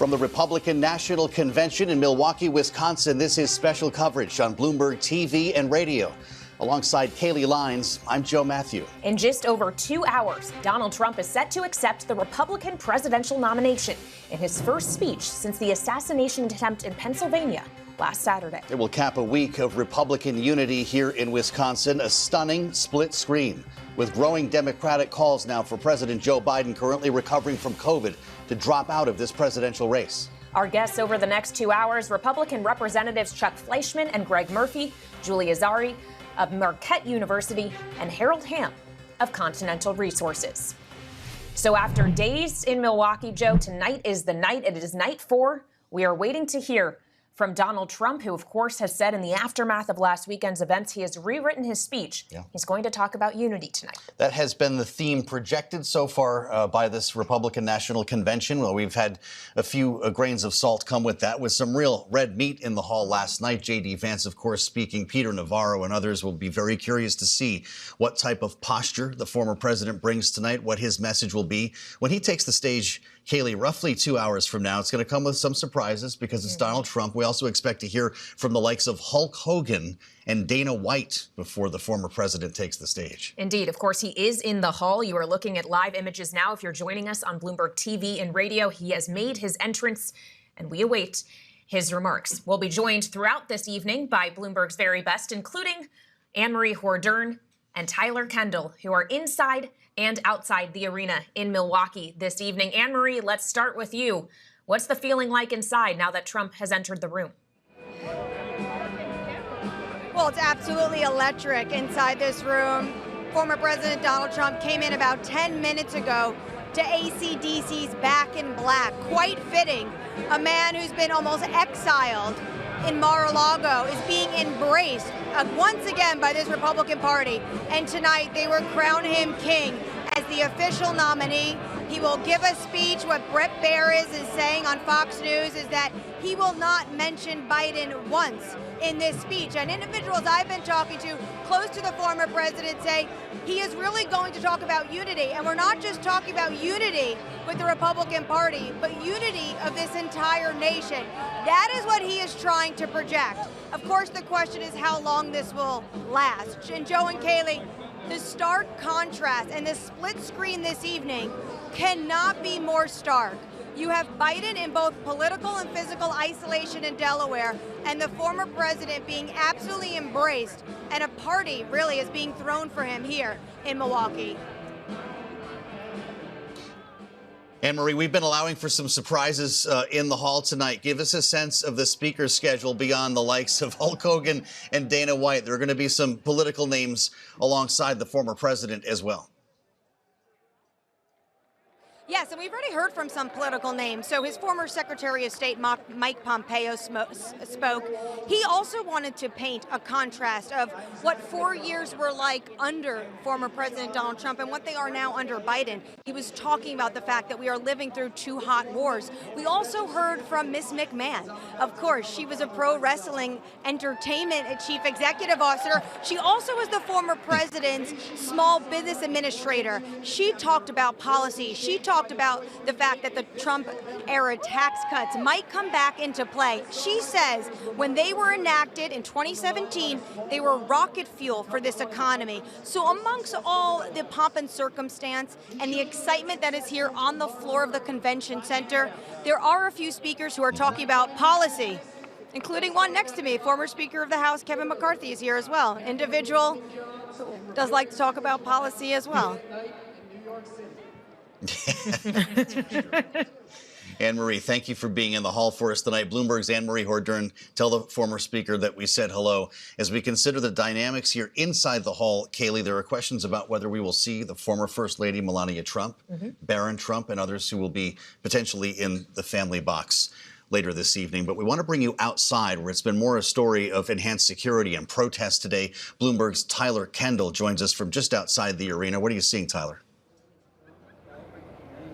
From the Republican National Convention in Milwaukee, Wisconsin, this is special coverage on Bloomberg TV and radio. Alongside Kailey Leinz, I'm Mathieu. In just over 2 hours, Donald Trump is set to accept the Republican presidential nomination in his first speech since the assassination attempt in Pennsylvania last Saturday. It will cap a week of Republican unity here in Wisconsin, a stunning split screen, with growing Democratic calls now for President Joe Biden, currently recovering from COVID, to drop out of this presidential race. Our guests over the next 2 hours, Republican Representatives Chuck Fleischmann and Greg Murphy, Julie Azari of Marquette University, and Harold Hamm of Continental Resources. So after days in Milwaukee, Joe, tonight is the night. It is night 4. We are waiting to hear from Donald Trump, who, of course, has said in the aftermath of last weekend's events, he has rewritten his speech. Yeah. He's going to talk about unity tonight. That has been the theme projected so far by this Republican National Convention. Well, we've had a few grains of salt come with that, with some real red meat in the hall last night. J.D. Vance, of course, speaking. Peter Navarro and others will be very curious to see what type of posture the former president brings tonight, what his message will be. When he takes the stage, Kailey, roughly 2 hours from now, it's going to come with some surprises because it's Donald Trump. We also expect to hear from the likes of Hulk Hogan and Dana White before the former president takes the stage. Indeed. Of course, he is in the hall. You are looking at live images now. If you're joining us on Bloomberg TV and radio, he has made his entrance, and we await his remarks. We'll be joined throughout this evening by Bloomberg's very best, including Anne-Marie Hordern and Tyler Kendall, who are inside and outside the arena in Milwaukee this evening. Anne-Marie, let's start with you. What's the feeling like inside now that Trump has entered the room? Well, it's absolutely electric inside this room. Former President Donald Trump came in about 10 minutes ago to AC/DC's Back in Black. Quite fitting. A man who's been almost exiled in Mar-a-Lago is being embraced once again by this Republican Party. And tonight they will crown him king as the official nominee. He will give a speech. What Brett Baer is saying on Fox News is that he will not mention Biden once in this speech. And individuals I've been talking to close to the former president say he is really going to talk about unity. And we're not just talking about unity with the Republican Party, but unity of this entire nation. That is what he is trying to project. Of course, the question is how long this will last. And Joe and Kailey, the stark contrast and the split screen this evening cannot be more stark. You have Biden in both political and physical isolation in Delaware, and the former president being absolutely embraced, and a party really is being thrown for him here in Milwaukee. Anne-Marie, we've been allowing for some surprises in the hall tonight. Give us a sense of the speaker's schedule beyond the likes of Hulk Hogan and Dana White. There are going to be some political names alongside the former president as well. Yes, and we've already heard from some political names. So his former Secretary of State, Mike Pompeo, spoke. He also wanted to paint a contrast of what 4 years were like under former President Donald Trump and what they are now under Biden. He was talking about the fact that we are living through 2 hot wars. We also heard from Miss McMahon. Of course, she was a pro wrestling entertainment chief executive officer. She also was the former president's small business administrator. She talked about policy. She talked about the fact that the Trump-era tax cuts might come back into play. She says when they were enacted in 2017, they were rocket fuel for this economy. So amongst all the pomp and circumstance and the excitement that is here on the floor of the convention center, there are a few speakers who are talking about policy, including one next to me, former Speaker of the House, Kevin McCarthy, is here as well. Individual who does like to talk about policy as well. Anne-Marie, thank you for being in the hall for us tonight. Bloomberg's Anne-Marie Hordern, tell the former speaker that we said hello. As we consider the dynamics here inside the hall, Kailey, there are questions about whether we will see the former First Lady Melania Trump, Barron Trump, and others who will be potentially in the family box later this evening. But we want to bring you outside, where it's been more a story of enhanced security and protests today. Bloomberg's Tyler Kendall joins us from just outside the arena. What are you seeing, Tyler?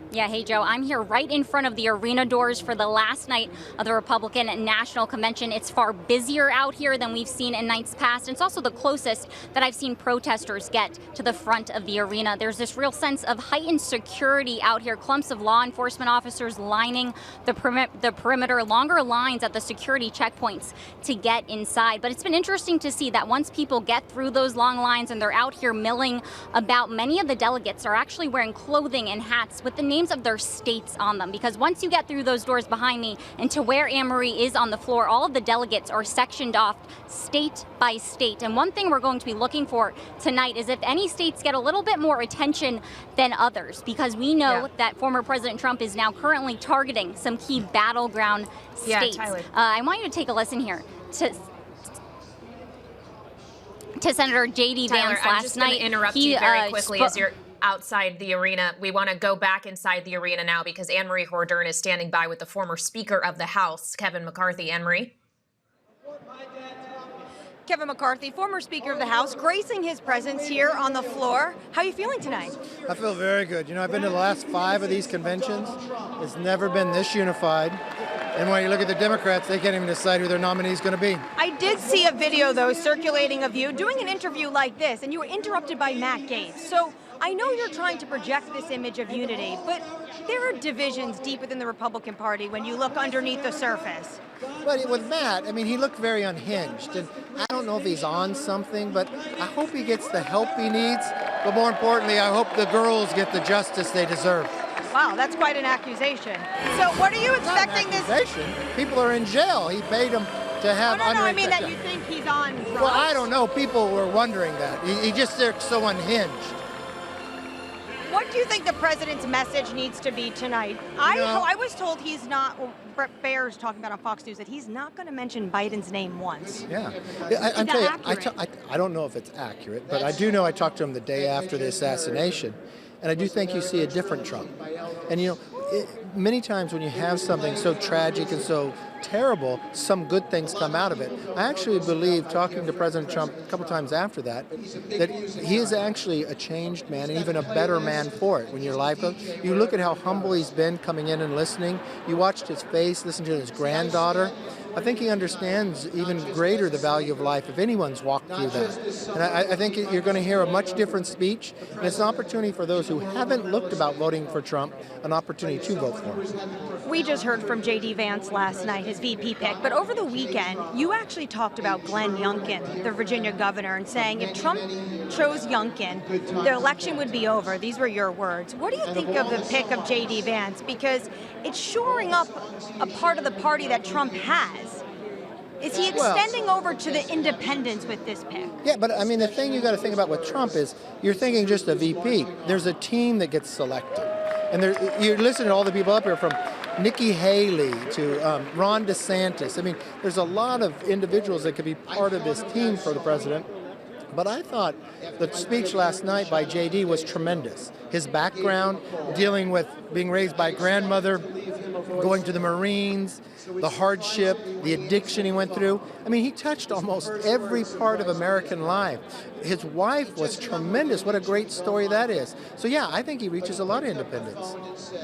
Yeah, hey, Joe. I'm here right in front of the arena doors for the last night of the Republican National Convention. It's far busier out here than we've seen in nights past. It's also the closest that I've seen protesters get to the front of the arena. There's this real sense of heightened security out here. Clumps of law enforcement officers lining the perimeter, longer lines at the security checkpoints to get inside. But it's been interesting to see that once people get through those long lines and they're out here milling about, many of the delegates are actually wearing clothing and hats with the names of their states on them, because once you get through those doors behind me and to where Anne-Marie is on the floor, all of the delegates are sectioned off state by state. And one thing we're going to be looking for tonight is if any states get a little bit more attention than others, because we know that former President Trump is now currently targeting some key battleground states. I want you to take a listen here to Senator J.D. Vance I'm last just night. Interrupt you very quickly as you're outside the arena. We want to go back inside the arena now because Anne-Marie Hordern is standing by with the former Speaker of the House, Kevin McCarthy. Anne-Marie? Kevin McCarthy, former Speaker of the House, gracing his presence here on the floor. How are you feeling tonight? I feel very good. You know, I've been to the last 5 of these conventions. It's never been this unified. And when you look at the Democrats, they can't even decide who their nominee is going to be. I did see a video, though, circulating of you doing an interview like this, and you were interrupted by Matt Gaetz. So I know you're trying to project this image of unity, but there are divisions deep within the Republican Party when you look underneath the surface. But with Matt, I mean, he looked very unhinged. And I don't know if he's on something, but I hope he gets the help he needs. But more importantly, I hope the girls get the justice they deserve. Wow, that's quite an accusation. So what are you expecting this? People are in jail. He paid them to have. No, I mean that you think he's on drugs. Well, I don't know. People were wondering that. He just looks so unhinged. What do you think the president's message needs to be tonight? I was told he's not. Well, Brett Baer's talking about on Fox News that he's not going to mention Biden's name once. Yeah, I don't know if it's accurate, but I do know I talked to him the day after the assassination, and I do think you see a different Trump. And you know, many times when you have something so tragic and so terrible, some good things come out of it. I actually believe, talking to President Trump a couple times after that he is actually a changed man and even a better man for it. When your life goes, you look at how humble he's been coming in and listening. You watched his face, listened to his granddaughter. I think he understands even greater the value of life if anyone's walked through that. And I think you're going to hear a much different speech, and it's an opportunity for those who haven't looked about voting for Trump, an opportunity to vote for him. We just heard from J.D. Vance last night, his VP pick, but over the weekend, you actually talked about Glenn Youngkin, the Virginia governor, and saying if Trump chose Youngkin, the election would be over. These were your words. What do you think of the pick of J.D. Vance? Because it's shoring up a part of the party that Trump has. Is he extending over to the independents with this pick? Yeah, but I mean, the thing you got to think about with Trump is you're thinking just a VP. There's a team that gets selected. And you're listening to all the people up here from Nikki Haley to Ron DeSantis. I mean, there's a lot of individuals that could be part of this team for the president. But I thought the speech last night by J.D. was tremendous. His background, dealing with being raised by grandmother, going to the Marines, the hardship, the addiction he went through. I mean, he touched almost every part of American life. His wife was tremendous. What a great story that is. So yeah, I think he reaches a lot of independents.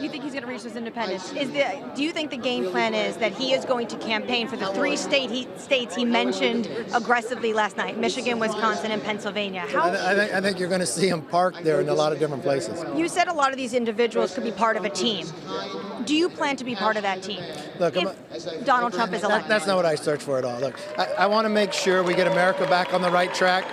You think he's going to reach his independence? Do you think the game plan is that he is going to campaign for the 3 states he mentioned aggressively last night, Michigan, Wisconsin, and Pennsylvania? I think you're going to see him parked there in a lot of different places. You said a lot of these individuals could be part of a team. Do you plan to be part of that team? Look, if Donald Trump is elected? That's not what I search for at all. Look, I want to make sure we get America back on the right track.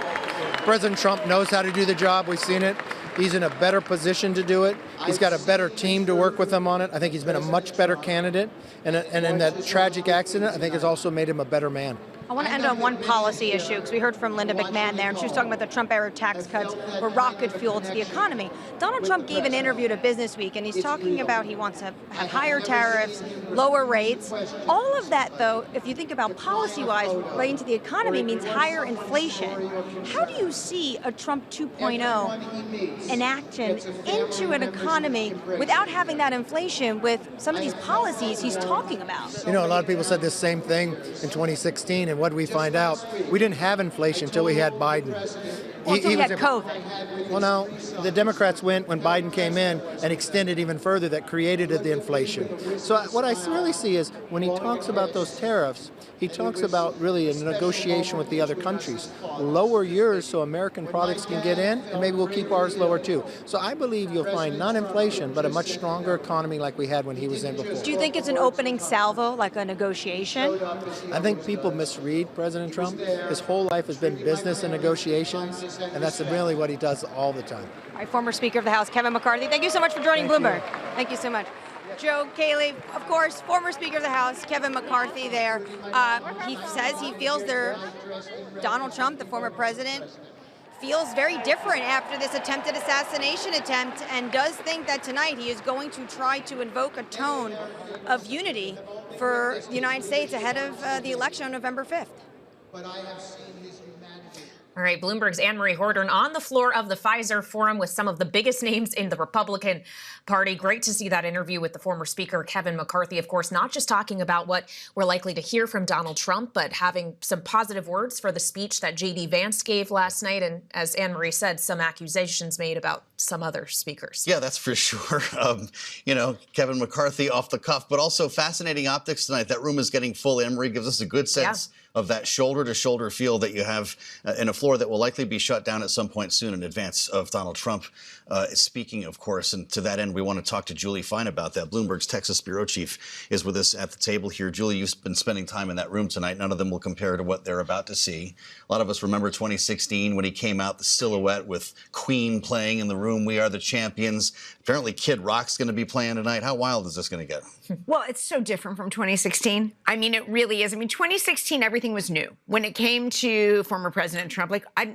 President Trump knows how to do the job. We've seen it. He's in a better position to do it. He's got a better team to work with him on it. I think he's been a much better candidate. And in that tragic accident, I think it's also made him a better man. I want to end on one policy issue, because we heard from Linda McMahon there, and she was talking about the Trump-era tax cuts were rocket fuel to the economy. Donald Trump gave an interview to Business Week, and he's talking about he wants to have higher tariffs, lower rates. All of that, though, if you think about policy-wise relating to the economy, means higher inflation. How do you see a Trump 2.0 enacted into an economy without having that inflation with some of these policies he's talking about? You know, a lot of people said this same thing in 2016, and what did we find out? We didn't have inflation until we had Biden. he had COVID. Well, now, the Democrats went when Biden came in and extended even further. That created the inflation. So what I really see is when he talks about those tariffs, he talks about really a negotiation with the other countries. Lower yours so American products can get in, and maybe we'll keep ours lower too. So I believe you'll find not inflation, but a much stronger economy like we had when he was in before. Do you think it's an opening salvo, like a negotiation? I think people misread President Trump. His whole life has been business and negotiations, and that's really what he does all the time. All right, former Speaker of the House, Kevin McCarthy, thank you so much for joining Bloomberg. Thank you so much. Joe, Kailey, of course, former Speaker of the House, Kevin McCarthy there. He says he feels Donald Trump, the former president, feels very different after this attempted assassination attempt and does think that tonight he is going to try to invoke a tone of unity for the United States ahead of the election on November 5th. But I have seen his humanity. All right, Bloomberg's Anne-Marie Hordern on the floor of the Pfizer Forum with some of the biggest names in the Republican Party. Great to see that interview with the former Speaker, Kevin McCarthy, of course, not just talking about what we're likely to hear from Donald Trump, but having some positive words for the speech that J.D. Vance gave last night. And as Anne-Marie said, some accusations made about some other speakers. Yeah, that's for sure. Kevin McCarthy off the cuff, but also fascinating optics tonight. That room is getting full. Anne-Marie gives us a good sense of that shoulder-to-shoulder feel that you have in a floor that will likely be shut down at some point soon in advance of Donald Trump speaking, of course. And to that end, we want to talk to Julie Fine about that. Bloomberg's Texas bureau chief is with us at the table here. Julie, you've been spending time in that room tonight. None of them will compare to what they're about to see. A lot of us remember 2016 when he came out, the silhouette with Queen playing in the room, We Are the Champions. Apparently Kid Rock's going to be playing tonight. How wild is this going to get? Well, it's so different from 2016. I mean, it really is. I mean, 2016, everything was new. When it came to former President Trump,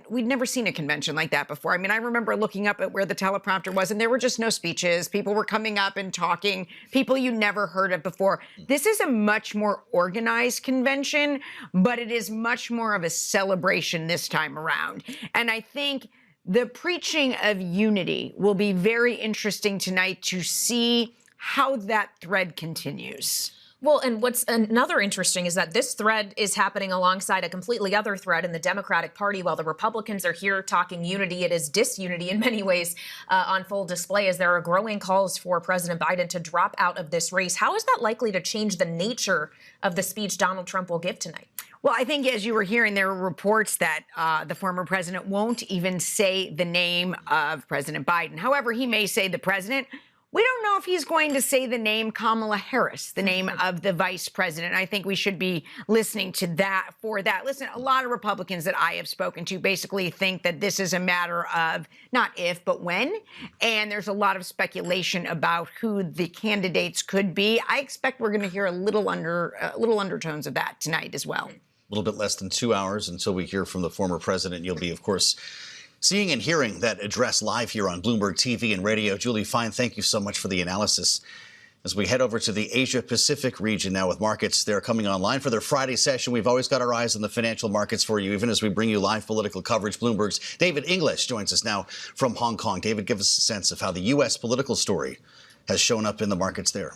we'd never seen a convention like that before. I mean, I remember looking up at where the teleprompter was, and there were just no speeches. People were coming up and talking, people you never heard of before. This is a much more organized convention, but it is much more of a celebration this time around. And I think the preaching of unity will be very interesting tonight to see how that thread continues. Well, and what's another interesting is that this thread is happening alongside a completely other thread in the Democratic Party. While the Republicans are here talking unity, it is disunity in many ways on full display as there are growing calls for President Biden to drop out of this race. How is that likely to change the nature of the speech Donald Trump will give tonight? Well, I think as you were hearing, there were reports that the former president won't even say the name of President Biden. However, he may say the president. We don't know if he's going to say the name Kamala Harris, the name of the vice president. I think we should be listening to that for that. Listen, a lot of Republicans that I have spoken to basically think that this is a matter of not if, but when. And there's a lot of speculation about who the candidates could be. I expect we're going to hear a little undertones of that tonight as well. A little bit less than 2 hours until we hear from the former president. You'll be, of course, seeing and hearing that address live here on Bloomberg TV and radio. Julie Fine, thank you so much for the analysis. As we head over to the Asia-Pacific region now with markets, they're coming online for their Friday session. We've always got our eyes on the financial markets for you, even as we bring you live political coverage. Bloomberg's David English joins us now from Hong Kong. David, give us a sense of how the U.S. political story has shown up in the markets there.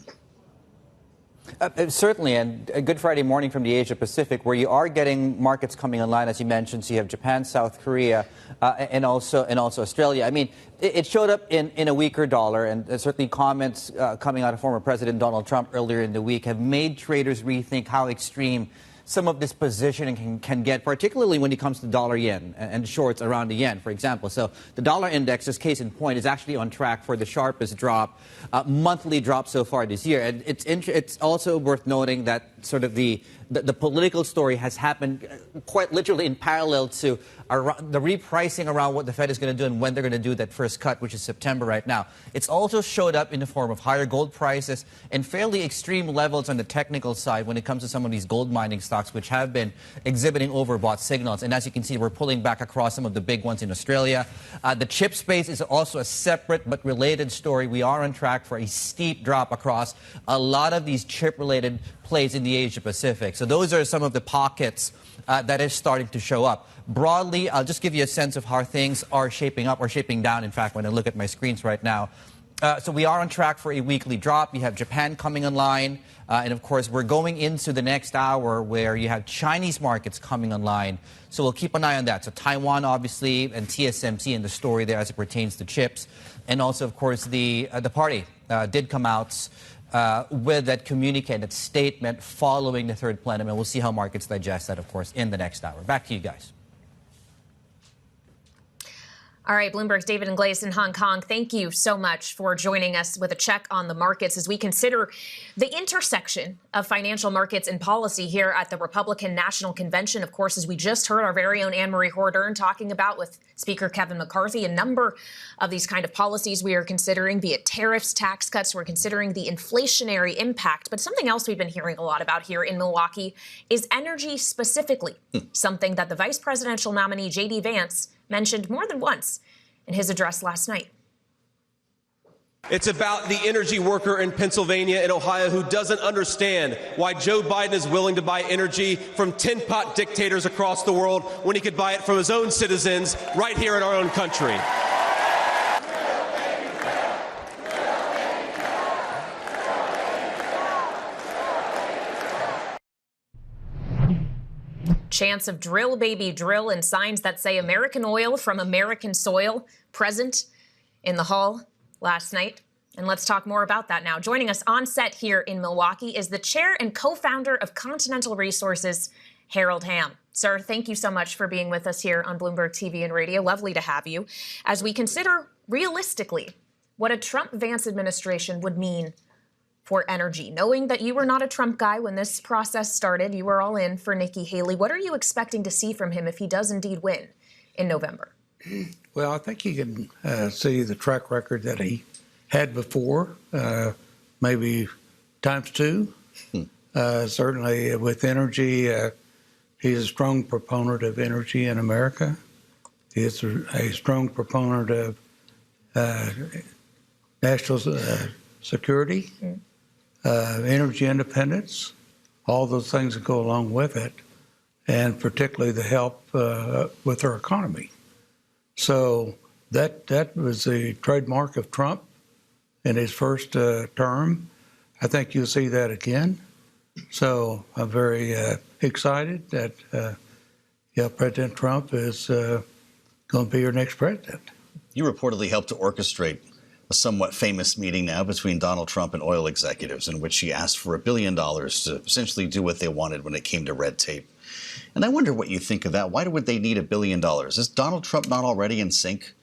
Certainly, and a good Friday morning from the Asia-Pacific, where you are getting markets coming online, as you mentioned. So you have Japan, South Korea, and also Australia. I mean, it showed up in a weaker dollar, and certainly comments coming out of former President Donald Trump earlier in the week have made traders rethink how extreme some of this positioning can get, particularly when it comes to dollar-yen and shorts around the yen, for example. So the dollar index, as case in point, is actually on track for the sharpest drop, monthly drop so far this year. And it's also worth noting that sort of the political story has happened quite literally in parallel to the repricing around what the Fed is going to do and when they're going to do that first cut, which is September right now. It's also showed up in the form of higher gold prices and fairly extreme levels on the technical side when it comes to some of these gold mining stocks, which have been exhibiting overbought signals. And as you can see, we're pulling back across some of the big ones in Australia. The chip space is also a separate but related story. We are on track for a steep drop across a lot of these chip-related plays in the Asia-Pacific. So those are some of the pockets that is starting to show up. Broadly, I'll just give you a sense of how things are shaping up, or shaping down, in fact, when I look at my screens right now. So we are on track for a weekly drop. You have Japan coming online. And, of course, we're going into the next hour where you have Chinese markets coming online. So we'll keep an eye on that. So Taiwan, obviously, and TSMC in the story there as it pertains to chips. And also, of course, the party did come out with that communicated statement following the third plenum. And we'll see how markets digest that, of course, in the next hour. Back to you guys. All right, Bloomberg's David Ingles in Hong Kong, thank you so much for joining us with a check on the markets as we consider the intersection of financial markets and policy here at the Republican National Convention. Of course, as we just heard our very own Anne-Marie Hordern talking about with Speaker Kevin McCarthy, a number of these kind of policies we are considering, be it tariffs, tax cuts, we're considering the inflationary impact. But something else we've been hearing a lot about here in Milwaukee is energy specifically, something that the vice presidential nominee, J.D. Vance, mentioned more than once in his address last night. It's about the energy worker in Pennsylvania and Ohio who doesn't understand why Joe Biden is willing to buy energy from tin pot dictators across the world when he could buy it from his own citizens right here in our own country. Chants of drill, baby, drill, and signs that say American oil from American soil present in the hall last night. And let's talk more about that now. Joining us on set here in Milwaukee is the chair and co-founder of Continental Resources, Harold Hamm. Sir, thank you so much for being with us here on Bloomberg TV and radio. Lovely to have you. As we consider realistically what a Trump-Vance administration would mean for energy, knowing that you were not a Trump guy when this process started, you were all in for Nikki Haley. What are you expecting to see from him if he does indeed win in November? Well, I think you can see the track record that he had before, maybe times two. Certainly with energy, he's a strong proponent of energy in America. He is a strong proponent of national security. Energy independence, all those things that go along with it, and particularly the help with our economy. So that was the trademark of Trump in his first term. I think you'll see that again. So I'm very excited that President Trump is going to be your next president. You reportedly helped to orchestrate a somewhat famous meeting now between Donald Trump and oil executives in which he asked for $1 billion to essentially do what they wanted when it came to red tape. And I wonder what you think of that. Why would they need $1 billion? Is Donald Trump not already in sync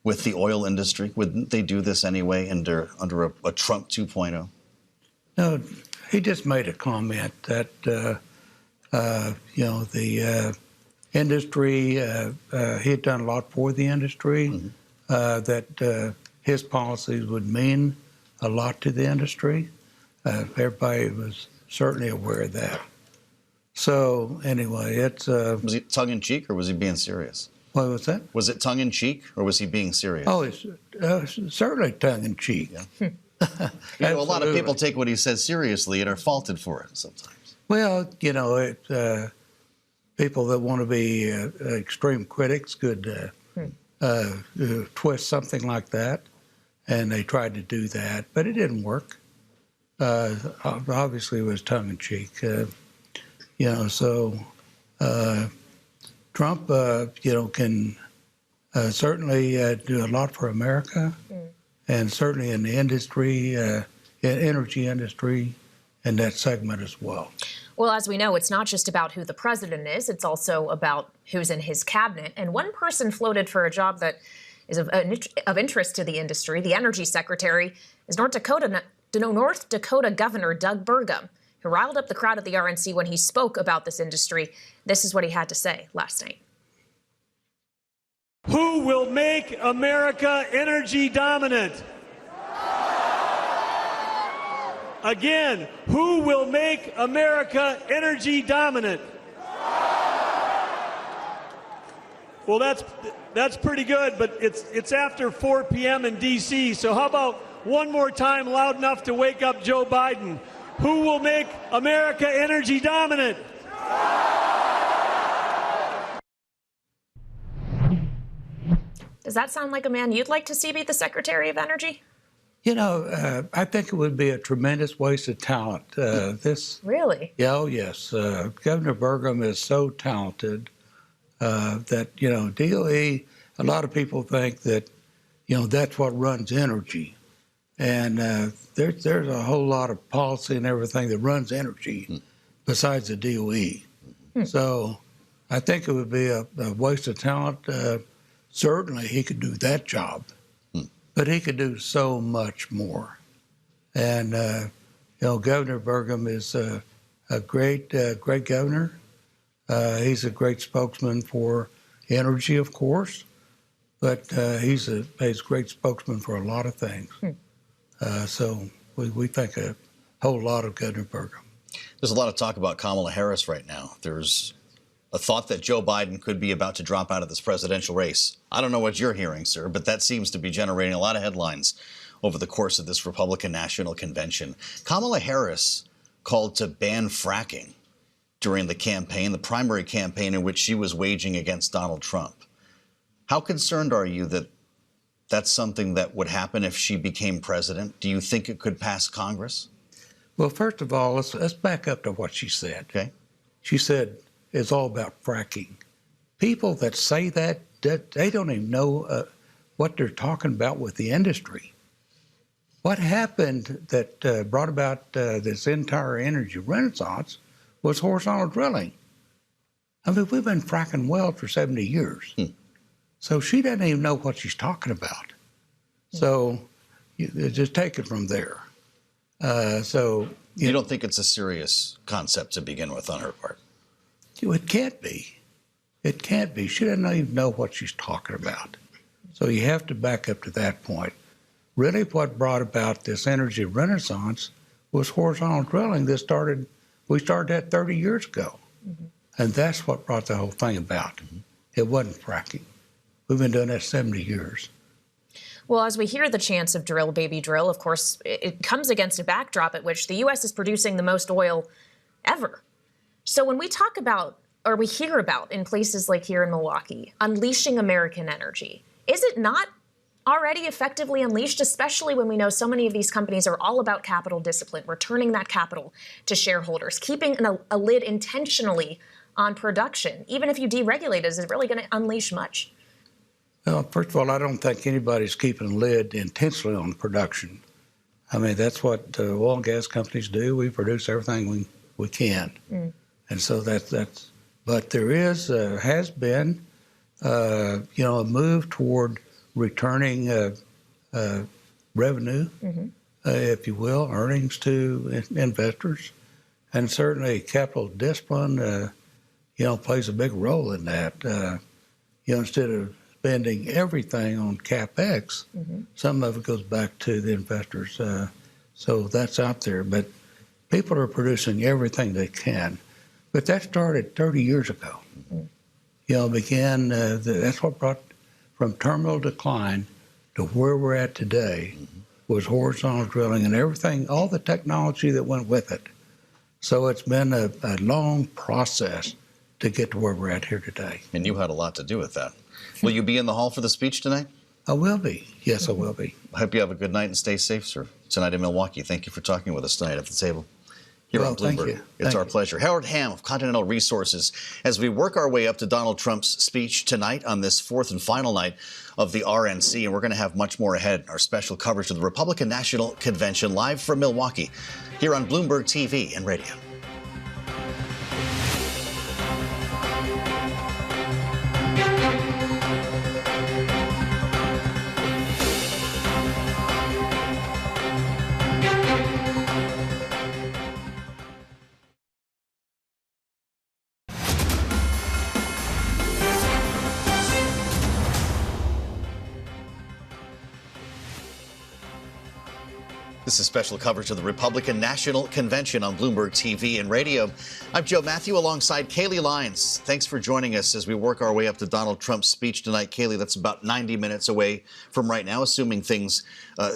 with the oil industry? Wouldn't they do this anyway under a Trump 2.0? No, he just made a comment that, the industry, he had done a lot for the industry, that his policies would mean a lot to the industry. Everybody was certainly aware of that. So anyway, it's... was he tongue-in-cheek or was he being serious? What was that? Was it tongue-in-cheek or was he being serious? Oh, it's certainly tongue-in-cheek. Yeah. A lot of people take what he says seriously and are faulted for it sometimes. Well, people that want to be extreme critics could twist something like that, and they tried to do that, but it didn't work. Obviously, it was tongue-in-cheek. So Trump, can certainly do a lot for America, and certainly in the industry, energy industry, and that segment as well. Well, as we know, it's not just about who the president is. It's also about who's in his cabinet. And one person floated for a job that is of interest to the industry. The energy secretary is North Dakota Governor Doug Burgum, who riled up the crowd at the RNC when he spoke about this industry. This is what he had to say last night. Who will make America energy dominant? Again, who will make America energy dominant? Well, that's pretty good, but it's after 4 p.m. in D.C., so how about one more time loud enough to wake up Joe Biden? Who will make America energy dominant? Does that sound like a man you'd like to see be the Secretary of Energy? I think it would be a tremendous waste of talent. Really? Yeah, oh yes. Governor Burgum is so talented that, DOE, a lot of people think that, that's what runs energy. And there's a whole lot of policy and everything that runs energy besides the DOE. So I think it would be a waste of talent. Certainly he could do that job, but he could do so much more. And, Governor Burgum is a great governor. He's a great spokesman for energy, of course, but he's a great spokesman for a lot of things. So we think a whole lot of Governor Burgum. There's a lot of talk about Kamala Harris right now. There's a thought that Joe Biden could be about to drop out of this presidential race. I don't know what you're hearing, sir, but that seems to be generating a lot of headlines over the course of this Republican National Convention. Kamala Harris called to ban fracking during the campaign, the primary campaign in which she was waging against Donald Trump. How concerned are you that that's something that would happen if she became president? Do you think it could pass Congress? Well, first of all, let's back up to what she said. Okay. She said it's all about fracking. People that say that they don't even know what they're talking about with the industry. What happened that brought about this entire energy renaissance was horizontal drilling. I mean, we've been fracking wells for 70 years. So she doesn't even know what she's talking about. So just take it from there. You don't think it's a serious concept to begin with on her part? It can't be. It can't be. She doesn't even know what she's talking about. So you have to back up to that point. Really what brought about this energy renaissance was horizontal drilling. We started that 30 years ago. And that's what brought the whole thing about. It wasn't fracking. We've been doing that 70 years. Well, as we hear the chants of drill, baby, drill, of course, it comes against a backdrop at which the U.S. is producing the most oil ever. So when we talk about, or we hear about in places like here in Milwaukee, unleashing American energy, is it not already effectively unleashed, especially when we know so many of these companies are all about capital discipline, returning that capital to shareholders, keeping a lid intentionally on production? Even if you deregulate, is it really going to unleash much? Well, first of all, I don't think anybody's keeping a lid intentionally on production. I mean, that's what oil and gas companies do. We produce everything we can. And so but there has been, a move toward returning revenue, if you will, earnings to investors. And certainly capital discipline, plays a big role in that. Instead of spending everything on CapEx, some of it goes back to the investors. So that's out there. But people are producing everything they can. But that started 30 years ago. That's what brought from terminal decline to where we're at today was horizontal drilling and everything, all the technology that went with it. So it's been a long process to get to where we're at here today. And you had a lot to do with that. Will you be in the hall for the speech tonight? I will be. Yes, I will be. I hope you have a good night and stay safe, sir. Tonight in Milwaukee. Thank you for talking with us tonight at the table. Here on Bloomberg. Thank you. It's our pleasure. Howard Hamm of Continental Resources, as we work our way up to Donald Trump's speech tonight on this fourth and final night of the RNC, and we're going to have much more ahead. Our special coverage of the Republican National Convention live from Milwaukee here on Bloomberg TV and radio. This is special coverage of the Republican National Convention on Bloomberg TV and radio. I'm Joe Mathieu alongside Kailey Leinz. Thanks for joining us as we work our way up to Donald Trump's speech tonight. Kailey, that's about 90 minutes away from right now, assuming things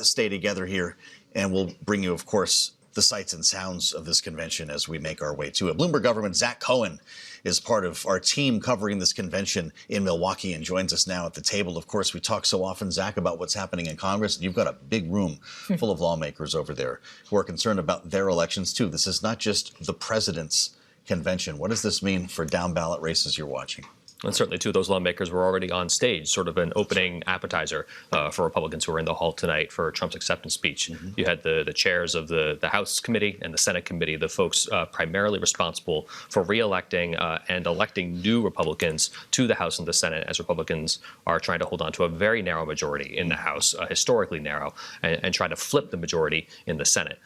stay together here. And we'll bring you, of course, the sights and sounds of this convention as we make our way to it. Bloomberg government Zach Cohen is part of our team covering this convention in Milwaukee and joins us now at the table. Of course, we talk so often, Zach, about what's happening in Congress. And you've got a big room full of lawmakers over there who are concerned about their elections, too. This is not just the president's convention. What does this mean for down-ballot races you're watching? And certainly, two of those lawmakers were already on stage, sort of an opening appetizer for Republicans who were in the hall tonight for Trump's acceptance speech. You had the chairs of the House committee and the Senate committee, the folks primarily responsible for reelecting and electing new Republicans to the House and the Senate, as Republicans are trying to hold on to a very narrow majority in the House, historically narrow, and try to flip the majority in the Senate.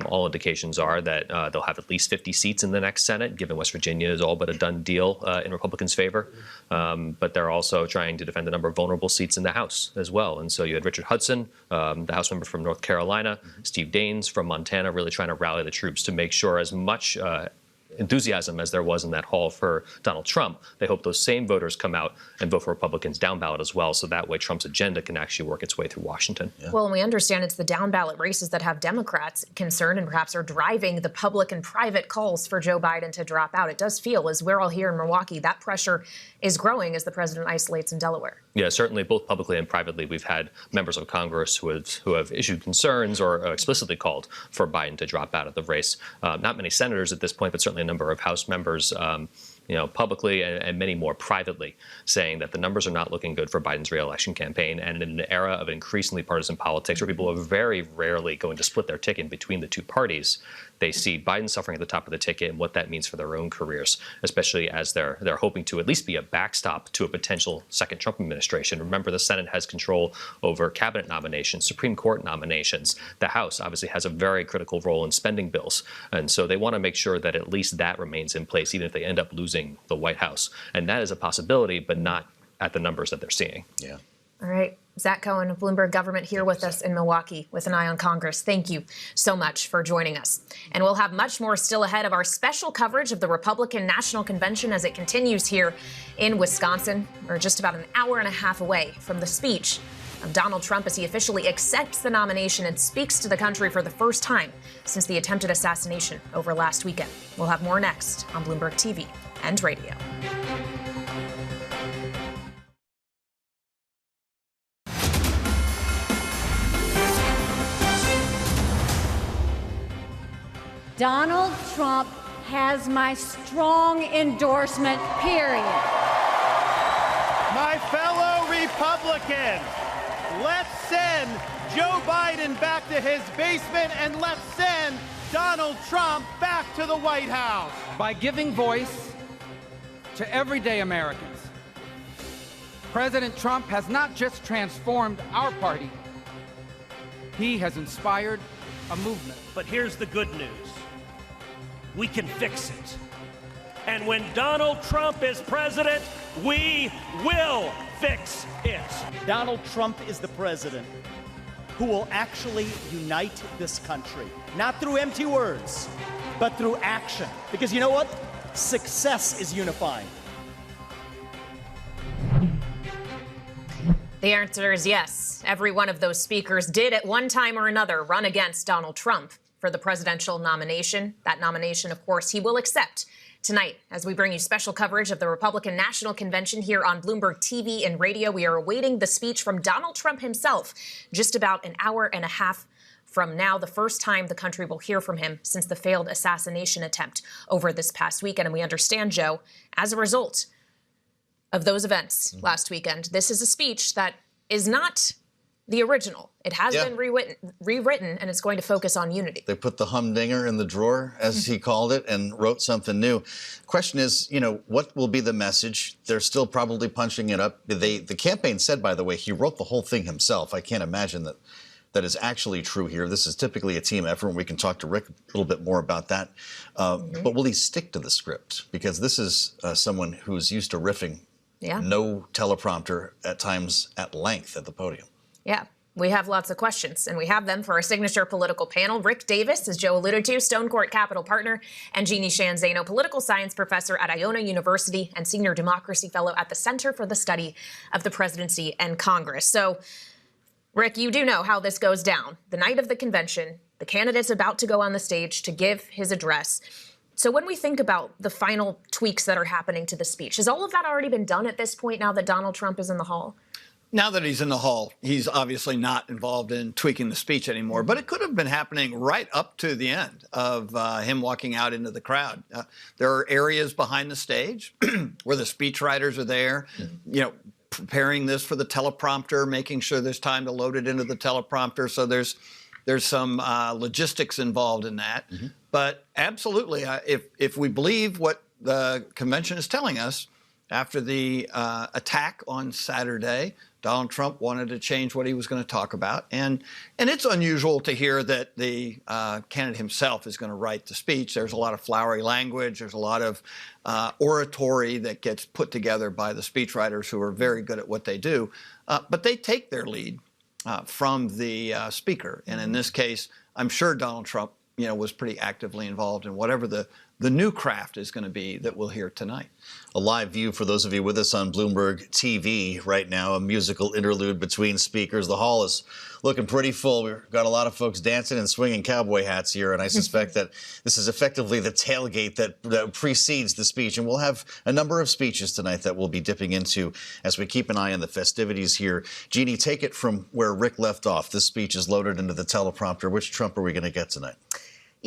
All indications are that they'll have at least 50 seats in the next Senate, given West Virginia is all but a done deal in Republicans' favor. But they're also trying to defend a number of vulnerable seats in the House as well. And so you had Richard Hudson, the House member from North Carolina, Steve Daines from Montana, really trying to rally the troops to make sure as much enthusiasm as there was in that hall for Donald Trump. They hope those same voters come out and vote for Republicans down ballot as well, so that way Trump's agenda can actually work its way through Washington. Yeah. Well, and we understand it's the down ballot races that have Democrats concerned and perhaps are driving the public and private calls for Joe Biden to drop out. It does feel, as we're all here in Milwaukee, that pressure is growing as the president isolates in Delaware. Yeah, certainly, both publicly and privately, we've had members of Congress who have issued concerns or explicitly called for Biden to drop out of the race. Not many senators at this point, but certainly a number of House members, publicly and many more privately, saying that the numbers are not looking good for Biden's reelection campaign. And in an era of increasingly partisan politics, where people are very rarely going to split their ticket between the two parties, they see Biden suffering at the top of the ticket and what that means for their own careers, especially as they're hoping to at least be a backstop to a potential second Trump administration. Remember, the Senate has control over cabinet nominations, Supreme Court nominations. The House obviously has a very critical role in spending bills. And so they want to make sure that at least that remains in place, even if they end up losing the White House. And that is a possibility, but not at the numbers that they're seeing. Yeah. All right. Zach Cohen of Bloomberg Government here with us in Milwaukee with an eye on Congress. Thank you so much for joining us. And we'll have much more still ahead of our special coverage of the Republican National Convention as it continues here in Wisconsin. We're just about an hour and a half away from the speech of Donald Trump as he officially accepts the nomination and speaks to the country for the first time since the attempted assassination over last weekend. We'll have more next on Bloomberg TV and radio. Donald Trump has my strong endorsement, period. My fellow Republicans, let's send Joe Biden back to his basement and let's send Donald Trump back to the White House. By giving voice to everyday Americans, President Trump has not just transformed our party, he has inspired a movement. But here's the good news. We can fix it. And when Donald Trump is president, we will fix it. Donald Trump is the president who will actually unite this country, not through empty words, but through action. Because you know what? Success is unifying. The answer is yes. Every one of those speakers did at one time or another run against Donald Trump for the presidential nomination. That nomination, of course, he will accept tonight as we bring you special coverage of the Republican National Convention here on Bloomberg TV and radio. We are awaiting the speech from Donald Trump himself just about an hour and a half from now, the first time the country will hear from him since the failed assassination attempt over this past weekend. And we understand, Joe, as a result of those events last weekend, this is a speech that is not the original. It has been rewritten, and it's going to focus on unity. They put the humdinger in the drawer, as he called it, and wrote something new. Question is, what will be the message? They're still probably punching it up. The campaign said, by the way, he wrote the whole thing himself. I can't imagine that is actually true here. This is typically a team effort, and we can talk to Rick a little bit more about that. But will he stick to the script? Because this is someone who's used to riffing, no teleprompter, at times at length at the podium. Yeah, we have lots of questions, and we have them for our signature political panel. Rick Davis, as Joe alluded to, Stonecourt Capital partner, and Jeanne Zaino, political science professor at Iona University and senior democracy fellow at the Center for the Study of the Presidency and Congress. So Rick, you do know how this goes down. The night of the convention, the candidate's about to go on the stage to give his address. So when we think about the final tweaks that are happening to the speech, has all of that already been done at this point now that Donald Trump is in the hall? Now that he's in the hall, he's obviously not involved in tweaking the speech anymore, but it could have been happening right up to the end of him walking out into the crowd. There are areas behind the stage where the speechwriters are there, preparing this for the teleprompter, making sure there's time to load it into the teleprompter. So there's some logistics involved in that. Mm-hmm. But absolutely, if we believe what the convention is telling us, after the attack on Saturday, Donald Trump wanted to change what he was going to talk about. And it's unusual to hear that the candidate himself is going to write the speech. There's a lot of flowery language. There's a lot of oratory that gets put together by the speechwriters who are very good at what they do. But they take their lead from the speaker. And in this case, I'm sure Donald Trump was pretty actively involved in whatever the new craft is going to be that we'll hear tonight. A live view for those of you with us on Bloomberg TV right now, a musical interlude between speakers. The hall is looking pretty full. We've got a lot of folks dancing and swinging cowboy hats here, and I suspect that this is effectively the tailgate that precedes the speech. And we'll have a number of speeches tonight that we'll be dipping into as we keep an eye on the festivities here. Jeanne, take it from where Rick left off. This speech is loaded into the teleprompter. Which Trump are we going to get tonight?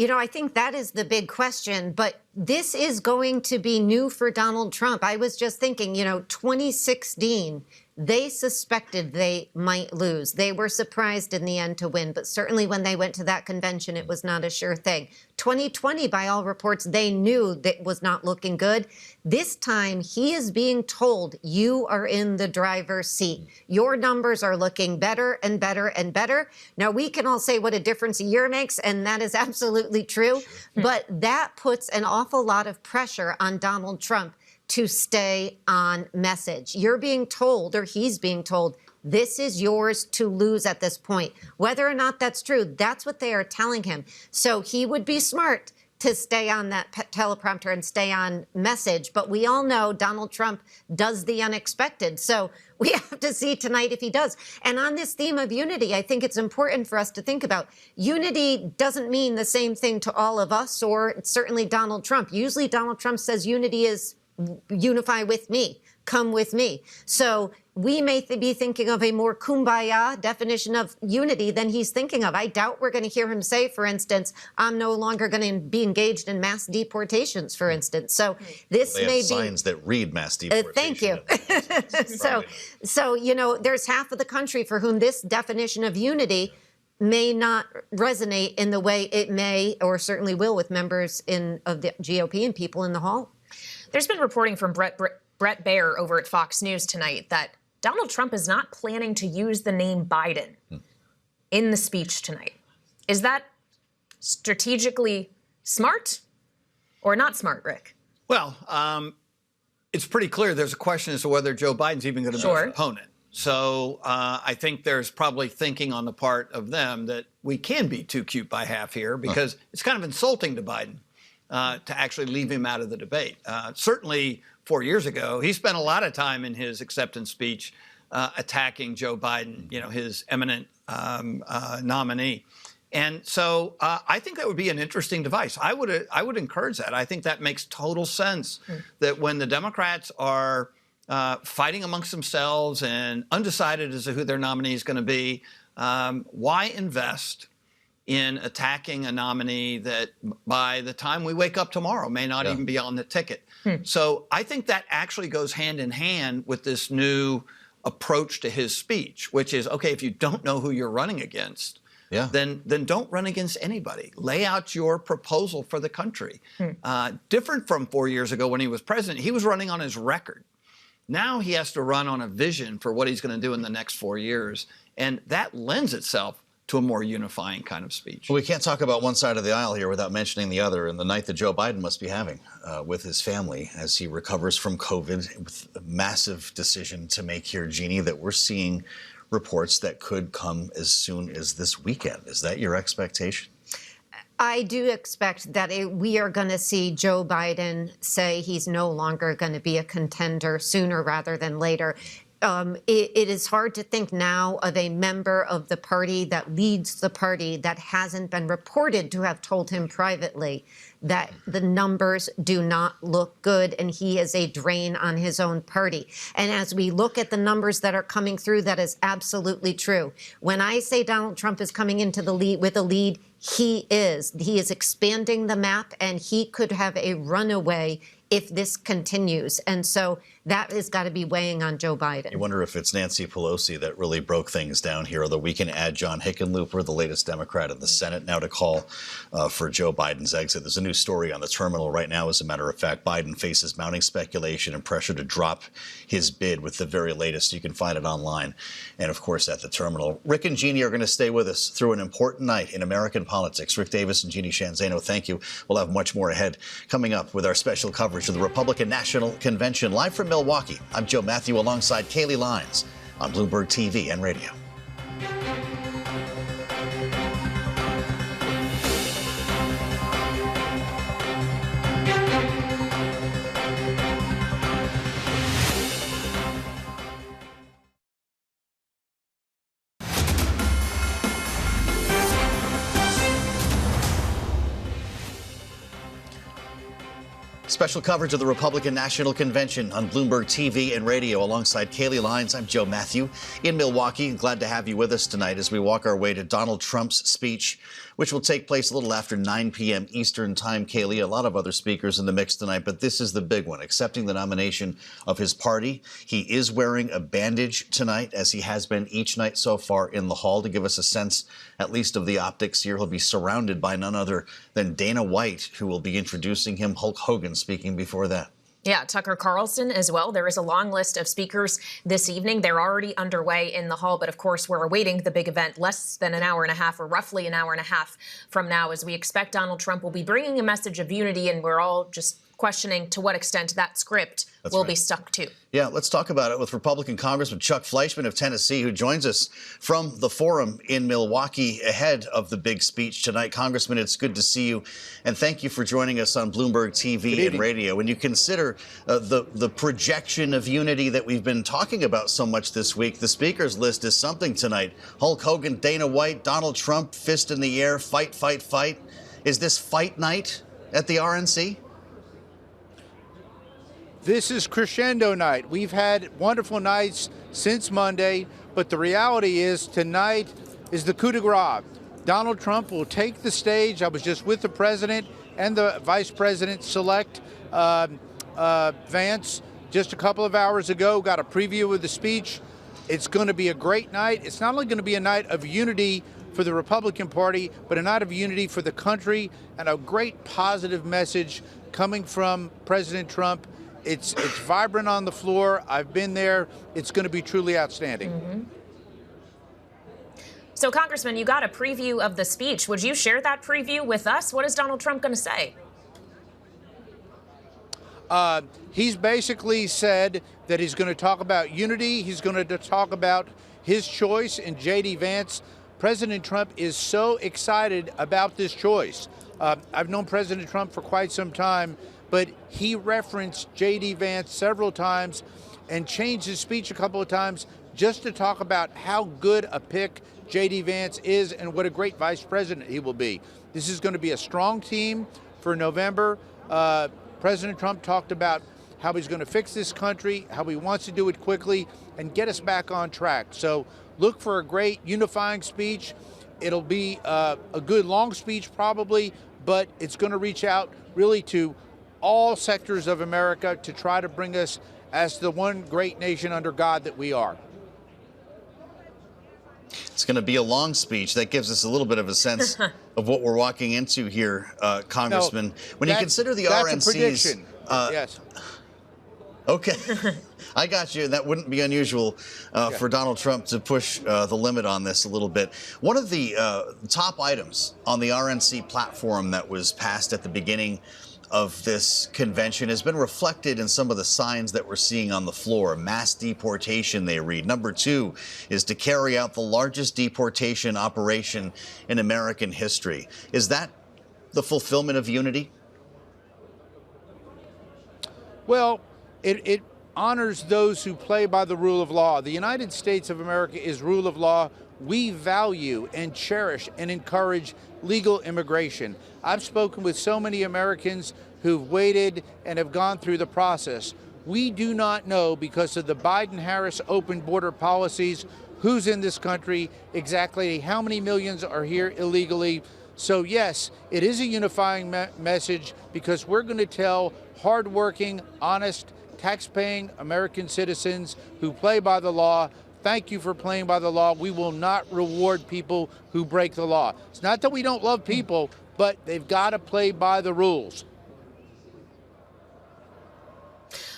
I think that is the big question, but this is going to be new for Donald Trump. I was just thinking, 2016, they suspected they might lose. They were surprised in the end to win, but certainly when they went to that convention, it was not a sure thing. 2020, by all reports, they knew that was not looking good. This time, he is being told, you are in the driver's seat. Your numbers are looking better and better and better. Now, we can all say what a difference a year makes, and that is absolutely true, but that puts an awful lot of pressure on Donald Trump to stay on message. You're being told, or he's being told, this is yours to lose at this point. Whether or not that's true, that's what they are telling him. So he would be smart to stay on that teleprompter and stay on message. But we all know Donald Trump does the unexpected. So we have to see tonight if he does. And on this theme of unity, I think it's important for us to think about unity doesn't mean the same thing to all of us or certainly Donald Trump. Usually Donald Trump says unity is unify with me, come with me. So we may be thinking of a more kumbaya definition of unity than he's thinking of. I doubt we're going to hear him say, for instance, I'm no longer going to be engaged in mass deportations, for instance. So this they may have signs that read mass deportation. Thank you. So, there's half of the country for whom this definition of unity may not resonate in the way it may or certainly will with members of the GOP and people in the hall. There's been reporting from Brett Baier over at Fox News tonight that Donald Trump is not planning to use the name Biden in the speech tonight. Is that strategically smart or not smart, Rick? Well, it's pretty clear there's a question as to whether Joe Biden's even going to be his opponent. So I think there's probably thinking on the part of them that we can be too cute by half here because it's kind of insulting to Biden. To actually leave him out of the debate. Certainly 4 years ago, he spent a lot of time in his acceptance speech attacking Joe Biden, his eminent nominee. And so I think that would be an interesting device. I would encourage that. I think that makes total sense that when the Democrats are fighting amongst themselves and undecided as to who their nominee is going to be, why invest in attacking a nominee that by the time we wake up tomorrow may not even be on the ticket. So I think that actually goes hand in hand with this new approach to his speech, which is, okay, if you don't know who you're running against, then don't run against anybody. Lay out your proposal for the country. Different from 4 years ago when he was president, he was running on his record. Now he has to run on a vision for what he's going to do in the next 4 years. And that lends itself to a more unifying kind of speech. Well, we can't talk about one side of the aisle here without mentioning the other, and the night that Joe Biden must be having with his family as he recovers from COVID, with a massive decision to make here, Jeanne, that we're seeing reports that could come as soon as this weekend. Is that your expectation? I do expect that we are going to see Joe Biden say he's no longer going to be a contender sooner rather than later. it is hard to think now of a member of the party that leads the party that hasn't been reported to have told him privately that the numbers do not look good and he is a drain on his own party. And as we look at the numbers that are coming through, that is absolutely true. When I say Donald Trump is coming into the lead with a lead, he is. He is expanding the map, and he could have a runaway if this continues. And so that has got to be weighing on Joe Biden. You wonder if it's Nancy Pelosi that really broke things down here, although we can add John Hickenlooper, the latest Democrat in the Senate, now to call for Joe Biden's exit. There's a new story on the terminal right now. As a matter of fact, Biden faces mounting speculation and pressure to drop his bid with the very latest. You can find it online and, of course, at the terminal. Rick and Jeanne are going to stay with us through an important night in American politics. Rick Davis and Jeanne Zaino, thank you. We'll have much more ahead coming up with our special coverage of the Republican National Convention. Live from Milwaukee, I'm Joe Mathieu alongside Kailey Leinz on Bloomberg TV and radio. Special coverage of the Republican National Convention on Bloomberg TV and radio alongside Kailey Leinz. I'm Joe Mathieu in Milwaukee. Glad to have you with us tonight as we walk our way to Donald Trump's speech, which will take place a little after 9 p.m. Eastern time. Kailey, a lot of other speakers in the mix tonight, but this is the big one, accepting the nomination of his party. He is wearing a bandage tonight, as he has been each night so far in the hall, to give us a sense, at least, of the optics here. He'll be surrounded by none other than Dana White, who will be introducing him. Hulk Hogan speaking before that. Yeah, Tucker Carlson as well. There is a long list of speakers this evening. They're already underway in the hall, but of course we're awaiting the big event less than an hour and a half, or roughly an hour and a half from now, as we expect Donald Trump will be bringing a message of unity, and we're all just questioning to what extent that script will be stuck to. Yeah, let's talk about it with Republican Congressman Chuck Fleischmann of Tennessee, who joins us from the Forum in Milwaukee ahead of the big speech tonight. Congressman, it's good to see you, and thank you for joining us on Bloomberg TV and radio. When you consider the projection of unity that we've been talking about so much this week, the speakers list is something tonight. Hulk Hogan, Dana White, Donald Trump, fist in the air, fight, fight, fight. Is this fight night at the RNC? This is crescendo night. We've had wonderful nights since Monday, but the reality is tonight is the coup de grace. Donald Trump will take the stage. I was just with the president and the vice president-elect Vance just a couple of hours ago, got a preview of the speech. It's going to be a great night. It's not only going to be a night of unity for the Republican Party, but a night of unity for the country, and a great positive message coming from President Trump. It's vibrant on the floor. I've been there. It's going to be truly outstanding. Mm-hmm. So, Congressman, you got a preview of the speech. Would you share that preview with us? What is Donald Trump going to say? He's basically said that he's going to talk about unity. He's going to talk about his choice in J.D. Vance. President Trump is so excited about this choice. I've known President Trump for quite some time, but he referenced J.D. Vance several times and changed his speech a couple of times just to talk about how good a pick J.D. Vance is and what a great vice president he will be. This is going to be a strong team for November. President Trump talked about how he's going to fix this country, how he wants to do it quickly, and get us back on track. So look for a great unifying speech. It'll be a good long speech probably, but it's going to reach out really to all sectors of America to try to bring us as the one great nation under God that we are. It's going to be a long speech. That gives us a little bit of a sense of what we're walking into here, Congressman. No, when you consider the RNC's... a prediction. Yes. Okay. I got you. That wouldn't be unusual for Donald Trump to push the limit on this a little bit. One of the top items on the RNC platform that was passed at the beginning of this convention has been reflected in some of the signs that we're seeing on the floor. Mass deportation, they read. Number 2 is to carry out the largest deportation operation in American history. Is that the fulfillment of unity? Well, it honors those who play by the rule of law. The United States of America is rule of law. We value and cherish and encourage legal immigration. I've spoken with so many Americans who've waited and have gone through the process. We do not know, because of the Biden-Harris open border policies, who's in this country, exactly how many millions are here illegally. So yes, it is a unifying message, because we're going to tell hardworking, honest, tax-paying American citizens who play by the law, thank you for playing by the law. We will not reward people who break the law. It's not that we don't love people, but they've got to play by the rules.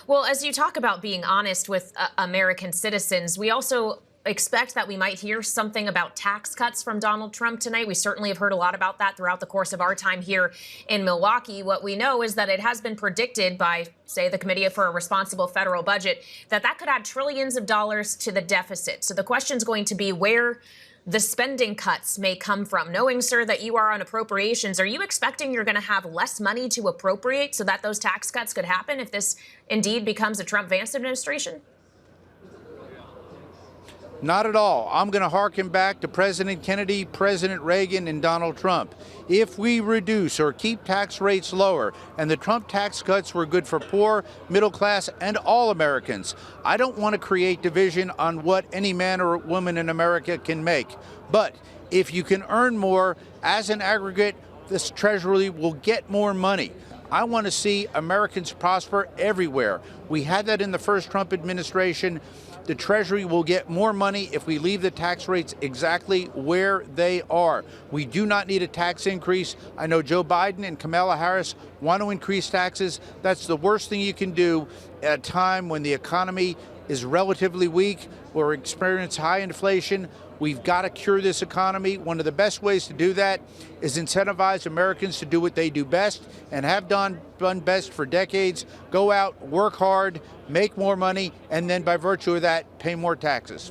Well, as you talk about being honest with American citizens, we also expect that we might hear something about tax cuts from Donald Trump tonight. We certainly have heard a lot about that throughout the course of our time here in Milwaukee. What we know is that it has been predicted by, say, the Committee for a Responsible Federal Budget, that could add trillions of dollars to the deficit. So the question is going to be where the spending cuts may come from. Knowing, sir, that you are on appropriations, are you expecting you're going to have less money to appropriate so that those tax cuts could happen if this indeed becomes a Trump-Vance administration? Not at all. I'm going to hearken back to President Kennedy, President Reagan, and Donald Trump. If we reduce or keep tax rates lower, and the Trump tax cuts were good for poor, middle class, and all Americans, I don't want to create division on what any man or woman in America can make. But if you can earn more, as an aggregate, this Treasury will get more money. I want to see Americans prosper everywhere. We had that in the first Trump administration. The Treasury will get more money if we leave the tax rates exactly where they are. We do not need a tax increase. I know Joe Biden and Kamala Harris want to increase taxes. That's the worst thing you can do at a time when the economy is relatively weak. We're experiencing high inflation. We've got to cure this economy. One of the best ways to do that is incentivize Americans to do what they do best and have done best for decades. Go out, work hard, make more money, and then by virtue of that, pay more taxes.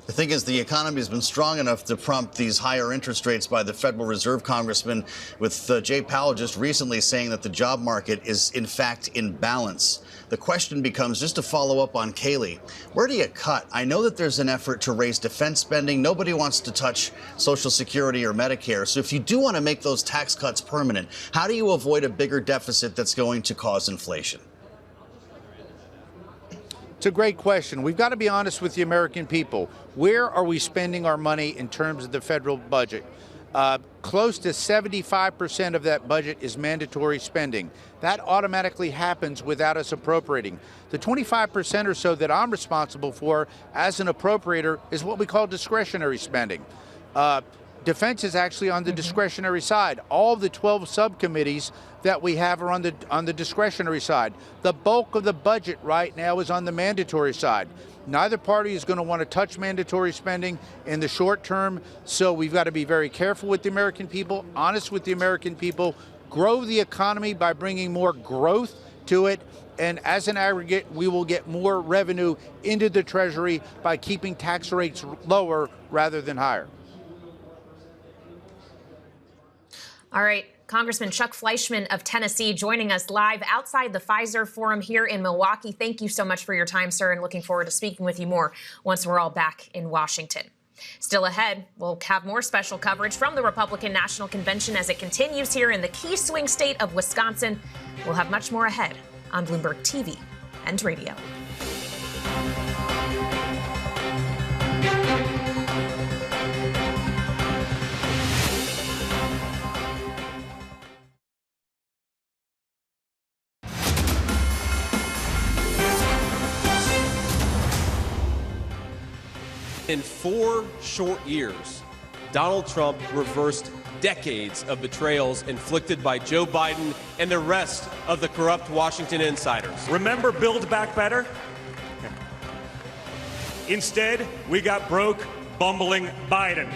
The thing is, the economy has been strong enough to prompt these higher interest rates by the Federal Reserve congressman, with Jay Powell just recently saying that the job market is, in fact, in balance. The question becomes, just to follow up on Kailey, where do you cut? I know that there's an effort to raise defense spending. Nobody wants to touch Social Security or Medicare. So if you do want to make those tax cuts permanent, how do you avoid a bigger deficit that's going to cause inflation? It's a great question. We've got to be honest with the American people. Where are we spending our money in terms of the federal budget? Close to 75% of that budget is mandatory spending. That automatically happens without us appropriating. The 25% or so that I'm responsible for as an appropriator is what we call discretionary spending. Defense is actually on the discretionary side. All of the 12 subcommittees that we have are on the discretionary side. The bulk of the budget right now is on the mandatory side. Neither party is going to want to touch mandatory spending in the short term, so we've got to be very careful with the American people, honest with the American people, grow the economy by bringing more growth to it, and as an aggregate, we will get more revenue into the Treasury by keeping tax rates lower rather than higher. All right. Congressman Chuck Fleischmann of Tennessee joining us live outside the Pfizer Forum here in Milwaukee. Thank you so much for your time, sir, and looking forward to speaking with you more once we're all back in Washington. Still ahead, we'll have more special coverage from the Republican National Convention as it continues here in the key swing state of Wisconsin. We'll have much more ahead on Bloomberg TV and radio. In 4 short years, Donald Trump reversed decades of betrayals inflicted by Joe Biden and the rest of the corrupt Washington insiders. Remember Build Back Better? Instead, we got broke, bumbling Biden.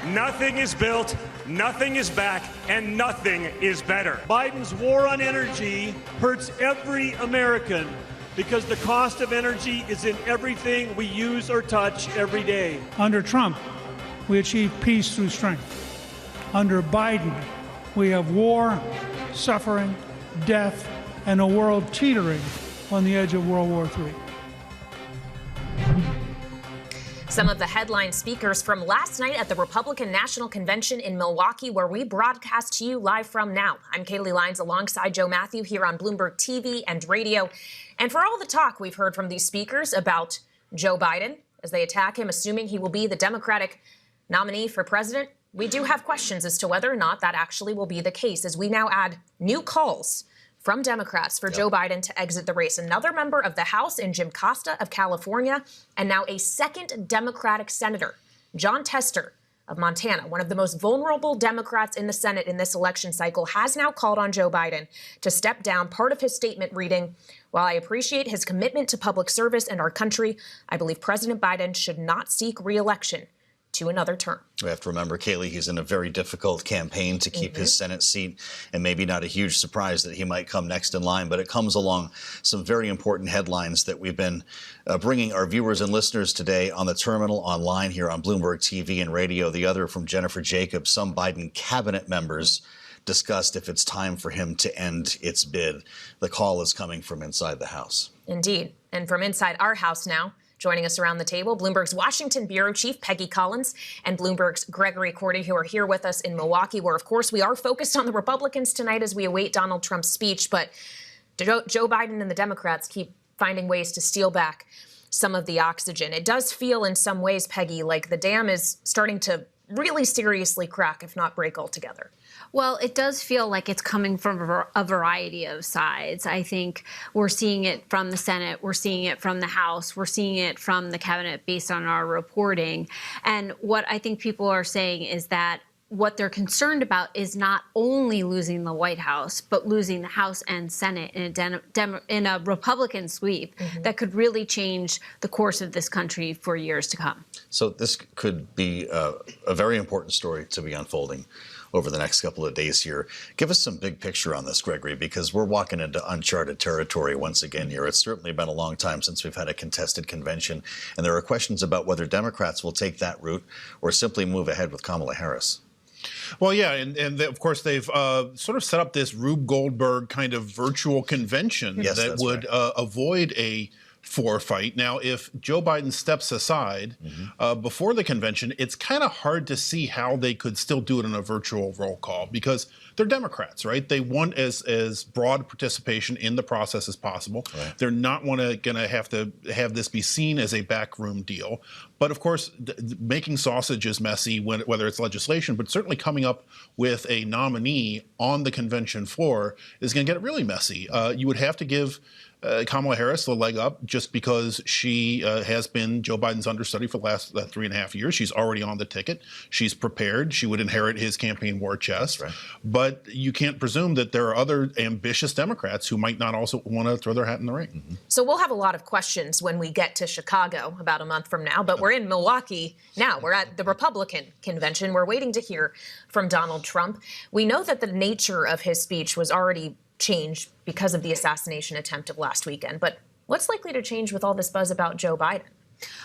Nothing is built, nothing is back, and nothing is better. Biden's war on energy hurts every American because the cost of energy is in everything we use or touch every day. Under Trump, we achieve peace through strength. Under Biden, we have war, suffering, death, and a world teetering on the edge of World War III. Some of the headline speakers from last night at the Republican National Convention in Milwaukee, where we broadcast to you live from now. I'm Kailey Leinz alongside Joe Mathieu here on Bloomberg TV and radio. And for all the talk we've heard from these speakers about Joe Biden as they attack him, assuming he will be the Democratic nominee for president, we do have questions as to whether or not that actually will be the case, as we now add new calls from Democrats for Joe Biden to exit the race. Another member of the House in Jim Costa of California, and now a second Democratic senator, Jon Tester of Montana, one of the most vulnerable Democrats in the Senate in this election cycle, has now called on Joe Biden to step down. Part of his statement reading, "While I appreciate his commitment to public service and our country, I believe President Biden should not seek re-election to another term." We have to remember, Kailey, he's in a very difficult campaign to keep his Senate seat, and maybe not a huge surprise that he might come next in line, but it comes along some very important headlines that we've been bringing our viewers and listeners today on the terminal, online here on Bloomberg TV and radio. The other from Jennifer Jacobs, some Biden cabinet members discussed if it's time for him to end its bid. The call is coming from inside the House. Indeed. And from inside our House now, joining us around the table, Bloomberg's Washington bureau chief, Peggy Collins, and Bloomberg's Gregory Cordy, who are here with us in Milwaukee, where, of course, we are focused on the Republicans tonight as we await Donald Trump's speech. But Joe Biden and the Democrats keep finding ways to steal back some of the oxygen. It does feel in some ways, Peggy, like the dam is starting to really seriously crack, if not break altogether. Well, it does feel like it's coming from a variety of sides. I think we're seeing it from the Senate, we're seeing it from the House, we're seeing it from the cabinet based on our reporting. And what I think people are saying is that what they're concerned about is not only losing the White House, but losing the House and Senate in a Republican sweep that could really change the course of this country for years to come. So this could be a very important story to be unfolding over the next couple of days here. Give us some big picture on this, Gregory, because we're walking into uncharted territory once again here. It's certainly been a long time since we've had a contested convention, and there are questions about whether Democrats will take that route or simply move ahead with Kamala Harris. Well, yeah, and of course they've sort of set up this Rube Goldberg kind of virtual convention that would avoid a fight. Now, if Joe Biden steps aside before the convention, it's kind of hard to see how they could still do it in a virtual roll call because they're Democrats, right? They want as broad participation in the process as possible. Right. They're not going to have this be seen as a backroom deal. But of course, making sausage is messy, whether it's legislation, but certainly coming up with a nominee on the convention floor is going to get really messy. You would have to give Kamala Harris the leg up just because she has been Joe Biden's understudy for the last 3.5 years. She's already on the ticket. She's prepared. She would inherit his campaign war chest. Right. But you can't presume that there are other ambitious Democrats who might not also want to throw their hat in the ring. So we'll have a lot of questions when we get to Chicago about a month from now. But we're in Milwaukee now. We're at the Republican convention. We're waiting to hear from Donald Trump. We know that the nature of his speech was already changed because of the assassination attempt of last weekend. But what's likely to change with all this buzz about Joe Biden?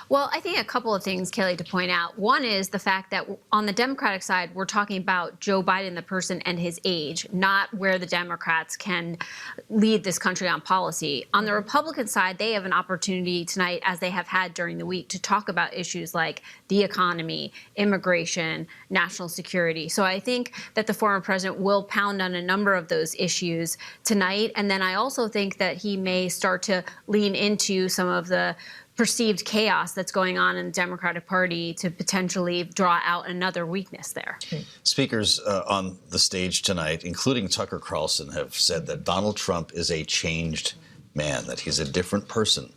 Well, I think a couple of things, Kailey, to point out. One is the fact that on the Democratic side, we're talking about Joe Biden, the person, and his age, not where the Democrats can lead this country on policy. On the Republican side, they have an opportunity tonight, as they have had during the week, to talk about issues like the economy, immigration, national security. So I think that the former president will pound on a number of those issues tonight. And then I also think that he may start to lean into some of the perceived chaos that's going on in the Democratic Party to potentially draw out another weakness there. Speakers on the stage tonight, including Tucker Carlson, have said that Donald Trump is a changed man, that he's a different person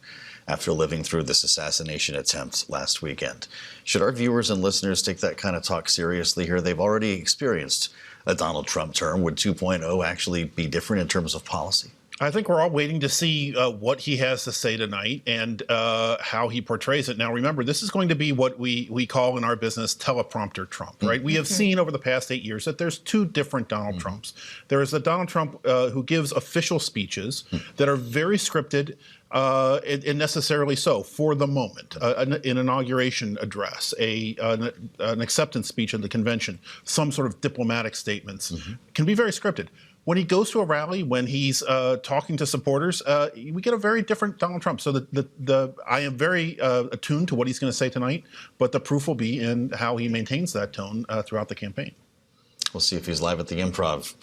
after living through this assassination attempt last weekend. Should our viewers and listeners take that kind of talk seriously here? They've already experienced a Donald Trump term. Would 2.0 actually be different in terms of policy? I think we're all waiting to see what he has to say tonight and how he portrays it. Now, remember, this is going to be what we call in our business teleprompter Trump, right? We have seen over the past 8 years that there's two different Donald Trumps. There is the Donald Trump who gives official speeches that are very scripted, and necessarily so for the moment. An inauguration address, an acceptance speech at the convention, some sort of diplomatic statements can be very scripted. when he goes to a rally, when he's talking to supporters, we get a very different Donald Trump. So I am very attuned to what he's going to say tonight, but the proof will be in how he maintains that tone throughout the campaign. We'll see if he's live at the Improv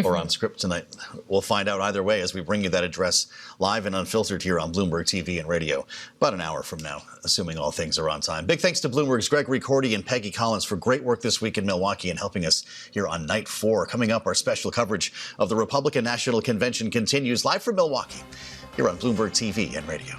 or on script tonight. We'll find out either way as we bring you that address live and unfiltered here on Bloomberg TV and radio about an hour from now, assuming all things are on time. Big thanks to Bloomberg's Gregory Cordy and Peggy Collins for great work this week in Milwaukee and helping us here on Night 4. Coming up, our special coverage of the Republican National Convention continues live from Milwaukee here on Bloomberg TV and radio.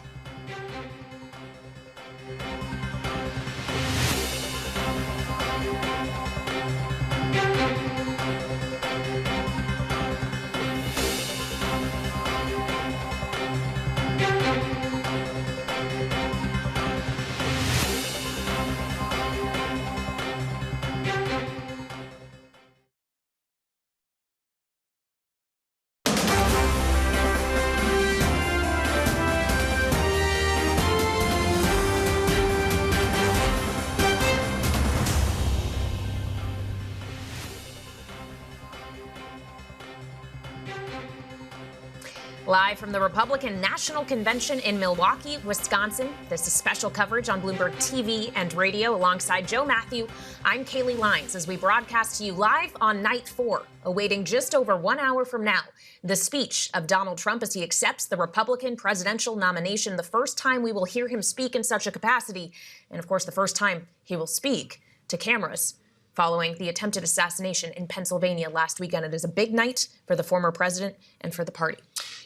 Live from the Republican National Convention in Milwaukee, Wisconsin. This is special coverage on Bloomberg TV and radio alongside Joe Mathieu. I'm Kailey Leinz as we broadcast to you live on Night 4, awaiting just over 1 hour from now the speech of Donald Trump as he accepts the Republican presidential nomination. The first time we will hear him speak in such a capacity, and of course the first time he will speak to cameras following the attempted assassination in Pennsylvania last weekend. It is a big night for the former president and for the party.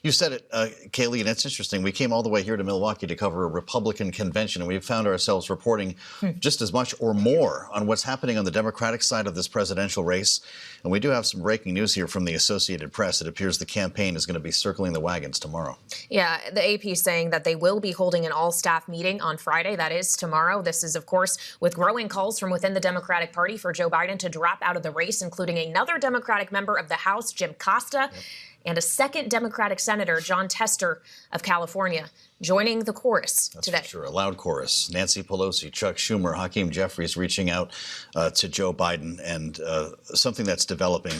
You said it, Kailey, and it's interesting. We came all the way here to Milwaukee to cover a Republican convention, and we've found ourselves reporting just as much or more on what's happening on the Democratic side of this presidential race. And we do have some breaking news here from the Associated Press. It appears the campaign is going to be circling the wagons tomorrow. Yeah, the AP is saying that they will be holding an all-staff meeting on Friday. That is tomorrow. This is, of course, with growing calls from within the Democratic Party for Joe Biden to drop out of the race, including another Democratic member of the House, Jim Costa, and a second Democratic Senator, Jon Tester of California, joining the chorus today. For sure, a loud chorus. Nancy Pelosi, Chuck Schumer, Hakeem Jeffries reaching out to Joe Biden, and something that's developing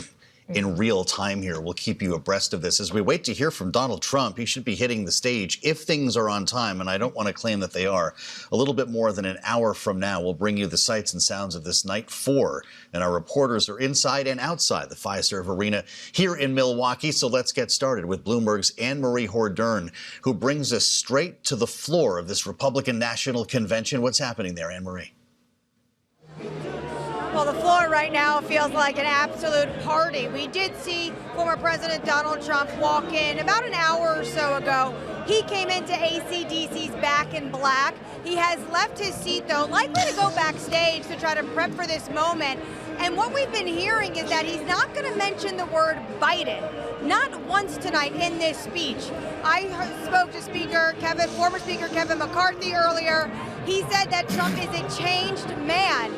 in real time here. We'll keep you abreast of this. As we wait to hear from Donald Trump, he should be hitting the stage if things are on time, and I don't want to claim that they are. A little bit more than an hour from now, we'll bring you the sights and sounds of this Night 4, and our reporters are inside and outside the Fiserv Arena here in Milwaukee. So let's get started with Bloomberg's Anne-Marie Hordern, who brings us straight to the floor of this Republican National Convention. What's happening there, Anne-Marie? Well, the floor right now feels like an absolute party. We did see former President Donald Trump walk in about an hour or so ago. He came into AC/DC's Back in Black. He has left his seat, though, likely to go backstage to try to prep for this moment. And what we've been hearing is that he's not going to mention the word Biden, not once tonight in this speech. I spoke to former Speaker Kevin McCarthy earlier. He said that Trump is a changed man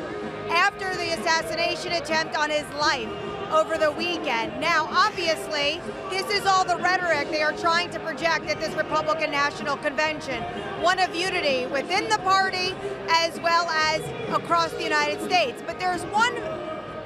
after the assassination attempt on his life over the weekend. Now, obviously, this is all the rhetoric they are trying to project at this Republican National Convention, one of unity within the party as well as across the United States. But there's one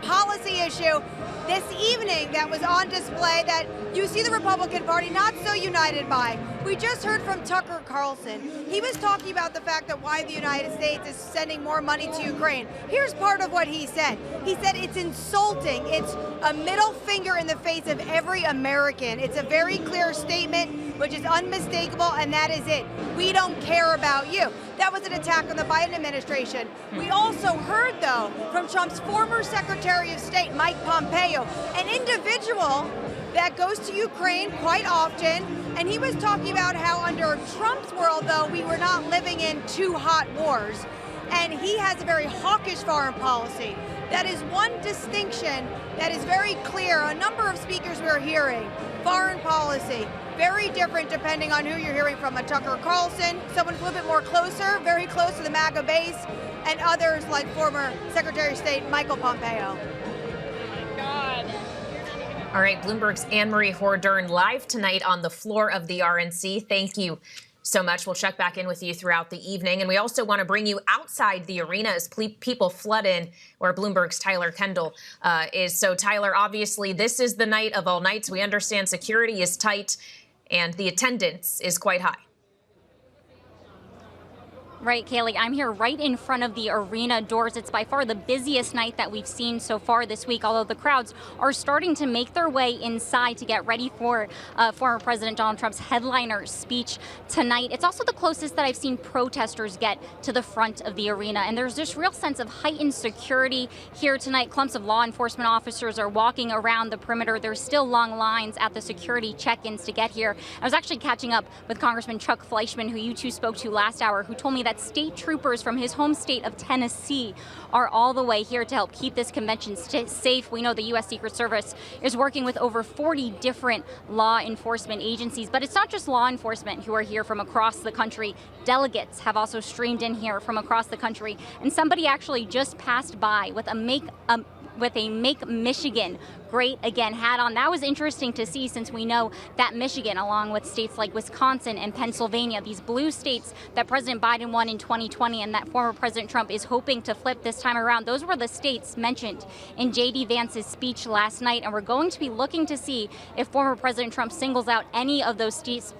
policy issue this evening that was on display that you see the Republican Party not so united by. We just heard from Tucker Carlson. He was talking about the fact that why the United States is sending more money to Ukraine. Here's part of what he said. He said it's insulting. It's a middle finger in the face of every American. It's a very clear statement, which is unmistakable, and that is it. We don't care about you. That was an attack on the Biden administration. We also heard, though, from Trump's former Secretary of State, Mike Pompeo, an individual that goes to Ukraine quite often, and he was talking about how under Trump's world, though, we were not living in two hot wars. And he has a very hawkish foreign policy. That is one distinction that is very clear. A number of speakers we're hearing, foreign policy, very different depending on who you're hearing from. A Tucker Carlson, someone a little bit more closer, very close to the MAGA base, and others like former Secretary of State Michael Pompeo. All right, Bloomberg's Anne-Marie Hordern live tonight on the floor of the RNC. Thank you so much. We'll check back in with you throughout the evening. And we also want to bring you outside the arena as people flood in where Bloomberg's Tyler Kendall is. So, Tyler, obviously, this is the night of all nights. We understand security is tight and the attendance is quite high. Right, Kailey, I'm here right in front of the arena doors. It's by far the busiest night that we've seen so far this week, although the crowds are starting to make their way inside to get ready for former President Donald Trump's headliner speech tonight. It's also the closest that I've seen protesters get to the front of the arena, and there's this real sense of heightened security here tonight. Clumps of law enforcement officers are walking around the perimeter. There's still long lines at the security check-ins to get here. I was actually catching up with Congressman Chuck Fleischmann, who you two spoke to last hour, who told me that state troopers from his home state of Tennessee are all the way here to help keep this convention safe. We know the U.S. Secret Service is working with over 40 different law enforcement agencies, but it's not just law enforcement who are here from across the country. Delegates have also streamed in here from across the country, and somebody actually just passed by with a Make Michigan Great Again hat on. That was interesting to see, since we know that Michigan, along with states like Wisconsin and Pennsylvania, these blue states that President Biden won in 2020 and that former President Trump is hoping to flip this time around, those were the states mentioned in J.D. Vance's speech last night, and we're going to be looking to see if former President Trump singles out any of those states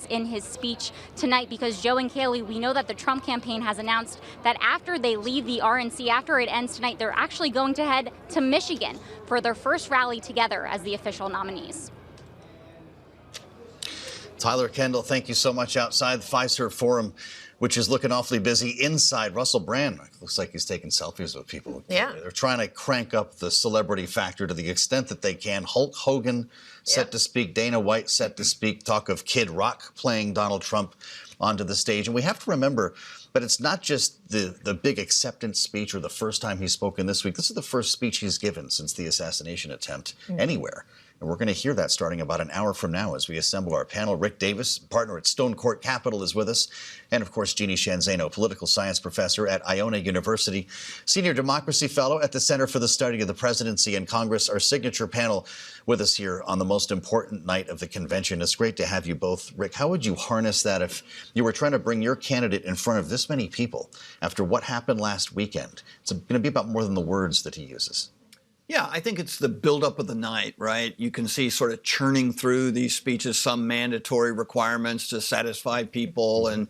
in his speech tonight, because Joe and Kailey, we know that the Trump campaign has announced that after they leave the RNC, after it ends tonight, they're actually going to head to Michigan for their first rally together as the official nominees. Tyler Kendall, thank you so much. Outside the Fiserv Forum, which is looking awfully busy. Inside, Russell Brand looks like he's taking selfies with people. Yeah. They're trying to crank up the celebrity factor to the extent that they can. Hulk Hogan set to speak, Dana White set to speak, talk of Kid Rock playing Donald Trump onto the stage. And we have to remember, but it's not just the big acceptance speech or the first time he's spoken this week. This is the first speech he's given since the assassination attempt anywhere. And we're going to hear that starting about an hour from now as we assemble our panel. Rick Davis, partner at Stonecourt Capital, is with us. And, of course, Jeanne Zaino, political science professor at Iona University, senior democracy fellow at the Center for the Study of the Presidency and Congress, our signature panel with us here on the most important night of the convention. It's great to have you both. Rick, how would you harness that if you were trying to bring your candidate in front of this many people after what happened last weekend? It's going to be about more than the words that he uses. Yeah, I think it's the buildup of the night, right? You can see sort of churning through these speeches, some mandatory requirements to satisfy people and,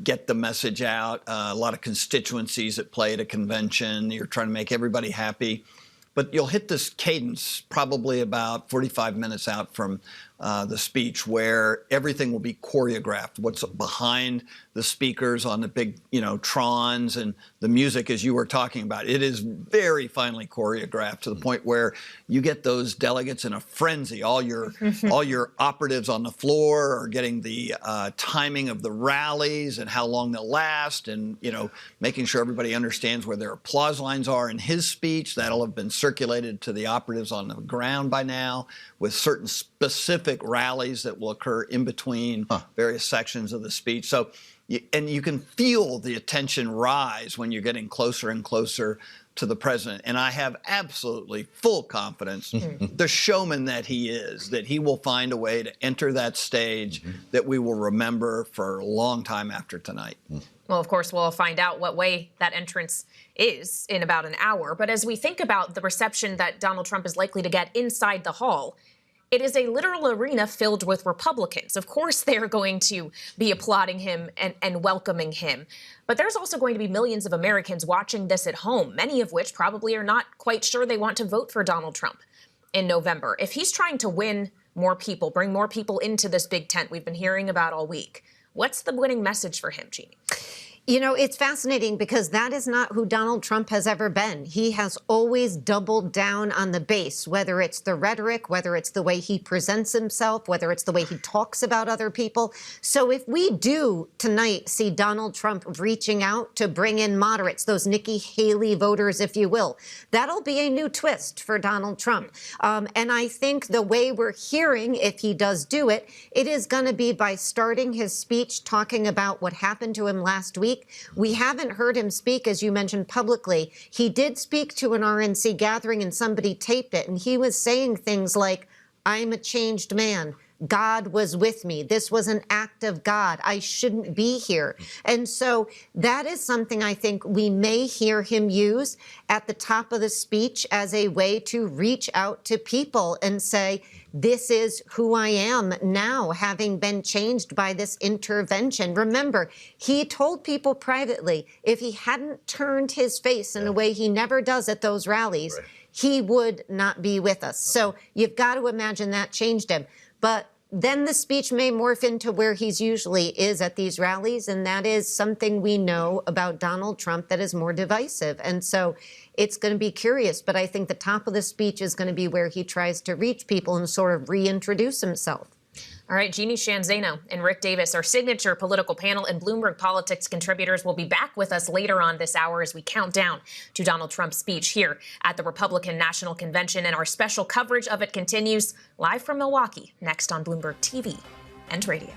get the message out. A lot of constituencies at play at a convention. You're trying to make everybody happy. But you'll hit this cadence probably about 45 minutes out from the speech where everything will be choreographed. What's behind the speakers on the big, trons and the music, as you were talking about. It is very finely choreographed to the point where you get those delegates in a frenzy. All your operatives on the floor are getting the timing of the rallies and how long they'll last, and making sure everybody understands where their applause lines are in his speech. That'll have been circulated to the operatives on the ground by now, with certain specific rallies that will occur in between various sections of the speech. So, and you can feel the attention rise when you're getting closer and closer to the president. And I have absolutely full confidence, the showman that he is, that he will find a way to enter that stage that we will remember for a long time after tonight. Well, of course, we'll find out what way that entrance is in about an hour. But as we think about the reception that Donald Trump is likely to get inside the hall, it is a literal arena filled with Republicans. Of course, they're going to be applauding him and welcoming him. But there's also going to be millions of Americans watching this at home, many of which probably are not quite sure they want to vote for Donald Trump in November. If he's trying to win more people, bring more people into this big tent we've been hearing about all week, what's the winning message for him, Jeanne? It's fascinating because that is not who Donald Trump has ever been. He has always doubled down on the base, whether it's the rhetoric, whether it's the way he presents himself, whether it's the way he talks about other people. So if we do tonight see Donald Trump reaching out to bring in moderates, those Nikki Haley voters, if you will, that'll be a new twist for Donald Trump. And I think the way we're hearing, if he does do it, it is going to be by starting his speech talking about what happened to him last week. We haven't heard him speak, as you mentioned, publicly. He did speak to an RNC gathering and somebody taped it, and he was saying things like, I'm a changed man. God was with me. This was an act of God. I shouldn't be here. And so that is something I think we may hear him use at the top of the speech as a way to reach out to people and say, this is who I am now, having been changed by this intervention. Remember, he told people privately, if he hadn't turned his face in a way he never does at those rallies, he would not be with us. So you've got to imagine that changed him. But then the speech may morph into where he's usually is at these rallies, and that is something we know about Donald Trump that is more divisive. And so it's going to be curious, but I think the top of the speech is going to be where he tries to reach people and sort of reintroduce himself. All right, Jeanne, Zaino, and Rick Davis, our signature political panel and Bloomberg Politics contributors, will be back with us later on this hour as we count down to Donald Trump's speech here at the Republican National Convention. And our special coverage of it continues live from Milwaukee, next on Bloomberg TV and radio.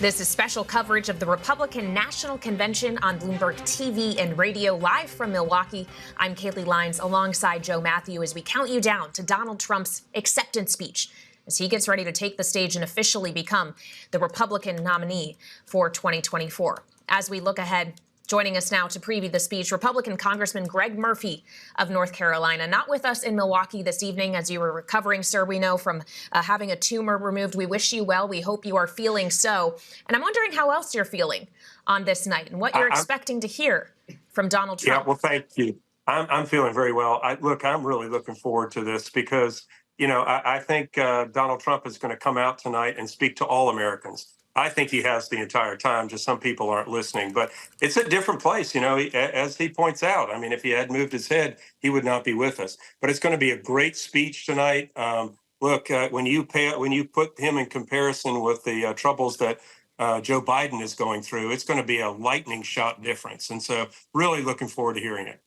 This is special coverage of the Republican National Convention on Bloomberg TV and radio, live from Milwaukee. I'm Kailey Leinz alongside Joe Mathieu as we count you down to Donald Trump's acceptance speech as he gets ready to take the stage and officially become the Republican nominee for 2024. As we look ahead, joining us now to preview the speech, Republican Congressman Greg Murphy of North Carolina, not with us in Milwaukee this evening as you were recovering, sir. We know from having a tumor removed. We wish you well. We hope you are feeling so. And I'm wondering how else you're feeling on this night and what you're expecting to hear from Donald Trump. Yeah, well, thank you. I'm feeling very well. Look, I'm really looking forward to this because, you know, I think Donald Trump is going to come out tonight and speak to all Americans. I think he has the entire time, just some people aren't listening. But it's a different place, you know, as he points out. I mean, if he had moved his head, he would not be with us. But it's going to be a great speech tonight. Look, when you put him in comparison with the troubles that Joe Biden is going through, it's going to be a lightning shot difference. And so really looking forward to hearing it.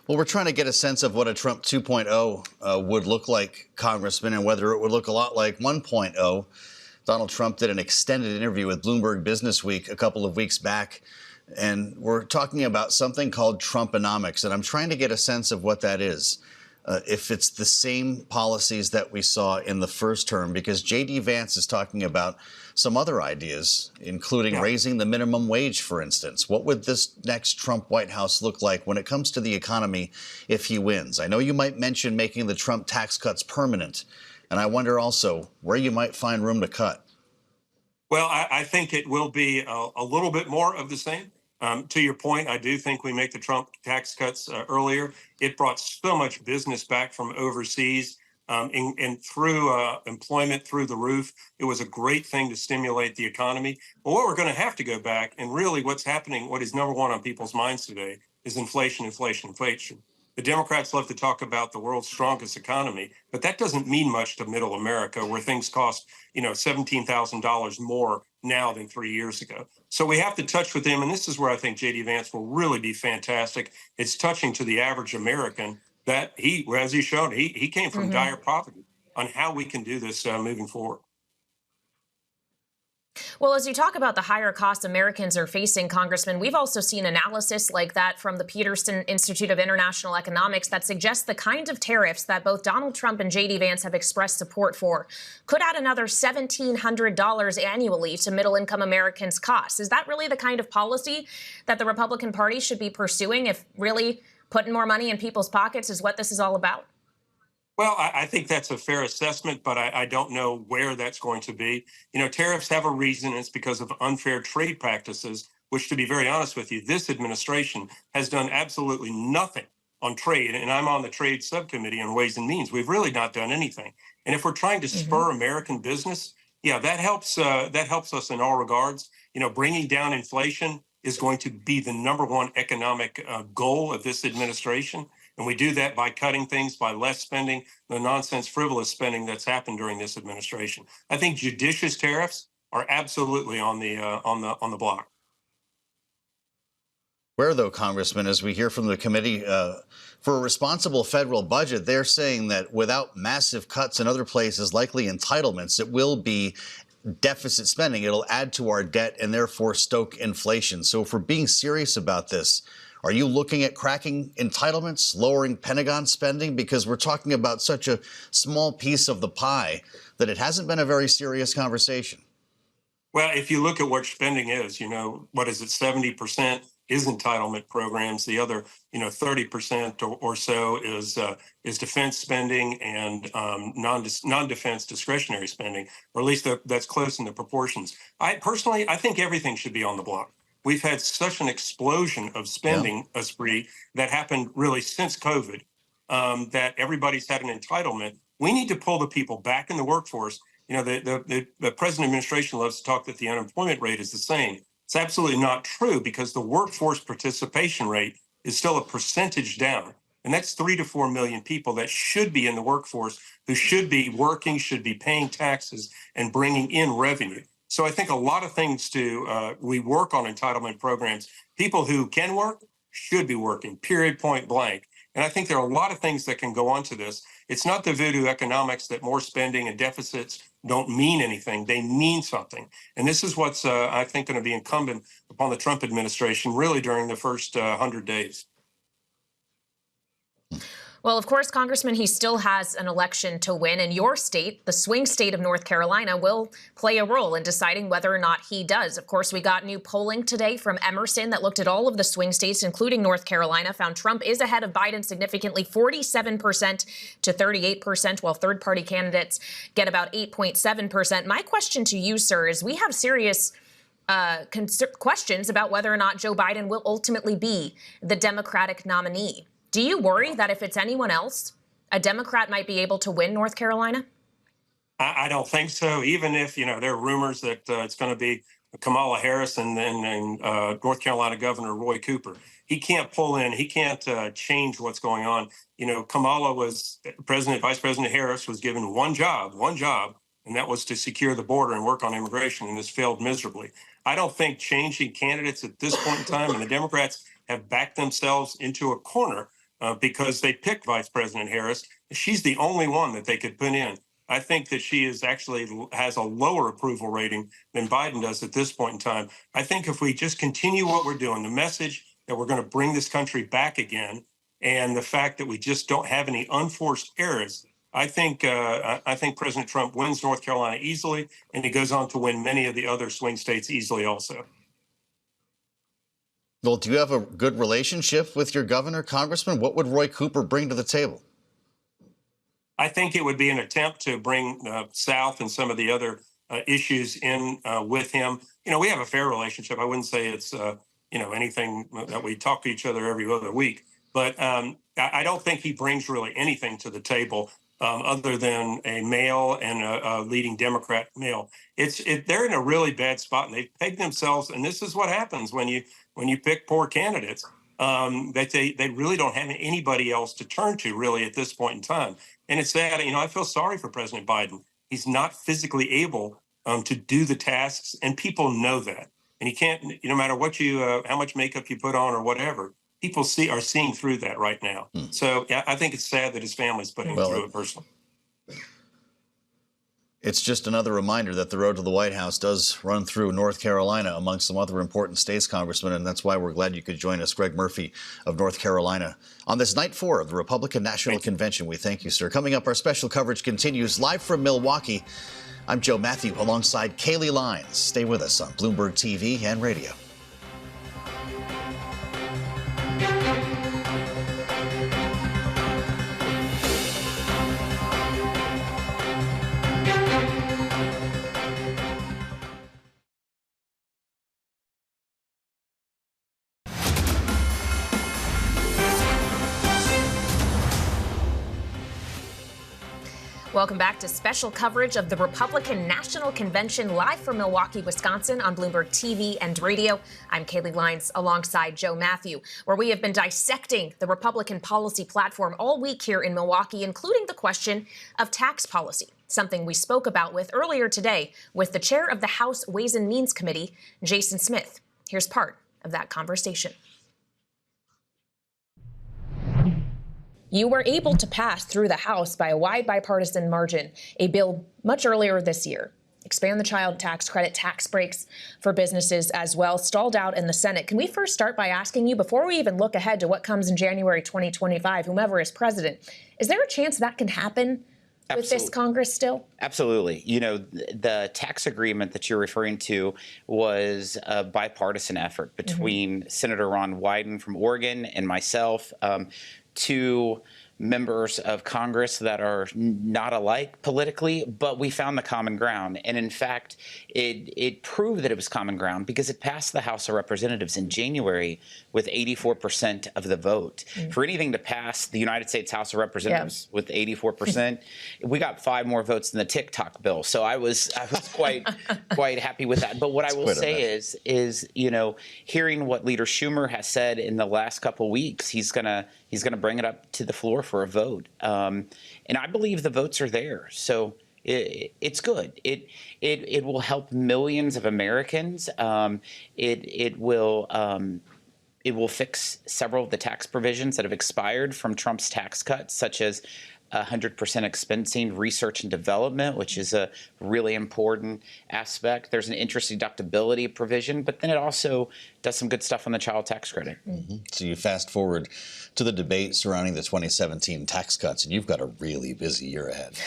Well, we're trying to get a sense of what a Trump 2.0 would look like, Congressman, and whether it would look a lot like 1.0. Donald Trump did an extended interview with Bloomberg Businessweek a couple of weeks back, and we're talking about something called Trumponomics, and I'm trying to get a sense of what that is. If it's the same policies that we saw in the first term, because J.D. Vance is talking about some other ideas, including raising the minimum wage, for instance. What would this next Trump White House look like when it comes to the economy if he wins? I know you might mention making the Trump tax cuts permanent, and I wonder also where you might find room to cut. Well, I think it will be a little bit more of the same. To your point, I do think we make the Trump tax cuts earlier. It brought so much business back from overseas and through employment through the roof. It was a great thing to stimulate the economy. But what we're going to have to go back and really what's happening, what is number one on people's minds today is inflation, inflation, inflation. The Democrats love to talk about the world's strongest economy, but that doesn't mean much to middle America where things cost, you know, $17,000 more now than 3 years ago. So we have to touch with them. And this is where I think J.D. Vance will really be fantastic. It's touching to the average American that he, as he's shown, he came from dire poverty on how we can do this moving forward. Well, as you talk about the higher costs Americans are facing, Congressman, we've also seen analysis like that from the Peterson Institute of International Economics that suggests the kind of tariffs that both Donald Trump and J.D. Vance have expressed support for could add another $1,700 annually to middle-income Americans' costs. Is that really the kind of policy that the Republican Party should be pursuing if really putting more money in people's pockets is what this is all about? Well, I think that's a fair assessment, but I don't know where that's going to be. You know, tariffs have a reason. It's because of unfair trade practices, which, to be very honest with you, this administration has done absolutely nothing on trade. And I'm on the trade subcommittee on Ways and Means. We've really not done anything. And if we're trying to spur American business, yeah, that helps us in all regards. You know, bringing down inflation is going to be the number one economic goal of this administration. And we do that by cutting things, by less spending, the nonsense, frivolous spending that's happened during this administration. I think judicious tariffs are absolutely on the block. Where, though, Congressman, as we hear from the committee for a responsible federal budget, they're saying that without massive cuts in other places, likely entitlements, it will be deficit spending. It'll add to our debt and therefore stoke inflation. So if we're being serious about this, are you looking at cracking entitlements, lowering Pentagon spending? Because we're talking about such a small piece of the pie that it hasn't been a very serious conversation. Well, if you look at what spending is, what is it, 70% is entitlement programs. The other, 30% or so is defense spending and non-defense discretionary spending, or at least that's close in the proportions. I think everything should be on the block. We've had such an explosion of spending spree that happened really since COVID, that everybody's had an entitlement. We need to pull the people back in the workforce. The present administration loves to talk that the unemployment rate is the same. It's absolutely not true, because the workforce participation rate is still a percentage down. And that's 3 to 4 million people that should be in the workforce, who should be working, should be paying taxes and bringing in revenue. So I think a lot of things we work on entitlement programs. People who can work should be working, period, point blank. And I think there are a lot of things that can go on to this. It's not the voodoo economics that more spending and deficits don't mean anything. They mean something. And this is what's, I think, going to be incumbent upon the Trump administration really during the first 100 days. Well, of course, Congressman, he still has an election to win. And your state, the swing state of North Carolina, will play a role in deciding whether or not he does. Of course, we got new polling today from Emerson that looked at all of the swing states, including North Carolina, found Trump is ahead of Biden significantly, 47% to 38%, while third-party candidates get about 8.7%. My question to you, sir, is we have serious questions about whether or not Joe Biden will ultimately be the Democratic nominee. Do you worry that if it's anyone else, a Democrat might be able to win North Carolina? I don't think so. Even if, there are rumors that it's going to be Kamala Harris and North Carolina Governor Roy Cooper. He can't pull in. He can't change what's going on. Kamala Vice President Harris was given one job, and that was to secure the border and work on immigration, and this failed miserably. I don't think changing candidates at this point in time, and the Democrats have backed themselves into a corner because they picked Vice President Harris. She's the only one that they could put in. I think that she has a lower approval rating than Biden does at this point in time. I think if we just continue what we're doing, the message that we're going to bring this country back again, and the fact that we just don't have any unforced errors, I think President Trump wins North Carolina easily, and he goes on to win many of the other swing states easily also. Well, do you have a good relationship with your governor, Congressman? What would Roy Cooper bring to the table? I think it would be an attempt to bring South and some of the other issues in with him. We have a fair relationship. I wouldn't say it's, anything that we talk to each other every other week. But I don't think he brings really anything to the table other than a male and a leading Democrat male. They're in a really bad spot, and they've pegged themselves. And this is what happens when you pick poor candidates. They really don't have anybody else to turn to really at this point in time. And it's sad. I feel sorry for President Biden. He's not physically able to do the tasks, and people know that. And he can't, no matter what how much makeup you put on or whatever, people are seeing through that right now. So I think it's sad that his family's putting him through it personally. It's just another reminder that the road to the White House does run through North Carolina, amongst some other important states, Congressman, and that's why we're glad you could join us. Greg Murphy of North Carolina on this night 4 of the Republican National Convention. We thank you, sir. Coming up, our special coverage continues live from Milwaukee. I'm Joe Mathieu alongside Kailey Leinz. Stay with us on Bloomberg TV and radio. Welcome back to special coverage of the Republican National Convention live from Milwaukee, Wisconsin on Bloomberg TV and radio. I'm Kailey Leinz alongside Joe Mathieu, where we have been dissecting the Republican policy platform all week here in Milwaukee, including the question of tax policy. something we spoke about with earlier today with the chair of the House Ways and Means Committee, Jason Smith. Here's part of that conversation. You were able to pass through the House by a wide bipartisan margin a bill much earlier this year. Expand the child tax credit, tax breaks for businesses as well, stalled out in the Senate. Can we first start by asking you, before we even look ahead to what comes in January 2025, whomever is president, is there a chance that can happen with this Congress still? Absolutely. You know, the tax agreement that you're referring to was a bipartisan effort between Senator Ron Wyden from Oregon and myself, two members of Congress that are not alike politically, but we found the common ground. And in fact, it proved that it was common ground because it passed the House of Representatives in January with 84% of the vote. For anything to pass the United States House of Representatives with 84%, we got 5 more votes than the TikTok bill. So I was quite happy with that. But what I will say is, you know, hearing what Leader Schumer has said in the last couple of weeks, he's gonna bring it up to the floor for a vote, and I believe the votes are there. So it's good. It will help millions of Americans. It will fix several of the tax provisions that have expired from Trump's tax cuts, such as 100% expensing research and development, which is a really important aspect. There's an interest deductibility provision, but then it also does some good stuff on the child tax credit. So you fast forward to the debate surrounding the 2017 tax cuts, and you've got a really busy year ahead.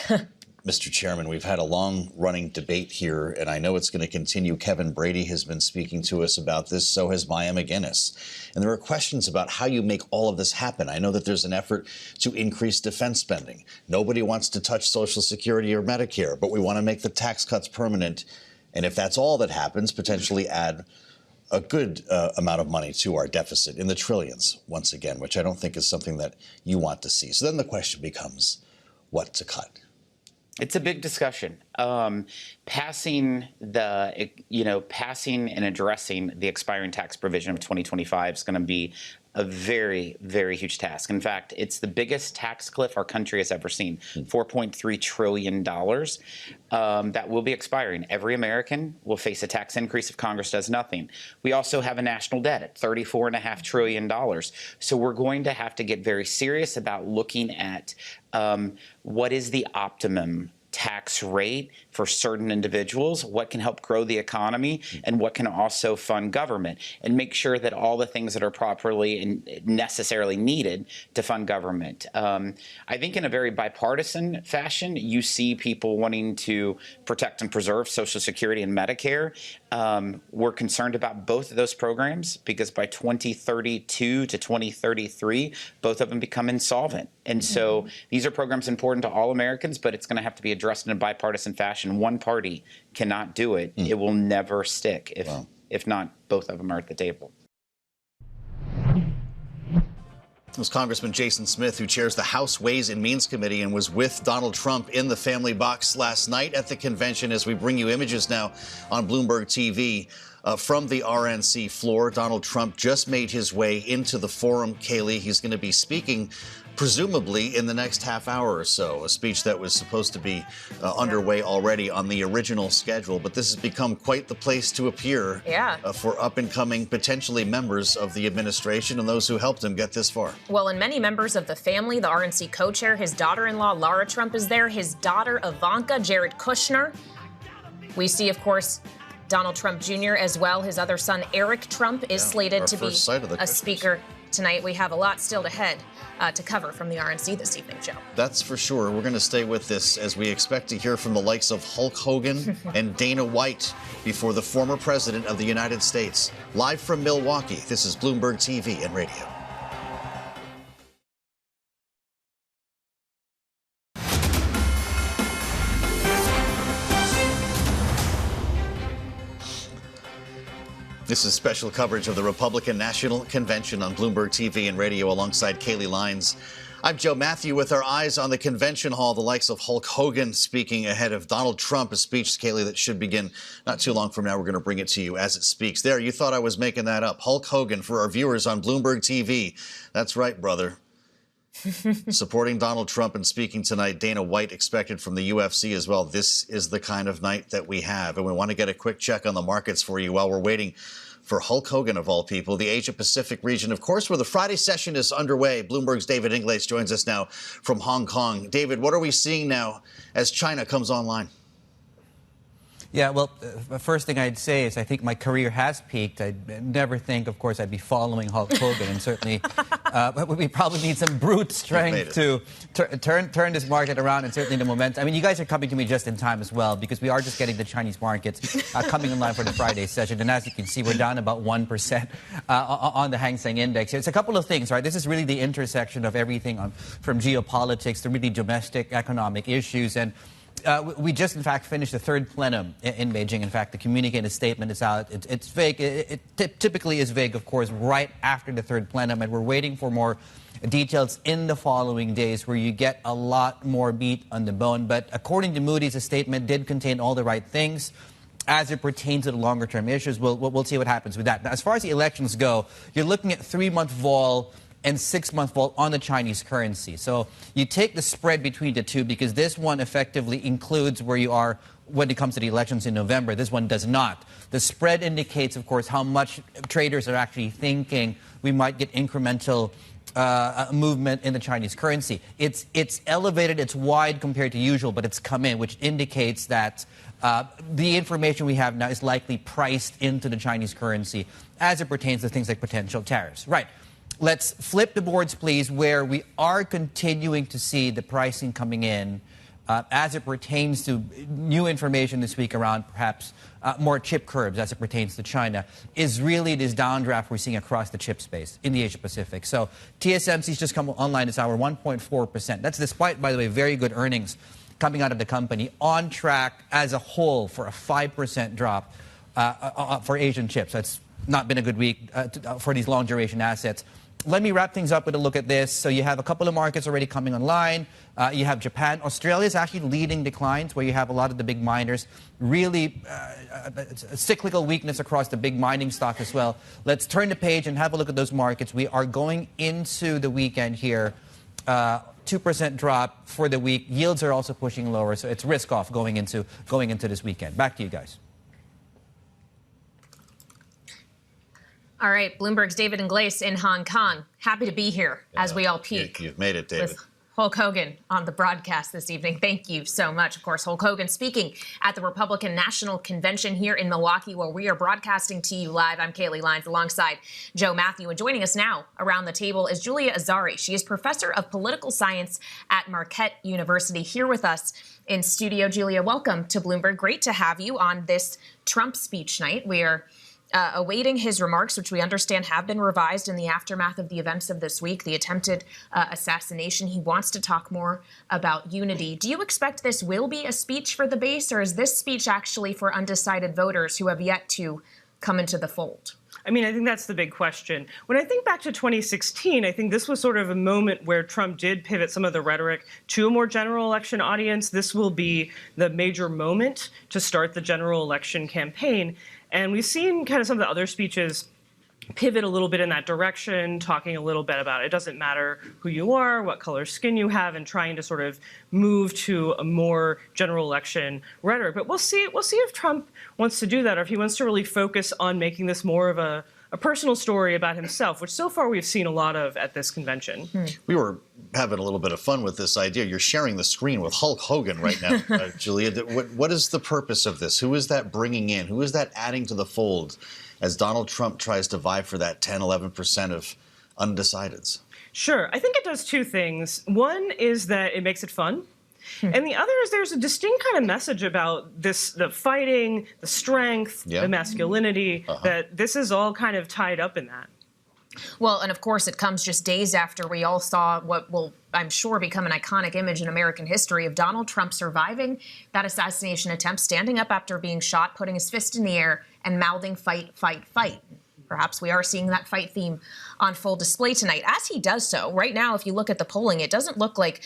Mr. Chairman, we've had a long-running debate here, and I know it's going to continue. Kevin Brady has been speaking to us about this. So has Maya McGinnis. And there are questions about how you make all of this happen. I know that there's an effort to increase defense spending. Nobody wants to touch Social Security or Medicare, but we want to make the tax cuts permanent. And if that's all that happens, potentially add a good amount of money to our deficit in the trillions, once again, which I don't think is something that you want to see. So then the question becomes, what to cut? It's a big discussion. Passing and addressing the expiring tax provision of 2025 is going to be a very, very huge task. In fact, it's the biggest tax cliff our country has ever seen, $4.3 trillion that will be expiring. Every American will face a tax increase if Congress does nothing. We also have a national debt at $34.5 trillion. So we're going to have to get very serious about looking at what is the optimum tax rate for certain individuals, what can help grow the economy, and what can also fund government, and make sure that all the things that are properly and necessarily needed to fund government. I think in a very bipartisan fashion, you see people wanting to protect and preserve Social Security and Medicare. We're concerned about both of those programs because by 2032 to 2033, both of them become insolvent. And so these are programs important to all Americans, but it's going to have to be addressed in a bipartisan fashion. One party cannot do it. It will never stick if not both of them are at the table. It was Congressman Jason Smith, who chairs the House Ways and Means Committee and was with Donald Trump in the family box last night at the convention. As we bring you images now on Bloomberg TV from the RNC floor, Donald Trump just made his way into the forum. Kailey, he's going to be speaking presumably in the next half hour or so, a speech that was supposed to be underway already on the original schedule. But this has become quite the place to appear for up-and-coming, potentially members of the administration and those who helped him get this far. Well, and many members of the family, the RNC co-chair, his daughter-in-law, Lara Trump, is there, his daughter, Ivanka, Jared Kushner. We see, of course, Donald Trump Jr. as well. His other son, Eric Trump, is slated to be a speaker tonight. We have a lot still ahead to cover from the RNC this evening, Joe. That's for sure. We're going to stay with this as we expect to hear from the likes of Hulk Hogan and Dana White before the former president of the United States. Live from Milwaukee, this is Bloomberg TV and Radio. This is special coverage of the Republican National Convention on Bloomberg TV and Radio alongside Kailey Leinz. I'm Joe Mathieu with our eyes on the convention hall, the likes of Hulk Hogan speaking ahead of Donald Trump, a speech, Kailey, that should begin not too long from now. We're going to bring it to you as it speaks. There, you thought I was making that up. Hulk Hogan for our viewers on Bloomberg TV. That's right, brother. supporting Donald Trump and speaking tonight. Dana White expected from the UFC as well. This is the kind of night that we have. And we want to get a quick check on the markets for you while we're waiting for Hulk Hogan, of all people, the Asia-Pacific region, of course, where the Friday session is underway. Bloomberg's David Ingles joins us now from Hong Kong. David, what are we seeing now as China comes online? Yeah, well, the first thing I'd say is I think my career has peaked. I'd never think, of course, I'd be following Hulk Hogan, and certainly we probably need some brute strength to turn this market around, and certainly the momentum. I mean, you guys are coming to me just in time as well, because we are just getting the Chinese markets coming in line for the Friday session, and as you can see, we're down about 1% on the Hang Seng Index. It's a couple of things, right? This is really the intersection of everything from geopolitics to really domestic economic issues, and we just, in fact, finished the third plenum in Beijing. In fact, the communicated statement is out. It's vague. It typically is vague, of course, right after the third plenum, and we're waiting for more details in the following days where you get a lot more meat on the bone. But according to Moody's, the statement did contain all the right things as it pertains to the longer-term issues. We'll see what happens with that. Now, as far as the elections go, you're looking at 3-month vol and 6-month vol on the Chinese currency. So you take the spread between the two, because this one effectively includes where you are when it comes to the elections in November. This one does not. The spread indicates, of course, how much traders are actually thinking we might get incremental movement in the Chinese currency. It's elevated, it's wide compared to usual, but it's come in, which indicates that the information we have now is likely priced into the Chinese currency as it pertains to things like potential tariffs. Right. Let's flip the boards, please, where we are continuing to see the pricing coming in as it pertains to new information this week around perhaps more chip curbs as it pertains to China, is really this downdraft we're seeing across the chip space in the Asia-Pacific. So TSMC's just come online this hour, 1.4%. That's despite, by the way, very good earnings coming out of the company, on track as a whole for a 5% drop for Asian chips. That's not been a good week for these long-duration assets. Let me wrap things up with a look at this. So you have a couple of markets already coming online. You have Japan. Australia is actually leading declines, where you have a lot of the big miners. Really a cyclical weakness across the big mining stock as well. Let's turn the page and have a look at those markets. We are going into the weekend here. 2% drop for the week. Yields are also pushing lower, so it's risk off going into this weekend. Back to you guys. All right, Bloomberg's David Ingles in Hong Kong. Happy to be here as we all peak. You've made it, David. With Hulk Hogan on the broadcast this evening. Thank you so much. Of course, Hulk Hogan speaking at the Republican National Convention here in Milwaukee, where we are broadcasting to you live. I'm Kailey Leinz alongside Joe Mathieu. And joining us now around the table is Julia Azari. She is professor of political science at Marquette University, here with us in studio. Julia, welcome to Bloomberg. Great to have you on this Trump speech night. We are awaiting his remarks, which we understand have been revised in the aftermath of the events of this week, the attempted assassination. He wants to talk more about unity. Do you expect this will be a speech for the base, or is this speech actually for undecided voters who have yet to come into the fold? I mean, I think that's the big question. When I think back to 2016, I think this was sort of a moment where Trump did pivot some of the rhetoric to a more general election audience. This will be the major moment to start the general election campaign. And we've seen kind of some of the other speeches pivot a little bit in that direction, talking a little bit about it doesn't matter who you are, what color skin you have, and trying to sort of move to a more general election rhetoric. But we'll see if Trump wants to do that, or if he wants to really focus on making this more of a personal story about himself, which so far we've seen a lot of at this convention. We were having a little bit of fun with this idea. You're sharing the screen with Hulk Hogan right now, Julia. What is the purpose of this? Who is that bringing in? Who is that adding to the fold as Donald Trump tries to vie for that 10, 11% of undecideds? Sure. I think it does two things. One is that it makes it fun. And the other is there's a distinct kind of message about this, the fighting, the strength, the masculinity, that this is all kind of tied up in that. Well, and of course, it comes just days after we all saw what will, I'm sure, become an iconic image in American history of Donald Trump surviving that assassination attempt, standing up after being shot, putting his fist in the air, and mouthing, "Fight, fight, fight." Perhaps we are seeing that fight theme on full display tonight. As he does so, right now, if you look at the polling, it doesn't look like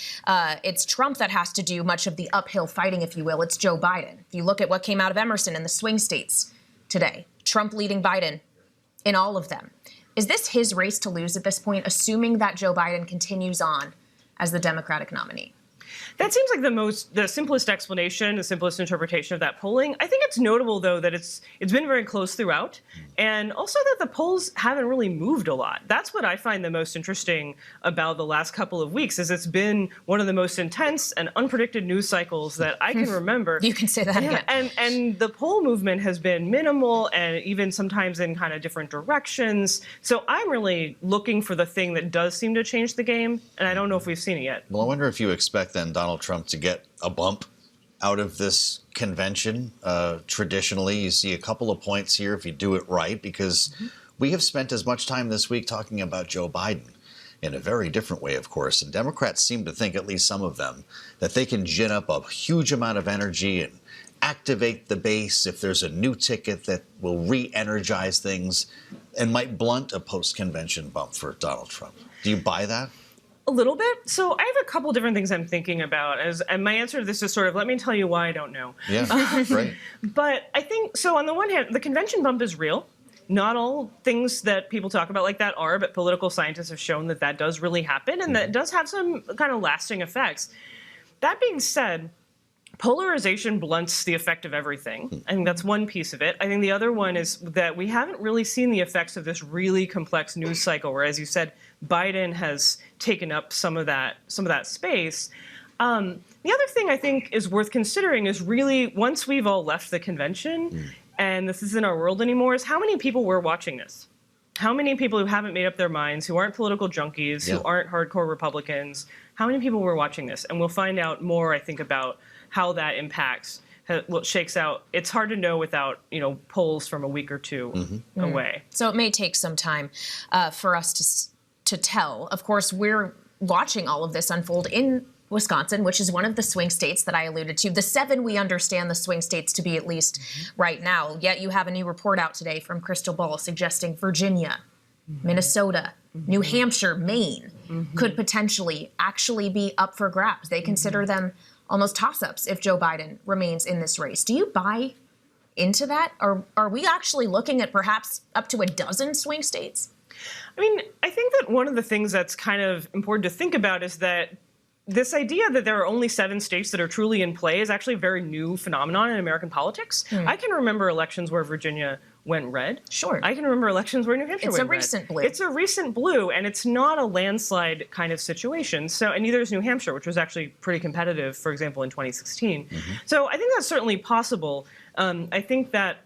it's Trump that has to do much of the uphill fighting, if you will. It's Joe Biden. If you look at what came out of Emerson in the swing states today, Trump leading Biden in all of them. Is this his race to lose at this point, assuming that Joe Biden continues on as the Democratic nominee? That seems like the simplest explanation, the simplest interpretation of that polling. I think it's notable, though, that it's been very close throughout, and also that the polls haven't really moved a lot. That's what I find the most interesting about the last couple of weeks, is it's been one of the most intense and unpredicted news cycles that I can remember. You can say that again. And the poll movement has been minimal, and even sometimes in kind of different directions. So I'm really looking for the thing that does seem to change the game, and I don't know if we've seen it yet. Well, I wonder if you expect then Donald Trump to get a bump out of this convention. Traditionally, you see a couple of points here if you do it right, because we have spent as much time this week talking about Joe Biden in a very different way, of course. And Democrats seem to think, at least some of them, that they can gin up a huge amount of energy and activate the base if there's a new ticket that will re-energize things and might blunt a post-convention bump for Donald Trump. Do you buy that? A little bit. So I have a couple different things I'm thinking about, and my answer to this is sort of, let me tell you why I don't know. Yeah, right. But I think, so on the one hand, the convention bump is real. Not all things that people talk about like that are, but political scientists have shown that that does really happen, and that does have some kind of lasting effects. That being said, polarization blunts the effect of everything. I think that's one piece of it. I think the other one is that we haven't really seen the effects of this really complex news cycle, where, as you said, Biden has taken up some of that space. The other thing I think is worth considering is really, once we've all left the convention and this isn't our world anymore, is how many people were watching this? How many people who haven't made up their minds, who aren't political junkies, who aren't hardcore Republicans, how many people were watching this? And we'll find out more, I think, about how that impacts what shakes out. It's hard to know without, polls from a week or two away. So it may take some time for us to tell. Of course, we're watching all of this unfold in Wisconsin, which is one of the swing states that I alluded to. The 7 we understand the swing states to be, at least right now. Yet you have a new report out today from Crystal Ball suggesting Virginia, Minnesota, New Hampshire, Maine could potentially actually be up for grabs. They consider them almost toss-ups if Joe Biden remains in this race. Do you buy into that? Or are we actually looking at perhaps up to a dozen swing states? I mean, I think that one of the things that's kind of important to think about is that this idea that there are only 7 states that are truly in play is actually a very new phenomenon in American politics. I can remember elections where Virginia went red. Sure. I can remember elections where New Hampshire went red. It's a recent blue. It's a recent blue, and it's not a landslide kind of situation. So, and neither is New Hampshire, which was actually pretty competitive, for example, in 2016. So I think that's certainly possible. I think that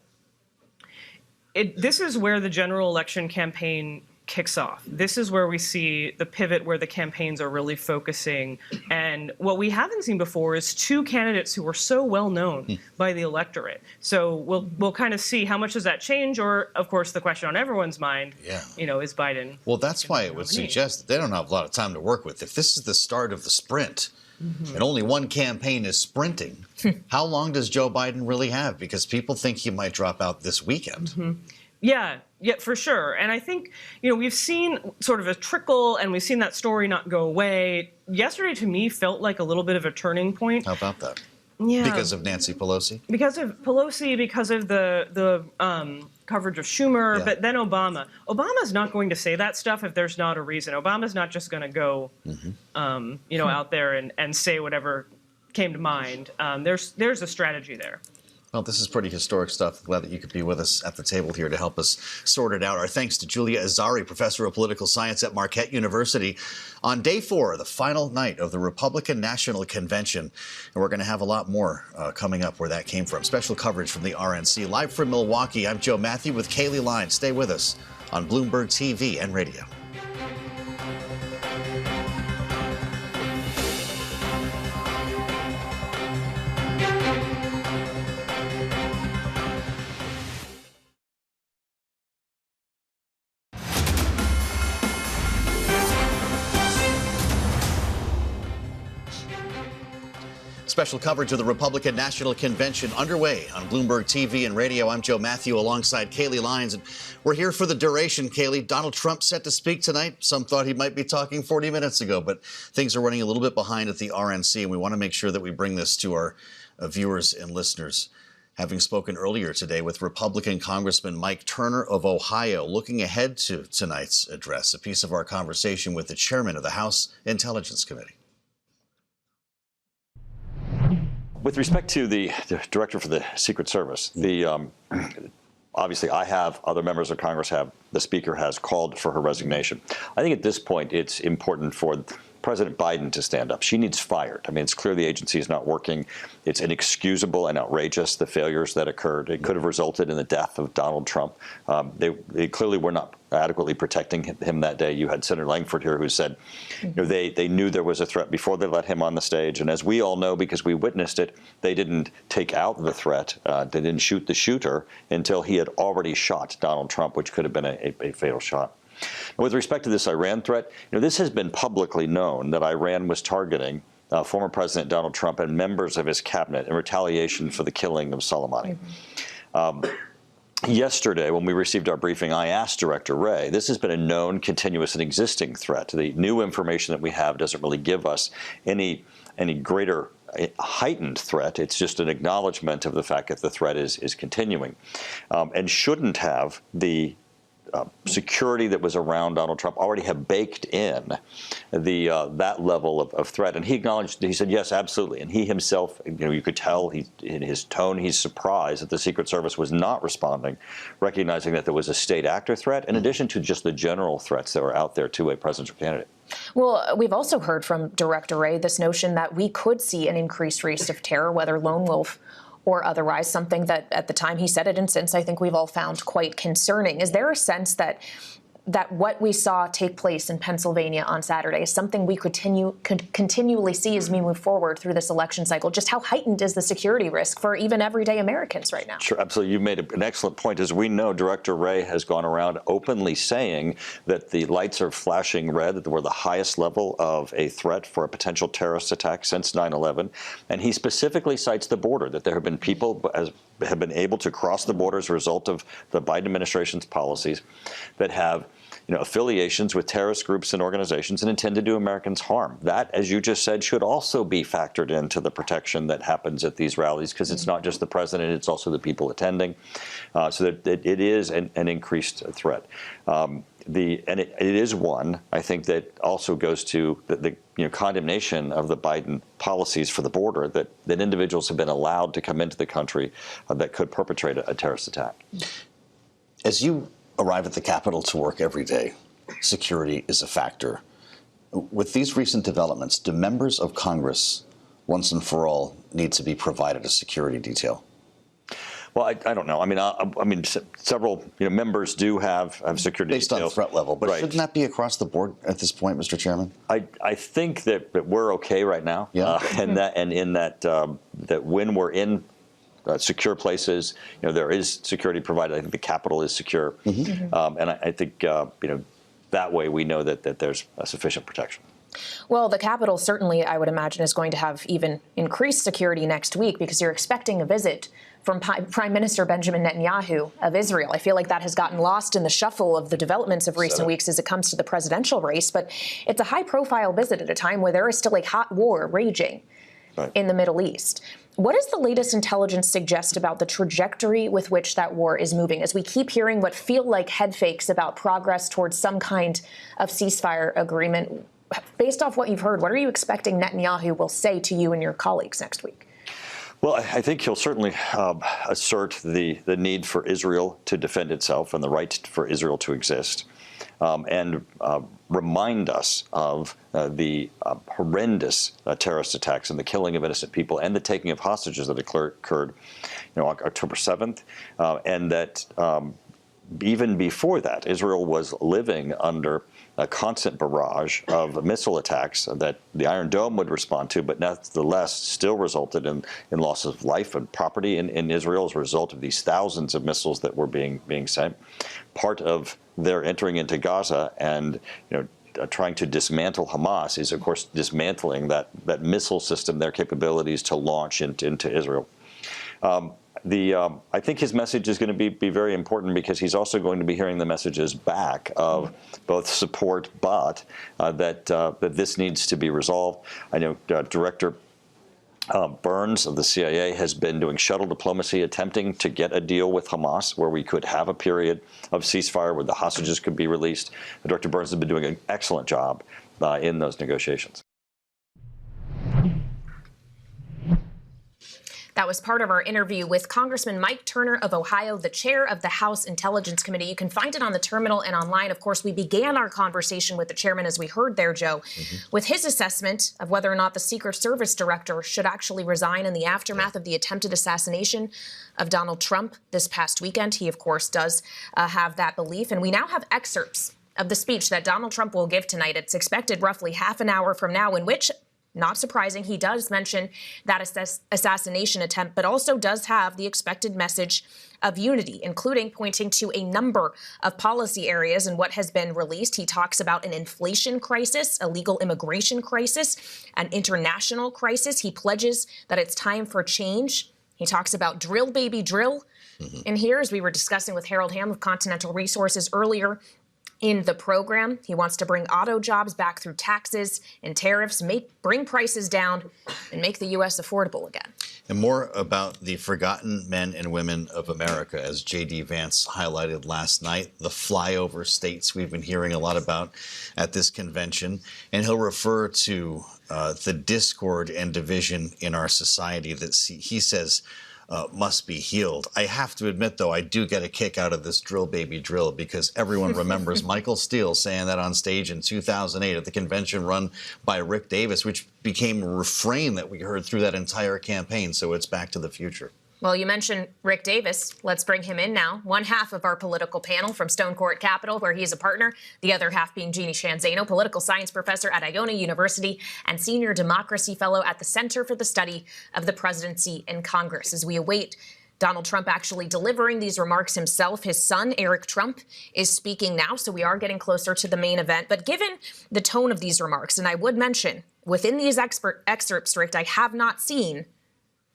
this is where the general election campaign kicks off. This is where we see the pivot, where the campaigns are really focusing. And what we haven't seen before is 2 candidates who were so well known by the electorate. So we'll kind of see how much does that change, or, of course, the question on everyone's mind, is Biden. Well, that's why it would suggest that they don't have a lot of time to work with. If this is the start of the sprint, and only one campaign is sprinting, how long does Joe Biden really have? Because people think he might drop out this weekend. Yeah, for sure. And I think, we've seen sort of a trickle, and we've seen that story not go away. Yesterday, to me, felt like a little bit of a turning point. How about that? Yeah. Because of Nancy Pelosi? Because of Pelosi, because of the coverage of Schumer, but then Obama. Obama's not going to say that stuff if there's not a reason. Obama's not just going to go, out there and say whatever came to mind. There's a strategy there. Well, this is pretty historic stuff. Glad that you could be with us at the table here to help us sort it out. Our thanks to Julia Azari, professor of political science at Marquette University. On day 4, the final night of the Republican National Convention. And we're going to have a lot more coming up where that came from. Special coverage from the RNC. Live from Milwaukee, I'm Joe Mathieu with Kailey Leinz. Stay with us on Bloomberg TV and radio. Special coverage of the Republican National Convention underway on Bloomberg TV and radio. I'm Joe Mathieu alongside Kailey Leinz, and we're here for the duration. Kailey, Donald Trump set to speak tonight. Some thought he might be talking 40 minutes ago, but things are running a little bit behind at the RNC, and we want to make sure that we bring this to our viewers and listeners. having spoken earlier today with Republican Congressman Mike Turner of Ohio, looking ahead to tonight's address, a piece of our conversation with the chairman of the House Intelligence Committee. With respect to the director for the Secret Service, obviously I have, other members of Congress have, the Speaker has called for her resignation. I think at this point it's important for President Biden to stand up. She needs fired. I mean, it's clear the agency is not working. It's inexcusable and outrageous, the failures that occurred. It could have resulted in the death of Donald Trump. They clearly were not adequately protecting him that day. You had Senator Langford here who said, you know, they knew there was a threat before they let him on the stage. And as we all know, because we witnessed it, they didn't take out the threat. They didn't shoot the shooter until he had already shot Donald Trump, which could have been a fatal shot. With respect to this Iran threat, you know, this has been publicly known that Iran was targeting former President Donald Trump and members of his cabinet in retaliation for the killing of Soleimani. Yesterday, when we received our briefing, I asked Director Wray, this has been a known, continuous, and existing threat. The new information that we have doesn't really give us any greater heightened threat. It's just an acknowledgement of the fact that the threat is continuing, and shouldn't have the security that was around Donald Trump already have baked in that level of threat. And he acknowledged, he said, yes, absolutely. And he himself, you know, you could tell in his tone, he's surprised that the Secret Service was not responding, recognizing that there was a state actor threat, in addition to just the general threats that were out there to a presidential candidate. Well, we've also heard from Director Wray this notion that we could see an increased risk of terror, whether lone wolf or otherwise, something that at the time he said it and since I think we've all found quite concerning. Is there a sense that what we saw take place in Pennsylvania on Saturday is something we could continually see as we move forward through this election cycle? Just how heightened is the security risk for even everyday Americans right now? Sure, absolutely. You made an excellent point. As we know, Director Wray has gone around openly saying that the lights are flashing red, that we're the highest level of a threat for a potential terrorist attack since 9/11. And he specifically cites the border, that there have been people have been able to cross the border as a result of the Biden administration's policies that have affiliations with terrorist groups and organizations and intend to do Americans harm. That, as you just said, should also be factored into the protection that happens at these rallies, because it's not just the president, it's also the people attending. So that it is an increased threat. And it is one, I think, that also goes to the condemnation of the Biden policies for the border, that individuals have been allowed to come into the country that could perpetrate a terrorist attack. As you arrive at the Capitol to work every day, security is a factor. With these recent developments, do members of Congress, once and for all, need to be provided a security detail? Well, I don't know. I mean, several members do have security based details. On threat level, but right. Shouldn't that be across the board at this point, Mr. Chairman? I think that we're okay right now, and that when we're in secure places, there is security provided. I think the Capitol is secure, and I think that way we know that there's sufficient protection. Well, the Capitol certainly, I would imagine, is going to have even increased security next week, because you're expecting a visit from Prime Minister Benjamin Netanyahu of Israel. I feel like that has gotten lost in the shuffle of the developments of recent weeks as it comes to the presidential race, but it's a high-profile visit at a time where there is still a hot war raging in the Middle East. What does the latest intelligence suggest about the trajectory with which that war is moving, as we keep hearing what feel like head fakes about progress towards some kind of ceasefire agreement? Based off what you've heard, what are you expecting Netanyahu will say to you and your colleagues next week? Well, I think he'll certainly assert the need for Israel to defend itself and the right for Israel to exist, and remind us of the horrendous terrorist attacks and the killing of innocent people and the taking of hostages that occurred, October 7th, and that even before that, Israel was living under a constant barrage of missile attacks that the Iron Dome would respond to, but nevertheless still resulted in loss of life and property in Israel as a result of these thousands of missiles that were being sent. Part of their entering into Gaza and trying to dismantle Hamas is, of course, dismantling that missile system, their capabilities to launch into Israel. I think his message is going to be very important, because he's also going to be hearing the messages back of both support, but that this needs to be resolved. I know Director Burns of the CIA has been doing shuttle diplomacy, attempting to get a deal with Hamas where we could have a period of ceasefire where the hostages could be released. Director Burns has been doing an excellent job in those negotiations. That was part of our interview with Congressman Mike Turner of Ohio, the chair of the House Intelligence Committee. You can find it on the terminal and online. Of course, we began our conversation with the chairman, as we heard there, Joe, with his assessment of whether or not the Secret Service director should actually resign in the aftermath of the attempted assassination of Donald Trump this past weekend. He, of course, does have that belief. And we now have excerpts of the speech that Donald Trump will give tonight. It's expected roughly half an hour from now, in which, not surprising, he does mention that assassination attempt, but also does have the expected message of unity, including pointing to a number of policy areas in what has been released. He talks about an inflation crisis, a legal immigration crisis, an international crisis. He pledges that it's time for change. He talks about drill, baby, drill. And here, as we were discussing with Harold Hamm of Continental Resources earlier in the program, he wants to bring auto jobs back through taxes and tariffs, bring prices down, and make the U.S. affordable again. And more about the forgotten men and women of America, as J.D. Vance highlighted last night, the flyover states we've been hearing a lot about at this convention. And he'll refer to the discord and division in our society that he says must be healed. I have to admit, though, I do get a kick out of this drill, baby, drill, because everyone remembers Michael Steele saying that on stage in 2008 at the convention run by Rick Davis, which became a refrain that we heard through that entire campaign. So it's back to the future. Well, you mentioned Rick Davis. Let's bring him in now. One half of our political panel from Stonecourt Capital, where he's a partner. The other half being Jeanne Zaino, political science professor at Iona University and senior democracy fellow at the Center for the Study of the Presidency and Congress. As we await Donald Trump actually delivering these remarks himself, his son, Eric Trump, is speaking now. So we are getting closer to the main event. But given the tone of these remarks, and I would mention within these excerpts, Rick, I have not seen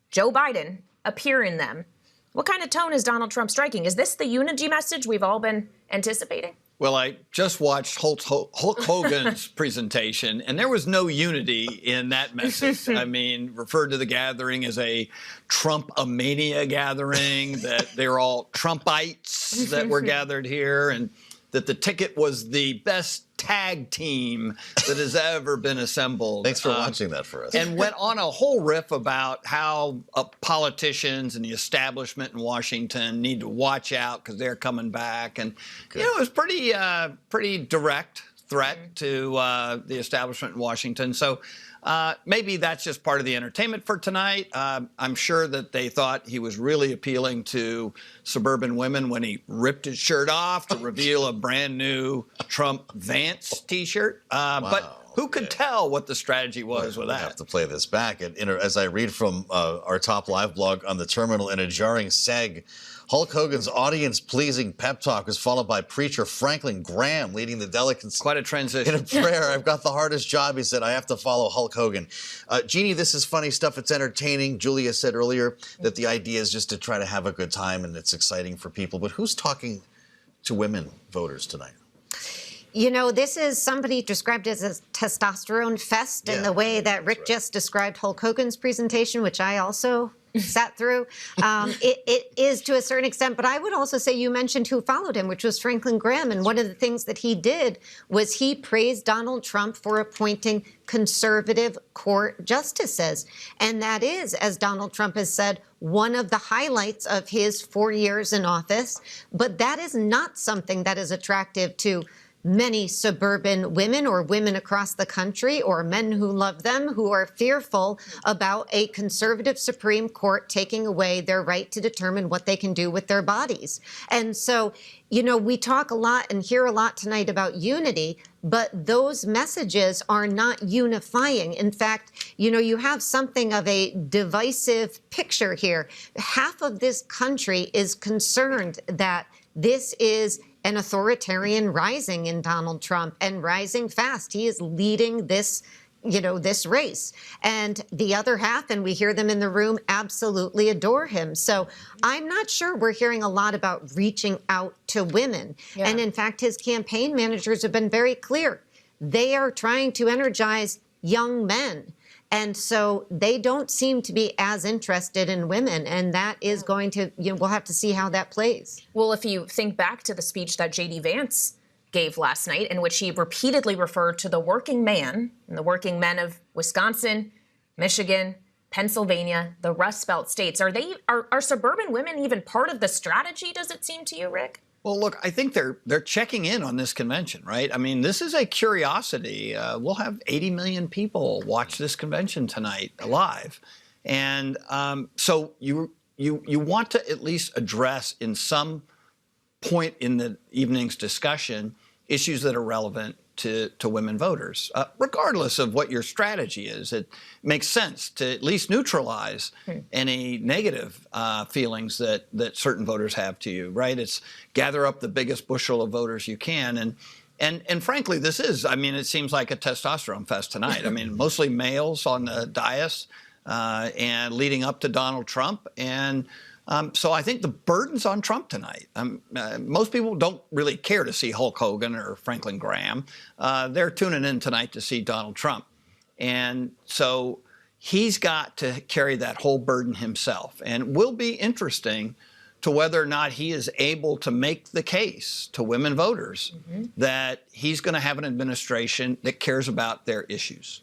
Joe Biden appear in them. What kind of tone is Donald Trump striking? Is this the unity message we've all been anticipating? Well, I just watched Hulk Hogan's presentation, and there was no unity in that message. I mean, referred to the gathering as a Trump-a-mania gathering, that they're all Trumpites that were gathered here, and that the ticket was the best tag team that has ever been assembled. Thanks for watching that for us. And went on a whole riff about how politicians and the establishment in Washington need to watch out because they're coming back. And, you know, it was pretty direct threat to the establishment in Washington. So maybe that's just part of the entertainment for tonight. I'm sure that they thought he was really appealing to suburban women when he ripped his shirt off to reveal a brand new Trump Vance T-shirt. But who could tell what the strategy was with that? I have to play this back. As I read from our top live blog on the terminal, in a jarring seg, Hulk Hogan's audience-pleasing pep talk was followed by preacher Franklin Graham leading the delegates. Quite a transition. In a prayer. I've got the hardest job, he said. I have to follow Hulk Hogan. Jeanne, this is funny stuff. It's entertaining. Julia said earlier that the idea is just to try to have a good time and it's exciting for people. But who's talking to women voters tonight? You know, this is somebody described as a testosterone fest in the way that Rick just described Hulk Hogan's presentation, which I also sat through. It is to a certain extent, but I would also say you mentioned who followed him, which was Franklin Graham. And one of the things that he did was he praised Donald Trump for appointing conservative court justices. And that is, as Donald Trump has said, one of the highlights of his 4 years in office. But that is not something that is attractive to many suburban women or women across the country or men who love them, who are fearful about a conservative Supreme Court taking away their right to determine what they can do with their bodies. And so, you know, we talk a lot and hear a lot tonight about unity, but those messages are not unifying. In fact, you know, you have something of a divisive picture here. Half of this country is concerned that this is an authoritarian rising in Donald Trump, and rising fast. He is leading this, you know, this race. And the other half, and we hear them in the room, absolutely adore him. So I'm not sure we're hearing a lot about reaching out to women. Yeah. And in fact, his campaign managers have been very clear. They are trying to energize young men. And so they don't seem to be as interested in women. And that is going to, we'll have to see how that plays. Well, if you think back to the speech that J.D. Vance gave last night, in which he repeatedly referred to the working man and the working men of Wisconsin, Michigan, Pennsylvania, the Rust Belt states, are suburban women even part of the strategy, does it seem to you, Rick? Well, look, I think they're checking in on this convention, right? I mean, this is a curiosity. We'll have 80 million people watch this convention tonight live. And so you want to at least address in some point in the evening's discussion issues that are relevant to women voters. Regardless of what your strategy is, it makes sense to at least neutralize any negative feelings that certain voters have to you, right? It's gather up the biggest bushel of voters you can. And frankly, this is, I mean, it seems like a testosterone fest tonight. I mean, mostly males on the dais and leading up to Donald Trump. And so I think the burden's on Trump tonight. Most people don't really care to see Hulk Hogan or Franklin Graham. They're tuning in tonight to see Donald Trump. And so he's got to carry that whole burden himself. And it will be interesting to whether or not he is able to make the case to women voters that he's going to have an administration that cares about their issues.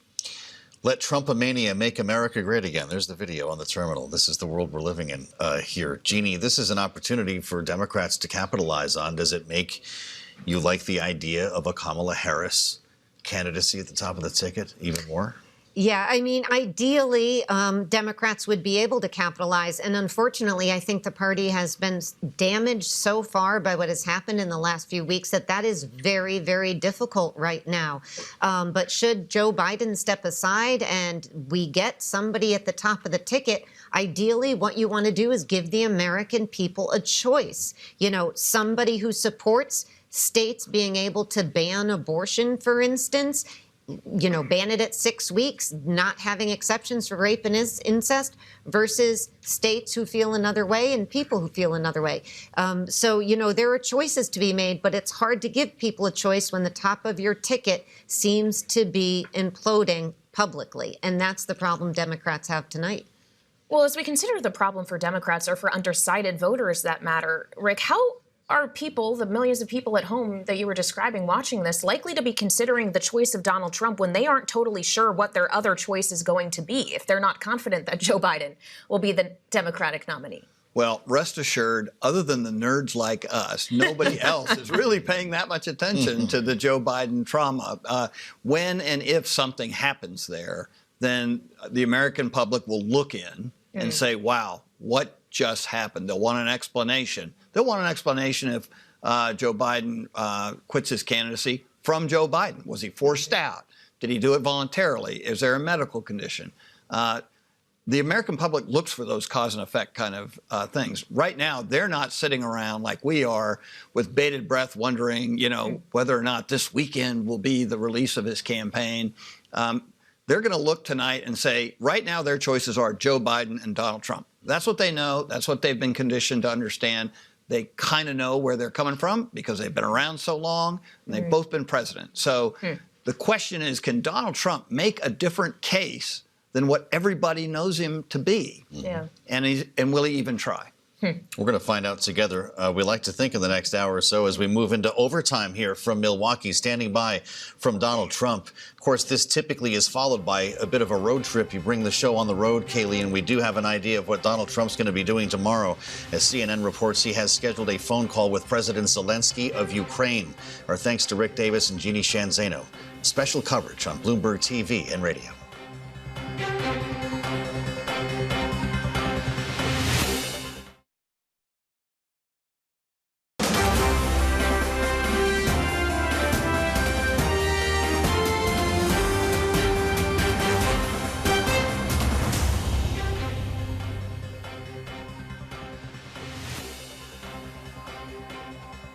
Let Trumpomania make America great again. There's the video on the terminal. This is the world we're living in here. Jeanne, this is an opportunity for Democrats to capitalize on. Does it make you like the idea of a Kamala Harris candidacy at the top of the ticket even more? Yeah, I mean, ideally, Democrats would be able to capitalize. And unfortunately, I think the party has been damaged so far by what has happened in the last few weeks that is very, very difficult right now. But should Joe Biden step aside and we get somebody at the top of the ticket, ideally, what you want to do is give the American people a choice. You know, somebody who supports states being able to ban abortion, for instance, ban it at 6 weeks, not having exceptions for rape and incest, versus states who feel another way and people who feel another way. So, there are choices to be made, but it's hard to give people a choice when the top of your ticket seems to be imploding publicly. And that's the problem Democrats have tonight. Well, as we consider the problem for Democrats or for undecided voters that matter, Rick, how are people, the millions of people at home that you were describing watching this, likely to be considering the choice of Donald Trump when they aren't totally sure what their other choice is going to be, if they're not confident that Joe Biden will be the Democratic nominee? Well, rest assured, other than the nerds like us, nobody else is really paying that much attention to the Joe Biden trauma. When and if something happens there, then the American public will look in and say, wow, what just happened? They'll want an explanation. They'll want an explanation if Joe Biden quits his candidacy from Joe Biden. Was he forced out? Did he do it voluntarily? Is there a medical condition? The American public looks for those cause and effect kind of things. Right now, they're not sitting around like we are with bated breath wondering, whether or not this weekend will be the release of his campaign. They're going to look tonight and say, right now, their choices are Joe Biden and Donald Trump. That's what they know. That's what they've been conditioned to understand. They kind of know where they're coming from because they've been around so long and they've both been president. So the question is, can Donald Trump make a different case than what everybody knows him to be? Yeah. And will he even try? We're going to find out together. We like to think in the next hour or so as we move into overtime here from Milwaukee, standing by from Donald Trump. Of course, this typically is followed by a bit of a road trip. You bring the show on the road, Kailey, and we do have an idea of what Donald Trump's going to be doing tomorrow. As CNN reports, he has scheduled a phone call with President Zelensky of Ukraine. Our thanks to Rick Davis and Jeanne Zaino. Special coverage on Bloomberg TV and radio.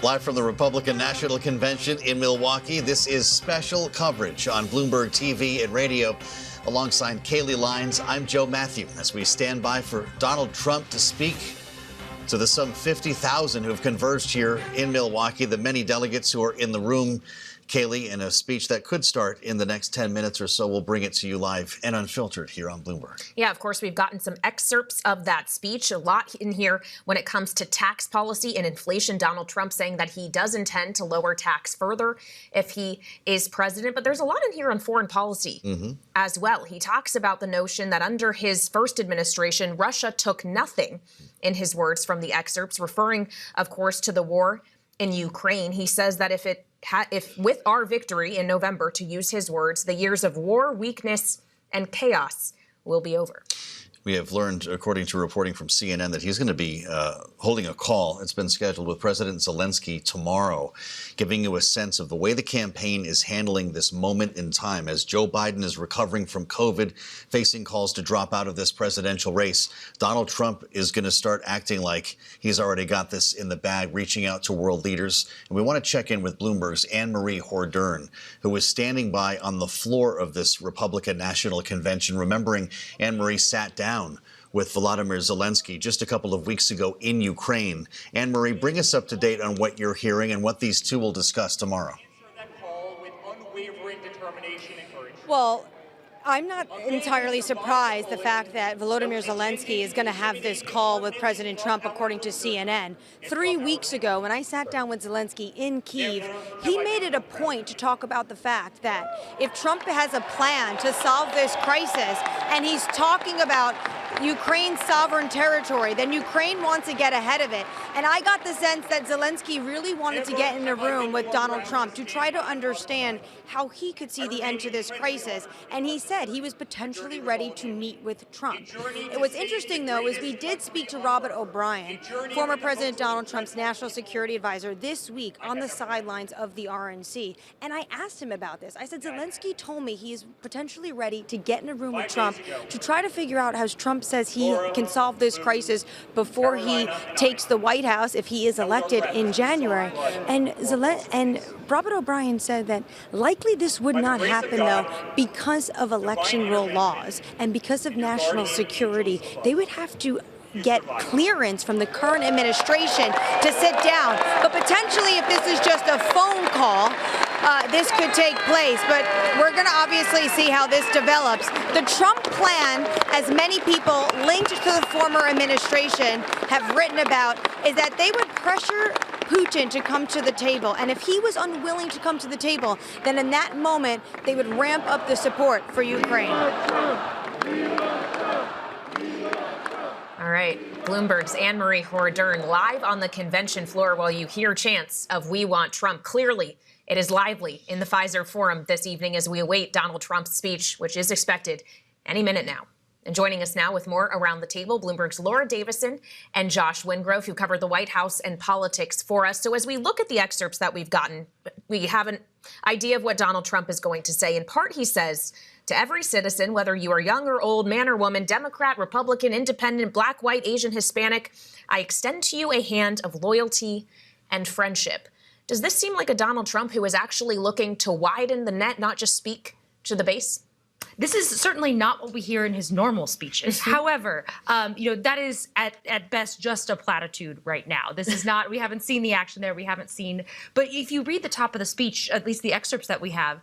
Live from the Republican National Convention in Milwaukee, this is special coverage on Bloomberg TV and radio. Alongside Kailey, Leinz, I'm Joe Mathieu as we stand by for Donald Trump to speak to the some 50,000 who have converged here in Milwaukee, the many delegates who are in the room Kailey, in a speech that could start in the next 10 minutes or so, we'll bring it to you live and unfiltered here on Bloomberg. Yeah, of course, we've gotten some excerpts of that speech. A lot in here when it comes to tax policy and inflation. Donald Trump saying that he does intend to lower tax further if he is president. But there's a lot in here on foreign policy as well. He talks about the notion that under his first administration, Russia took nothing, in his words from the excerpts, referring, of course, to the war in Ukraine. He says that if with our victory in November, to use his words, the years of war, weakness, and chaos will be over. We have learned, according to reporting from CNN, that he's going to be holding a call. It's been scheduled with President Zelensky tomorrow, giving you a sense of the way the campaign is handling this moment in time. As Joe Biden is recovering from COVID, facing calls to drop out of this presidential race, Donald Trump is going to start acting like he's already got this in the bag, reaching out to world leaders. And we want to check in with Bloomberg's Anne-Marie Hordern, who was standing by on the floor of this Republican National Convention. Remembering Anne-Marie sat down with Volodymyr Zelensky just a couple of weeks ago in Ukraine. Anne-Marie, bring us up to date on what you're hearing and what these two will discuss tomorrow. Well, I'm not entirely surprised the fact that Volodymyr Zelensky is going to have this call with President Trump, according to CNN. 3 weeks ago, when I sat down with Zelensky in Kyiv, he made it a point to talk about the fact that if Trump has a plan to solve this crisis, and he's talking about Ukraine's sovereign territory, then Ukraine wants to get ahead of it. And I got the sense that Zelensky really wanted to get in a room with Donald Trump to try to understand how he could see the end to this crisis. And he said he was potentially ready to meet with Trump. What's interesting, though, is we did speak to Robert O'Brien, former President Donald Trump's national security advisor, this week on the sidelines of the RNC. And I asked him about this. I said, Zelensky told me he is potentially ready to get in a room with Trump to try to figure out how Trump says he can solve this crisis before he takes the White House if he is elected in January. And Robert O'Brien said that likely this would not happen, though, because of election rule laws and because of national security. They would have to get clearance from the current administration to sit down. But potentially, if this is just a phone call, this could take place. But we're going to obviously see how this develops. The Trump plan, as many people linked to the former administration have written about, is that they would pressure Putin to come to the table. And if he was unwilling to come to the table, then in that moment, they would ramp up the support for Ukraine. All right, Bloomberg's Anne-Marie Hordern live on the convention floor while you hear chants of "We Want Trump." Clearly, it is lively in the Pfizer Forum this evening as we await Donald Trump's speech, which is expected any minute now. And joining us now with more around the table, Bloomberg's Laura Davison and Josh Wingrove, who covered the White House and politics for us. So as we look at the excerpts that we've gotten, we have an idea of what Donald Trump is going to say. In part, he says, to every citizen, whether you are young or old, man or woman, Democrat, Republican, Independent, Black, White, Asian, Hispanic, I extend to you a hand of loyalty and friendship. Does this seem like a Donald Trump who is actually looking to widen the net, not just speak to the base? This is certainly not what we hear in his normal speeches. However, that is at best just a platitude right now. This is not, we haven't seen the action there. We haven't seen, but if you read the top of the speech, at least the excerpts that we have,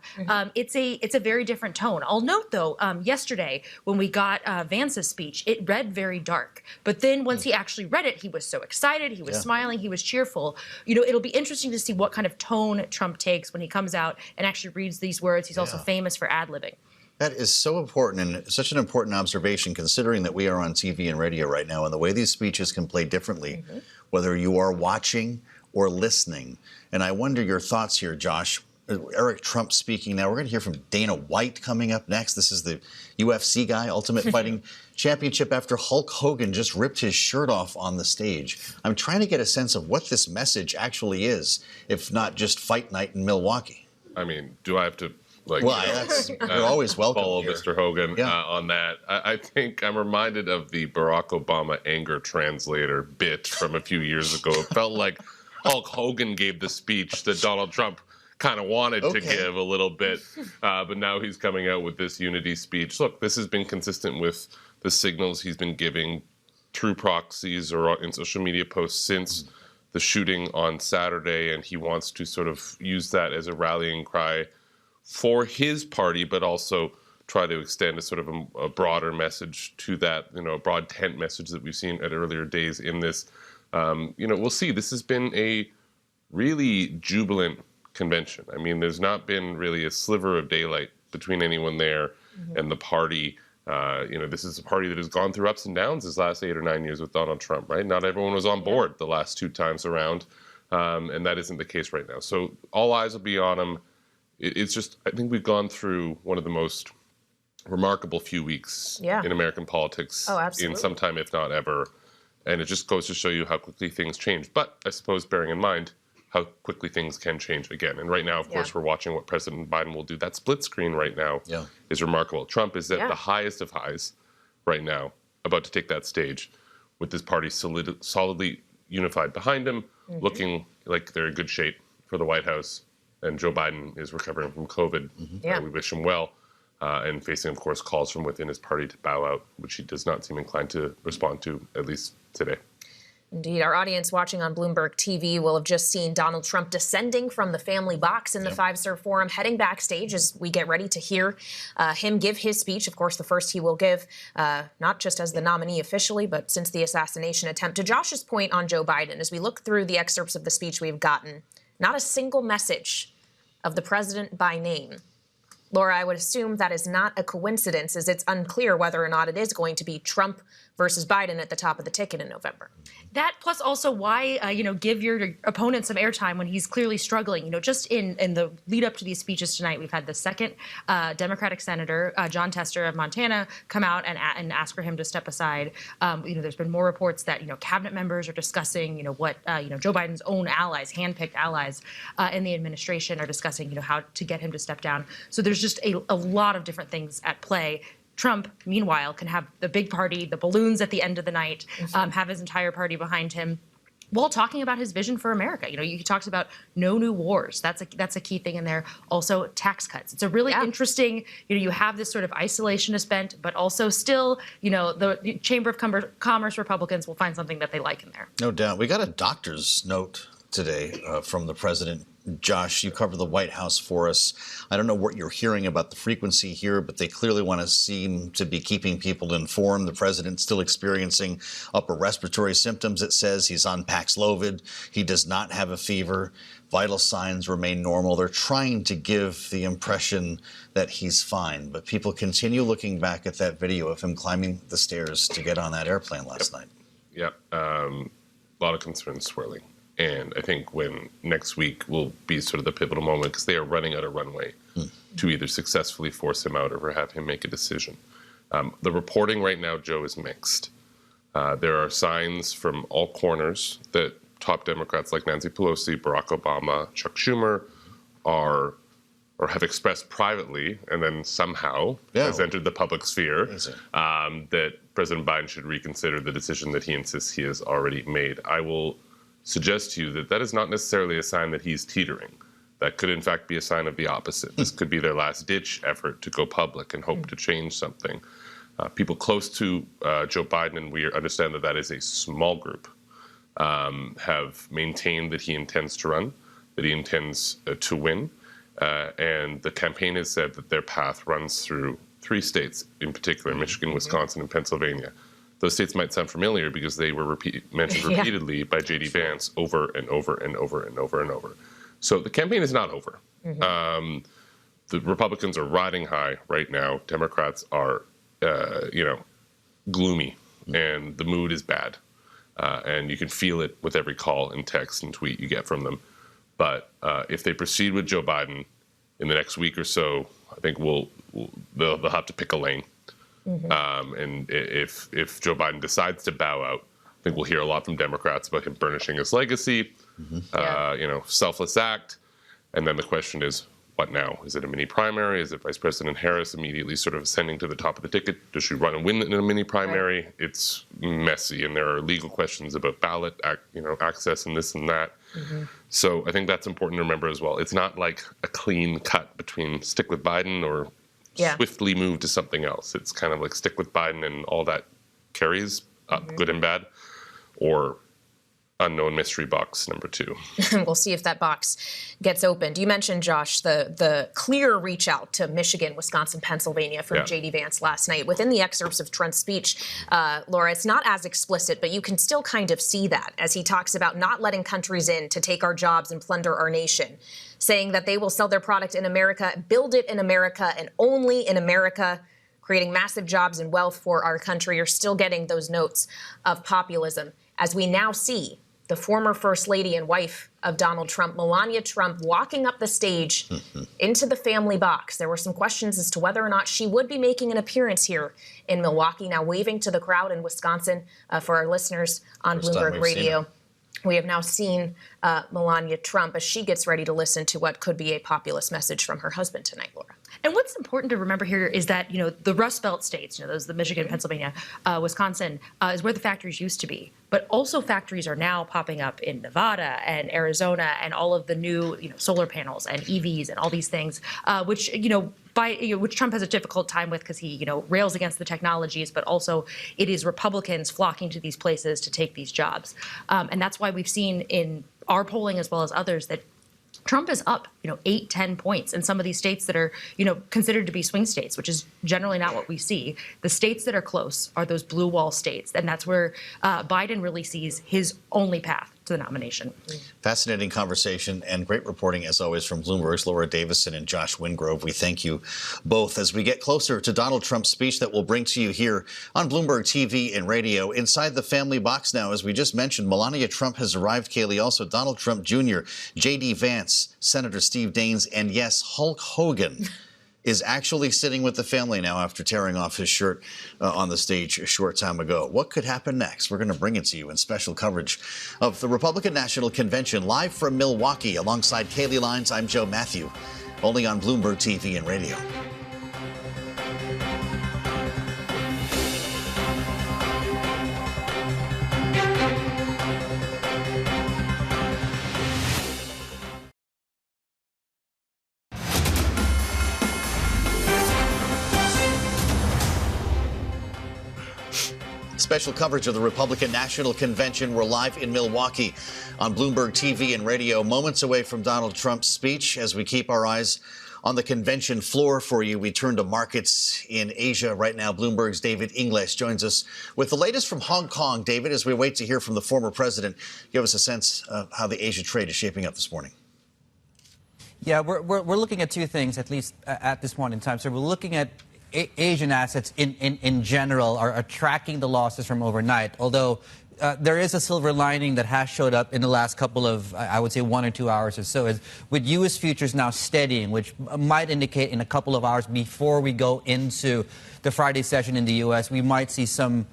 it's a very different tone. I'll note though, yesterday when we got Vance's speech, it read very dark. But then once he actually read it, he was so excited, he was smiling, he was cheerful. It'll be interesting to see what kind of tone Trump takes when he comes out and actually reads these words. He's also famous for ad-libbing. That is so important and such an important observation, considering that we are on TV and radio right now and the way these speeches can play differently, whether you are watching or listening. And I wonder your thoughts here, Josh. Eric Trump speaking now. We're going to hear from Dana White coming up next. This is the UFC guy, Ultimate Fighting Championship, after Hulk Hogan just ripped his shirt off on the stage. I'm trying to get a sense of what this message actually is, if not just fight night in Milwaukee. I mean, do I have to... you're always welcome. Follow here. Mr. Hogan on that. I think I'm reminded of the Barack Obama anger translator bit from a few years ago. It felt like Hulk Hogan gave the speech that Donald Trump kind of wanted to give a little bit, but now he's coming out with this unity speech. Look, this has been consistent with the signals he's been giving through proxies or in social media posts since the shooting on Saturday, and he wants to sort of use that as a rallying cry for his party, but also try to extend a sort of a broader message to that, a broad tent message that we've seen at earlier days in this. We'll see. This has been a really jubilant convention. I mean, there's not been really a sliver of daylight between anyone there and the party. This is a party that has gone through ups and downs this last 8 or 9 years with Donald Trump, right? Not everyone was on board the last 2 times around, and that isn't the case right now. So all eyes will be on him. It's just, I think we've gone through one of the most remarkable few weeks in American politics in some time, if not ever. And it just goes to show you how quickly things change. But I suppose bearing in mind how quickly things can change again. And right now, of course, we're watching what President Biden will do. That split screen right now is remarkable. Trump is at the highest of highs right now, about to take that stage with his party solidly unified behind him, looking like they're in good shape for the White House. And Joe Biden is recovering from COVID. We wish him well. And facing, of course, calls from within his party to bow out, which he does not seem inclined to respond to, at least today. Indeed. Our audience watching on Bloomberg TV will have just seen Donald Trump descending from the family box in the Five-Star Forum, heading backstage as we get ready to hear him give his speech. Of course, the first he will give, not just as the nominee officially, but since the assassination attempt. To Josh's point on Joe Biden, as we look through the excerpts of the speech we've gotten, not a single message of the president by name. Laura, I would assume that is not a coincidence, as it's unclear whether or not it is going to be Trump versus Biden at the top of the ticket in November. That plus also why, give your opponent some airtime when he's clearly struggling. Just in the lead up to these speeches tonight, we've had the second Democratic Senator, Jon Tester of Montana, come out and ask for him to step aside. There's been more reports that, cabinet members are discussing, what, Joe Biden's own allies, handpicked allies in the administration are discussing, how to get him to step down. So there's just a lot of different things at play. Trump, meanwhile, can have the big party, the balloons at the end of the night, have his entire party behind him, while talking about his vision for America. He talks about no new wars. That's a key thing in there. Also, tax cuts. It's a really interesting. You have this sort of isolationist bent, but also still, the Chamber of Commerce Republicans will find something that they like in there. No doubt. We got a doctor's note today from the president. Josh, you cover the White House for us. I don't know what you're hearing about the frequency here, but they clearly want to seem to be keeping people informed. The president's still experiencing upper respiratory symptoms, it says. He's on Paxlovid. He does not have a fever. Vital signs remain normal. They're trying to give the impression that he's fine, but people continue looking back at that video of him climbing the stairs to get on that airplane last night. Yeah, a lot of concerns swirling. And I think when next week will be sort of the pivotal moment, because they are running out of runway to either successfully force him out or have him make a decision. The reporting right now, Joe, is mixed. There are signs from all corners that top Democrats like Nancy Pelosi, Barack Obama, Chuck Schumer are or have expressed privately and then somehow has entered the public sphere that President Biden should reconsider the decision that he insists he has already made. I will suggest to you that that is not necessarily a sign that he's teetering. That could, in fact, be a sign of the opposite. This could be their last-ditch effort to go public and hope to change something. People close to Joe Biden, and we understand that that is a small group, have maintained that he intends to run, that he intends to win. And the campaign has said that their path runs through 3 states, in particular, Michigan, Wisconsin, and Pennsylvania. Those states might sound familiar because they were mentioned repeatedly by J.D. Vance over and over and over and over and over. So the campaign is not over. The Republicans are riding high right now. Democrats are, gloomy, and the mood is bad. And you can feel it with every call and text and tweet you get from them. But if they proceed with Joe Biden in the next week or so, I think they'll have to pick a lane. And if Joe Biden decides to bow out, I think we'll hear a lot from Democrats about him burnishing his legacy, selfless act. And then the question is, what now? Is it a mini primary? Is it Vice President Harris immediately sort of ascending to the top of the ticket? Does she run and win in a mini primary? It's messy, and there are legal questions about ballot access and this and that. So I think that's important to remember as well. It's not like a clean cut between stick with Biden or swiftly move to something else. It's kind of like stick with Biden and all that carries up, good and bad, or unknown mystery box number 2. We'll see if that box gets opened. You mentioned, Josh, the clear reach out to Michigan, Wisconsin, Pennsylvania from J.D. Vance last night. Within the excerpts of Trump's speech, Laura, it's not as explicit, but you can still kind of see that as he talks about not letting countries in to take our jobs and plunder our nation, saying that they will sell their product in America, build it in America, and only in America, creating massive jobs and wealth for our country. You're still getting those notes of populism as we now see the former First Lady and wife of Donald Trump, Melania Trump, walking up the stage into the family box. There were some questions as to whether or not she would be making an appearance here in Milwaukee, now waving to the crowd in Wisconsin. For our listeners on Bloomberg Radio, we have now seen Melania Trump as she gets ready to listen to what could be a populist message from her husband tonight, Laura. And what's important to remember here is that, the Rust Belt states, those the Michigan, Pennsylvania, Wisconsin, is where the factories used to be. But also factories are now popping up in Nevada and Arizona and all of the new, solar panels and EVs and all these things, which Trump has a difficult time with because he, rails against the technologies, but also it is Republicans flocking to these places to take these jobs. And that's why we've seen in our polling as well as others that Trump is up, 8, 10 points in some of these states that are, considered to be swing states, which is generally not what we see. The states that are close are those blue wall states, and that's where Biden really sees his only path to the nomination. Fascinating conversation and great reporting, as always, from Bloomberg's Laura Davison and Josh Wingrove. We thank you both as we get closer to Donald Trump's speech that we'll bring to you here on Bloomberg TV and radio. Inside the family box now, as we just mentioned, Melania Trump has arrived, Kailey. Also, Donald Trump Jr., J.D. Vance, Senator Steve Daines, and yes, Hulk Hogan is actually sitting with the family now after tearing off his shirt on the stage a short time ago. What could happen next? We're going to bring it to you in special coverage of the Republican National Convention live from Milwaukee. Alongside Kailey Leinz, I'm Joe Mathieu, only on Bloomberg TV and radio. Special coverage of the Republican National Convention. We're live in Milwaukee on Bloomberg TV and radio, moments away from Donald Trump's speech. As we keep our eyes on the convention floor for you, we turn to markets in Asia right now. Bloomberg's David Ingles joins us with the latest from Hong Kong. David, as we wait to hear from the former president, give us a sense of how the Asia trade is shaping up this morning. Yeah, we're looking at two things, at least at this point in time. So we're looking at Asian assets in general are tracking the losses from overnight, although there is a silver lining that has showed up in the last couple of, I would say, 1 or 2 hours or so, is with U.S. futures now steadying, which might indicate in a couple of hours before we go into the Friday session in the U.S., we might see some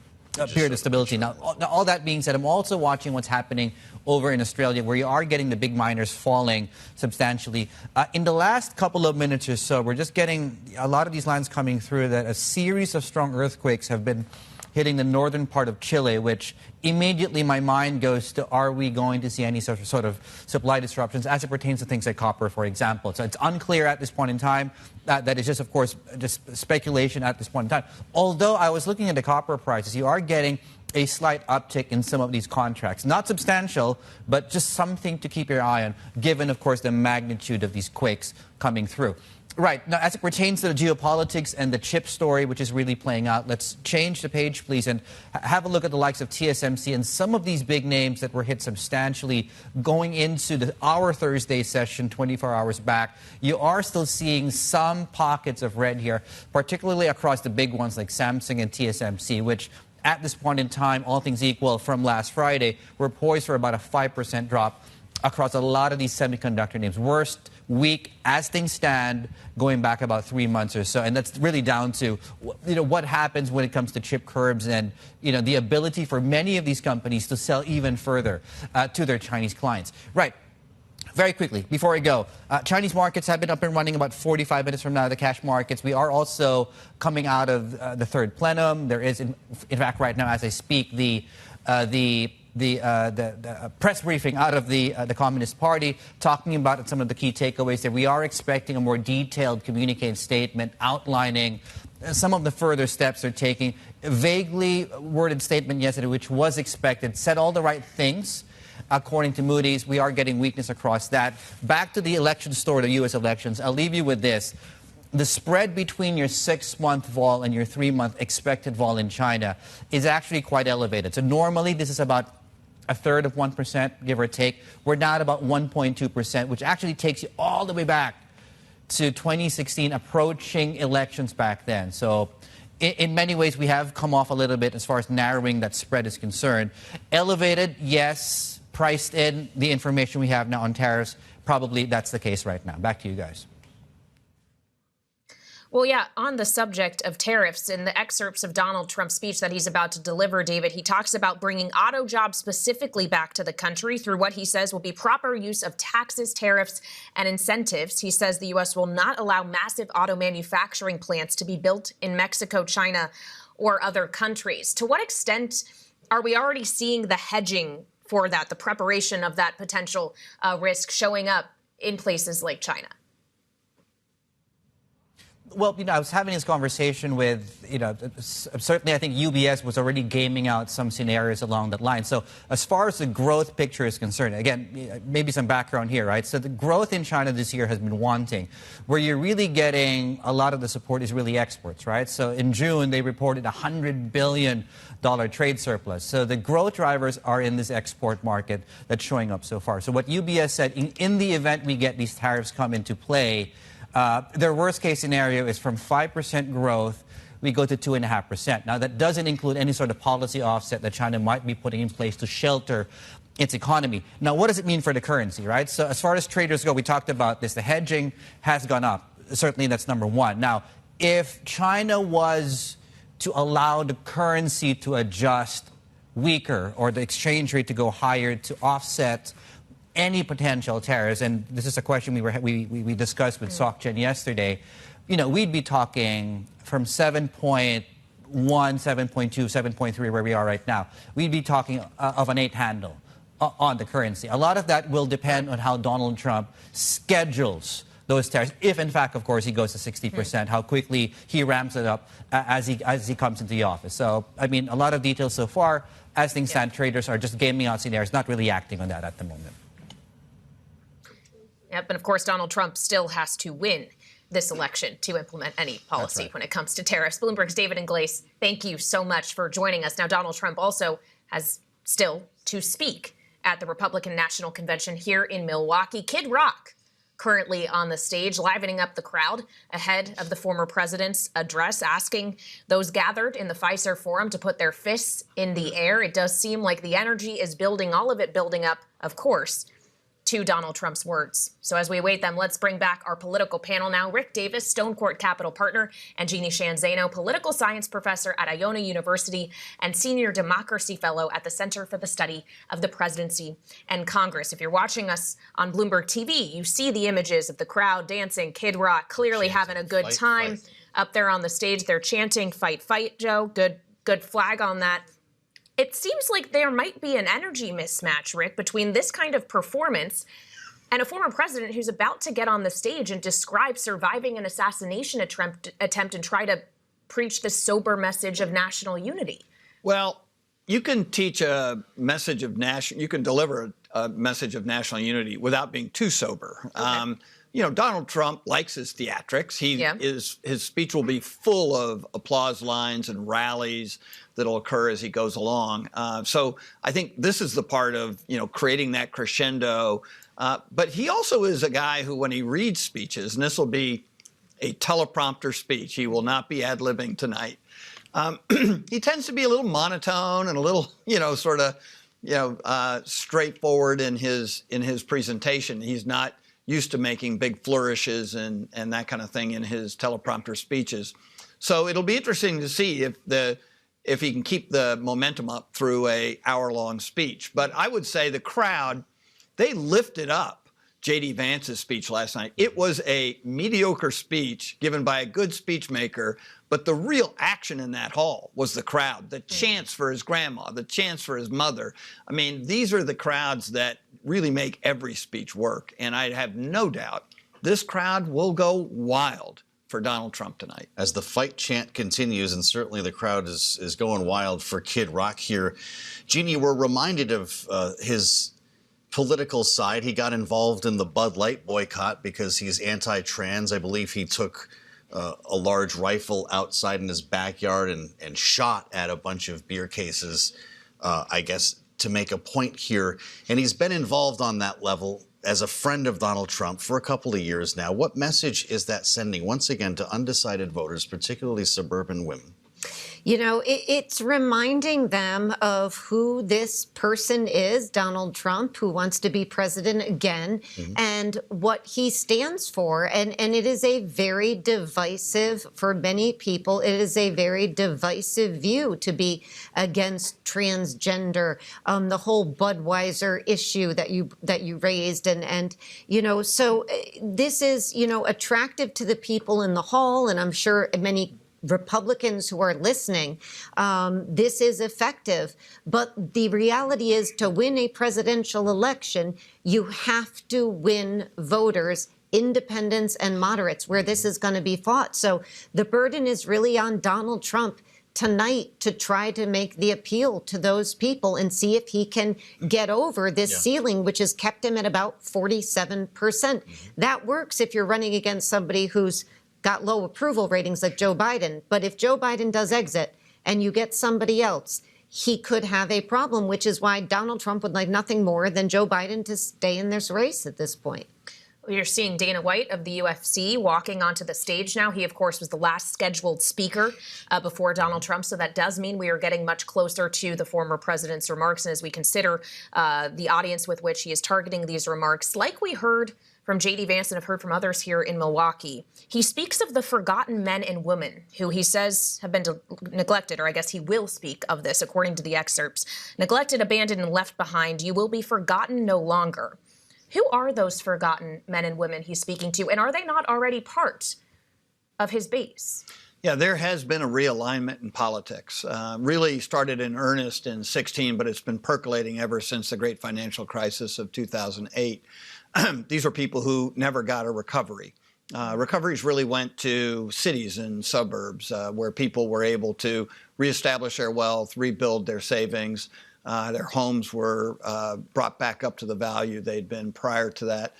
period of stability. Now, all that being said, I'm also watching what's happening over in Australia, where you are getting the big miners falling substantially. In the last couple of minutes or so, we're just getting a lot of these lines coming through that a series of strong earthquakes have been hitting the northern part of Chile, which immediately my mind goes to, are we going to see any sort of supply disruptions as it pertains to things like copper, for example? So it's unclear at this point in time. That is just, of course, just speculation at this point in time. Although I was looking at the copper prices, you are getting a slight uptick in some of these contracts. Not substantial, but just something to keep your eye on, given, of course, the magnitude of these quakes coming through. Right. Now, as it pertains to the geopolitics and the chip story, which is really playing out, let's change the page, please, and have a look at the likes of TSMC and some of these big names that were hit substantially going into our Thursday session 24 hours back. You are still seeing some pockets of red here, particularly across the big ones like Samsung and TSMC, which at this point in time, all things equal, from last Friday, we're poised for about a 5% drop across a lot of these semiconductor names. Worst week as things stand going back about 3 months or so. And that's really down to, what happens when it comes to chip curbs and, the ability for many of these companies to sell even further to their Chinese clients. Right. Very quickly, before we go, Chinese markets have been up and running about 45 minutes from now, the cash markets. We are also coming out of the third plenum. There is, in fact, right now, as I speak, the press briefing out of the Communist Party talking about some of the key takeaways there. We are expecting a more detailed communiqué statement outlining some of the further steps they're taking. A vaguely worded statement yesterday, which was expected, said all the right things, according to Moody's. We are getting weakness across that. Back to the election story, the U.S. elections. I'll leave you with this. The spread between your 6-month vol and your 3-month expected vol in China is actually quite elevated. So normally this is about a third of 1%, give or take. We're now at about 1.2%, which actually takes you all the way back to 2016, approaching elections back then. So in many ways, we have come off a little bit as far as narrowing that spread is concerned. Elevated, yes. Priced in the information we have now on tariffs, probably that's the case right now. Back to you guys. Well, yeah, on the subject of tariffs, in the excerpts of Donald Trump's speech that he's about to deliver, David, he talks about bringing auto jobs specifically back to the country through what he says will be proper use of taxes, tariffs, and incentives. He says the U.S. will not allow massive auto manufacturing plants to be built in Mexico, China, or other countries. To what extent are we already seeing the hedging for that, the preparation of that potential risk showing up in places like China? Well, I was having this conversation with, certainly I think UBS was already gaming out some scenarios along that line. So as far as the growth picture is concerned, again, maybe some background here, right? So the growth in China this year has been wanting. Where you're really getting a lot of the support is really exports, right? So in June, they reported $100 billion trade surplus. So the growth drivers are in this export market that's showing up so far. So what UBS said, in the event we get these tariffs come into play, their worst case scenario is from 5% growth, we go to 2.5%. Now, that doesn't include any sort of policy offset that China might be putting in place to shelter its economy. Now, what does it mean for the currency, right? So as far as traders go, we talked about this. The hedging has gone up. Certainly, that's number one. Now, if China was to allow the currency to adjust weaker or the exchange rate to go higher to offset any potential tariffs, and this is a question we discussed with SocGen yesterday, we'd be talking from 7.1, 7.2, 7.3, where we are right now. We'd be talking of an 8 handle on the currency. A lot of that will depend on how Donald Trump schedules those tariffs, if in fact, of course, he goes to 60%, how quickly he ramps it up as he comes into the office. So, I mean, a lot of details so far. As things stand, traders are just gaming out scenarios, not really acting on that at the moment. Yep, and of course, Donald Trump still has to win this election to implement any policy when it comes to tariffs. Bloomberg's David Ingles, thank you so much for joining us. Now, Donald Trump also has still to speak at the Republican National Convention here in Milwaukee. Kid Rock currently on the stage, livening up the crowd ahead of the former president's address, asking those gathered in the Pfizer Forum to put their fists in the air. It does seem like the energy is building, all of it building up, of course, to Donald Trump's words. So as we await them, let's bring back our political panel now. Rick Davis, Stonecourt Capital Partner, and Jeanne Zaino, Political Science Professor at Iona University and Senior Democracy Fellow at the Center for the Study of the Presidency and Congress. If you're watching us on Bloomberg TV, you see the images of the crowd dancing, Kid Rock, clearly having a good time up there on the stage. They're chanting, "Fight, fight, Joe." Good flag on that. It seems like there might be an energy mismatch, Rick, between this kind of performance and a former president who's about to get on the stage and describe surviving an assassination attempt and try to preach the sober message of national unity. Well, you can teach a message of you can deliver a message of national unity without being too sober. Okay. Donald Trump likes his theatrics. His speech will be full of applause lines and rallies that'll occur as he goes along. So I think this is the part of, creating that crescendo. But he also is a guy who, when he reads speeches, and this will be a teleprompter speech, he will not be ad-libbing tonight. He tends to be a little monotone and a little, straightforward in his presentation. He's not used to making big flourishes and that kind of thing in his teleprompter speeches. So it'll be interesting to see if he can keep the momentum up through an hour-long speech. But I would say the crowd, they lifted up J.D. Vance's speech last night. It was a mediocre speech given by a good speech maker, but the real action in that hall was the crowd, the chants for his grandma, the chants for his mother. I mean, these are the crowds that really make every speech work. And I have no doubt this crowd will go wild for Donald Trump tonight. As the fight chant continues, and certainly the crowd is going wild for Kid Rock here, Jeanne, we're reminded of his political side. He got involved in the Bud Light boycott because he's anti-trans. I believe he took a large rifle outside in his backyard and shot at a bunch of beer cases, I guess, to make a point here. And he's been involved on that level as a friend of Donald Trump for a couple of years now. What message is that sending, once again, to undecided voters, particularly suburban women? You know, it's reminding them of who this person is, Donald Trump, who wants to be president again, and what he stands for. And it is a very divisive, for many people, it is a very divisive view to be against transgender, the whole Budweiser issue that you raised. And you know, so this is, you know, attractive to the people in the hall, and I'm sure many Republicans who are listening, this is effective. But the reality is, to win a presidential election, you have to win voters, independents and moderates, where this is going to be fought. So the burden is really on Donald Trump tonight to try to make the appeal to those people and see if he can get over this ceiling, which has kept him at about 47%. That works if you're running against somebody who's got low approval ratings like Joe Biden. But if Joe Biden does exit and you get somebody else, he could have a problem, which is why Donald Trump would like nothing more than Joe Biden to stay in this race at this point. You're seeing Dana White of the UFC walking onto the stage now. He, of course, was the last scheduled speaker before Donald Trump. So that does mean we are getting much closer to the former president's remarks. And as we consider the audience with which he is targeting these remarks, like we heard from J.D. Vance and have heard from others here in Milwaukee, he speaks of the forgotten men and women who he says have been neglected, or I guess he will speak of this according to the excerpts. Neglected, abandoned, and left behind, you will be forgotten no longer. Who are those forgotten men and women he's speaking to, and are they not already part of his base? Yeah, there has been a realignment in politics. Really started in earnest in 2016, but it's been percolating ever since the great financial crisis of 2008. These are people who never got a recovery. Recoveries really went to cities and suburbs where people were able to reestablish their wealth, rebuild their savings. Their homes were brought back up to the value they'd been prior to that.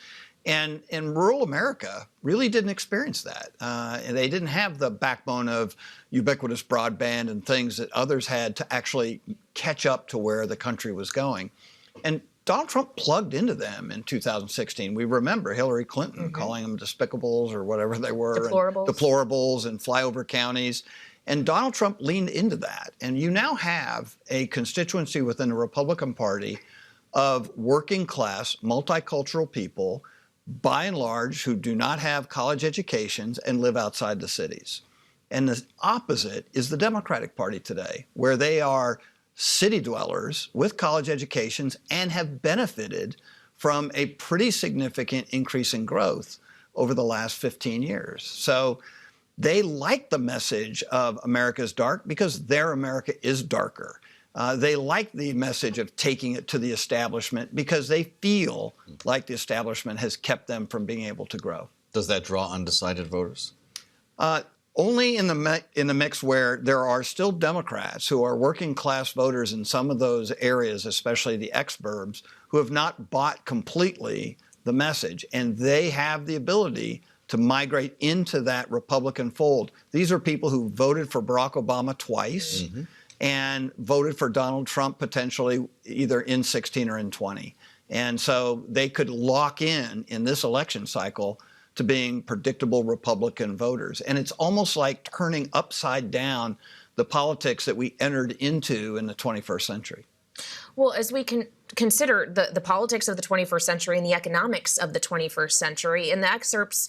And in rural America, really didn't experience that. And they didn't have the backbone of ubiquitous broadband and things that others had to actually catch up to where the country was going. And Donald Trump plugged into them in 2016. We remember Hillary Clinton calling them despicables or whatever they were. Deplorables and flyover counties. And Donald Trump leaned into that. And you now have a constituency within the Republican Party of working class, multicultural people, by and large, who do not have college educations and live outside the cities. And the opposite is the Democratic Party today, where they are city dwellers with college educations and have benefited from a pretty significant increase in growth over the last 15 years. So they like the message of America's dark because their America is darker. They like the message of taking it to the establishment because they feel like the establishment has kept them from being able to grow. Does that draw undecided voters? Only in the mix where there are still Democrats who are working class voters in some of those areas, especially the ex-burbs, who have not bought completely the message, and they have the ability to migrate into that Republican fold. These are people who voted for Barack Obama twice and voted for Donald Trump potentially either in 16 or in 20. And so they could lock in this election cycle to being predictable Republican voters. And it's almost like turning upside down the politics that we entered into in the 21st century. Well, as we can consider the politics of the 21st century and the economics of the 21st century, in the excerpts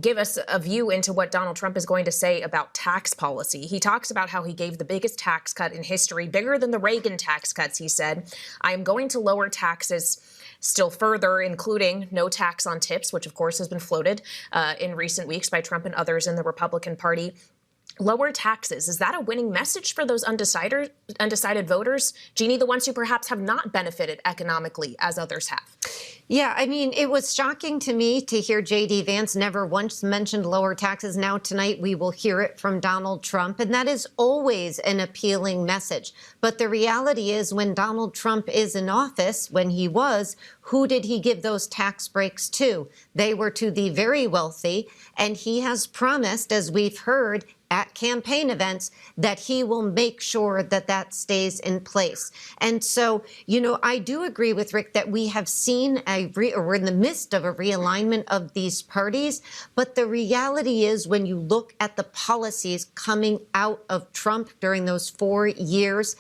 give us a view into what Donald Trump is going to say about tax policy. He talks about how he gave the biggest tax cut in history, bigger than the Reagan tax cuts, he said. I am going to lower taxes still further, including no tax on tips, which of course has been floated in recent weeks by Trump and others in the Republican Party. Lower taxes, is that a winning message for those undecided voters? Jeanne, the ones who perhaps have not benefited economically as others have? Yeah, I mean, it was shocking to me to hear J.D. Vance never once mentioned lower taxes. Now tonight we will hear it from Donald Trump, and that is always an appealing message. But the reality is when Donald Trump is in office, when he was, who did he give those tax breaks to? They were to the very wealthy, and he has promised, as we've heard, at campaign events, that he will make sure that that stays in place. And so, you know, I do agree with Rick that we have seen we're in the midst of a realignment of these parties. But the reality is when you look at the policies coming out of Trump during those 4 years,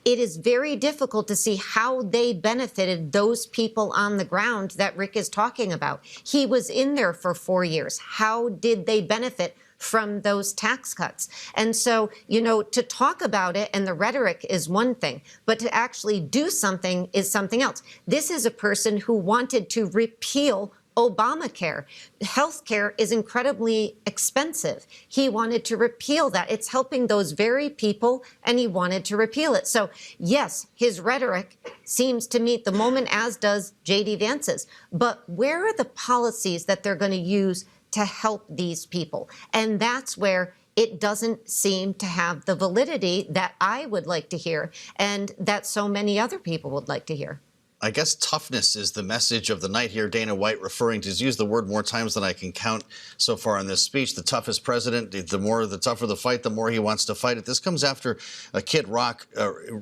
it is very difficult to see how they benefited those people on the ground that Rick is talking about. He was in there for 4 years. How did they benefit from those tax cuts? And so, you know, to talk about it and the rhetoric is one thing, but to actually do something is something else. This is a person who wanted to repeal Obamacare. Healthcare is incredibly expensive. He wanted to repeal that. It's helping those very people, and he wanted to repeal it. So, yes, his rhetoric seems to meet the moment, as does J.D. Vance's. But where are the policies that they're going to use to help these people? And that's where it doesn't seem to have the validity that I would like to hear and that so many other people would like to hear. I guess toughness is the message of the night here. Dana White referring to, he's used the word more times than I can count so far in this speech. The toughest president, the tougher the fight, the more he wants to fight it. This comes after Kid Rock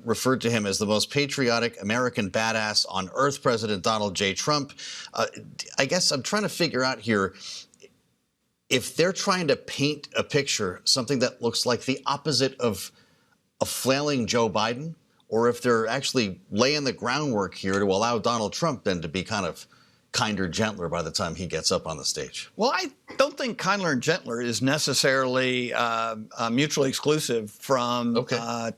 referred to him as the most patriotic American badass on earth, President Donald J. Trump. I guess I'm trying to figure out here, if they're trying to paint a picture, something that looks like the opposite of a flailing Joe Biden, or if they're actually laying the groundwork here to allow Donald Trump then to be kind of kinder, gentler by the time he gets up on the stage. Well, I don't think kinder and gentler is necessarily mutually exclusive from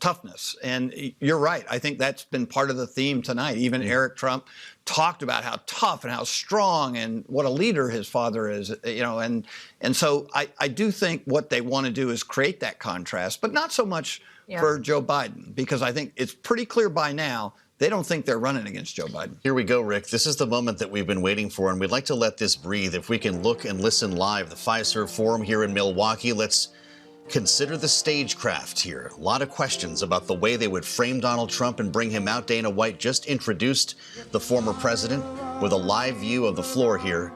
toughness. And you're right. I think that's been part of the theme tonight. Even Eric Trump talked about how tough and how strong and what a leader his father is, you know, and so I do think what they want to do is create that contrast, but not so much for Joe Biden, because I think it's pretty clear by now they don't think they're running against Joe Biden. Here we go, Rick. This is the moment that we've been waiting for, and we'd like to let this breathe. If we can look and listen live, the Fiserv Forum here in Milwaukee, let's consider the stagecraft here. A lot of questions about the way they would frame Donald Trump and bring him out. Dana White just introduced the former president with a live view of the floor here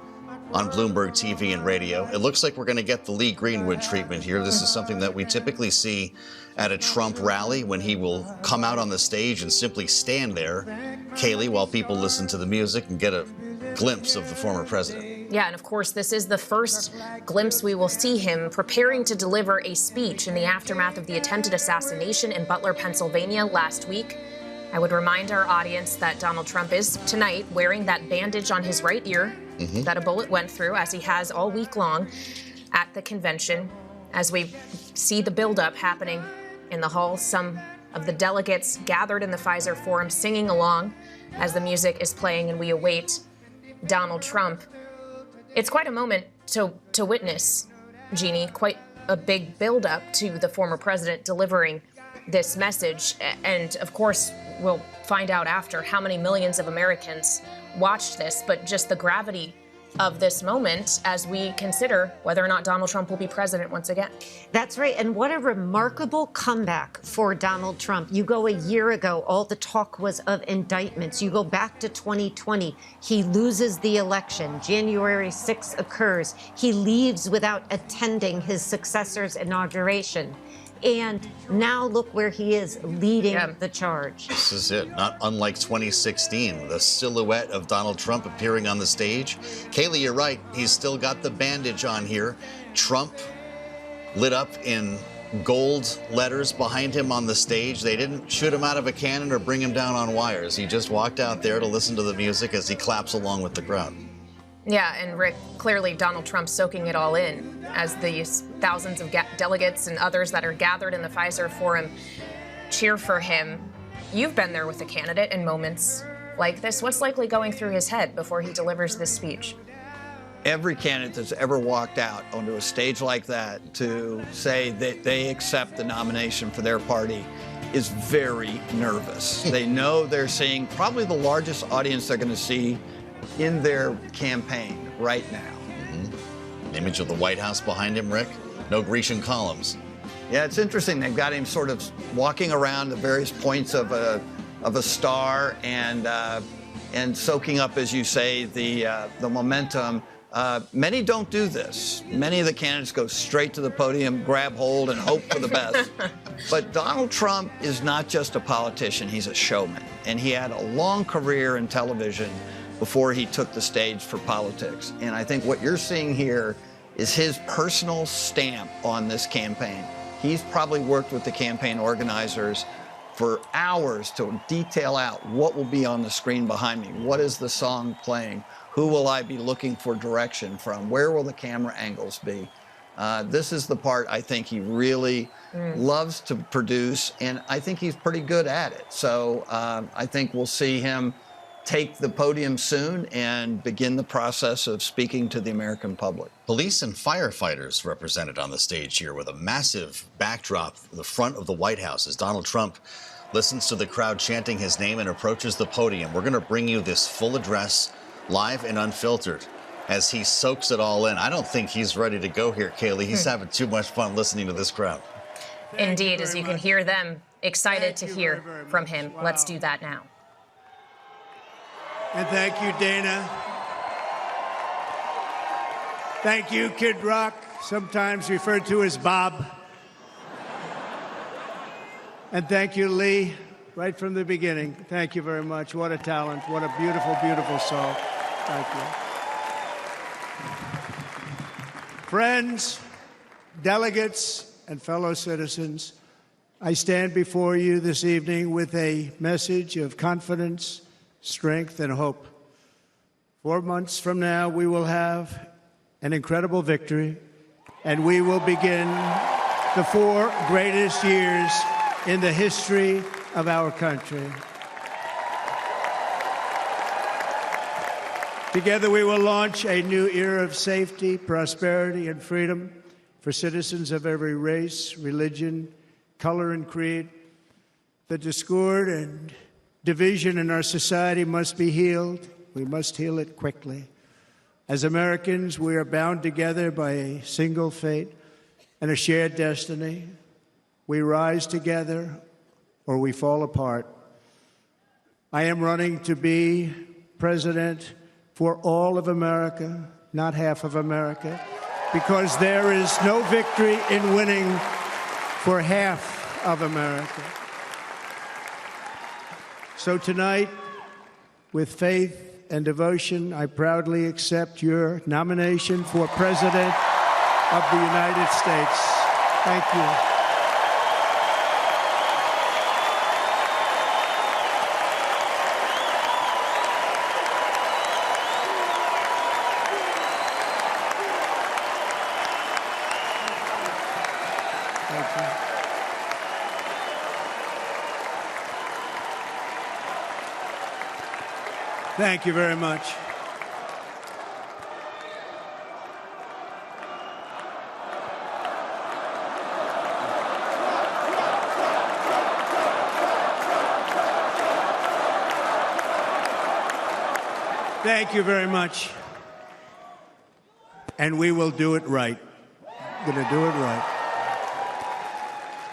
on Bloomberg TV and radio. It looks like we're going to get the Lee Greenwood treatment here. This is something that we typically see at a Trump rally, when he will come out on the stage and simply stand there, Kailey, while people listen to the music and get a glimpse of the former president. Yeah, and of course, this is the first glimpse we will see him preparing to deliver a speech in the aftermath of the attempted assassination in Butler, Pennsylvania last week. I would remind our audience that Donald Trump is tonight wearing that bandage on his right ear that a bullet went through, as he has all week long at the convention. As we see the buildup happening in the hall, some of the delegates gathered in the Fiserv Forum singing along as the music is playing, and we await Donald Trump. It's quite a moment to witness, Jeanne, quite a big buildup to the former president delivering this message. And of course, we'll find out after how many millions of Americans watched this, but just the gravity of this moment as we consider whether or not Donald Trump will be president once again. That's right. And what a remarkable comeback for Donald Trump. You go a year ago, all the talk was of indictments. You go back to 2020, he loses the election. January 6th occurs. He leaves without attending his successor's inauguration. And now look where he is leading the charge. This is it. Not unlike 2016, the silhouette of Donald Trump appearing on the stage. Kailey, you're right. He's still got the bandage on here. Trump lit up in gold letters behind him on the stage. They didn't shoot him out of a cannon or bring him down on wires. He just walked out there to listen to the music as he claps along with the crowd. Yeah, and Rick, clearly Donald Trump soaking it all in as these thousands of delegates and others that are gathered in the Fiserv Forum cheer for him. You've been there with a candidate in moments like this. What's likely going through his head before he delivers this speech? every candidate that's ever walked out onto a stage like that to say that they accept the nomination for their party is very nervous. They know they're seeing probably the largest audience they're going to see in their campaign right now. The image of the White House behind him, Rick. No Grecian columns. Yeah, it's interesting. They've got him sort of walking around the various points of a star and soaking up, as you say, the momentum. Many don't do this. Many of the candidates go straight to the podium, grab hold, and hope for the best. But Donald Trump is not just a politician, he's a showman. And he had a long career in television before he took the stage for politics. And I think what you're seeing here is his personal stamp on this campaign. He's probably worked with the campaign organizers for hours to detail out what will be on the screen behind me. What is the song playing? Who will I be looking for direction from? Where will the camera angles be? This is the part I think he really loves to produce, and I think he's pretty good at it. So I think we'll see him take the podium soon and begin the process of speaking to the American public. Police and firefighters represented on the stage here with a massive backdrop in the front of the White House as Donald Trump listens to the crowd chanting his name and approaches the podium. We're going to bring you this full address live and unfiltered as he soaks it all in. I don't think he's ready to go here, Kailey. He's having too much fun listening to this crowd. Indeed, as you can hear them excited to hear from him. Wow. Let's do that now. And thank you, Dana. Thank you, Kid Rock, sometimes referred to as Bob. And thank you, Lee, right from the beginning. Thank you very much. What a talent. What a beautiful, beautiful soul. Thank you. Friends, delegates, and fellow citizens, I stand before you this evening with a message of confidence, strength, and hope. 4 months from now, we will have an incredible victory, and we will begin the 4 greatest years in the history of our country. Together, we will launch a new era of safety, prosperity, and freedom for citizens of every race, religion, color, and creed. The discord and division in our society must be healed. We must heal it quickly. As Americans, we are bound together by a single fate and a shared destiny. We rise together or we fall apart. I am running to be president for all of America, not half of America, because there is no victory in winning for half of America. So tonight, with faith and devotion, I proudly accept your nomination for President of the United States. Thank you. Thank you very much. Thank you very much. And we will do it right. We're going to do it right.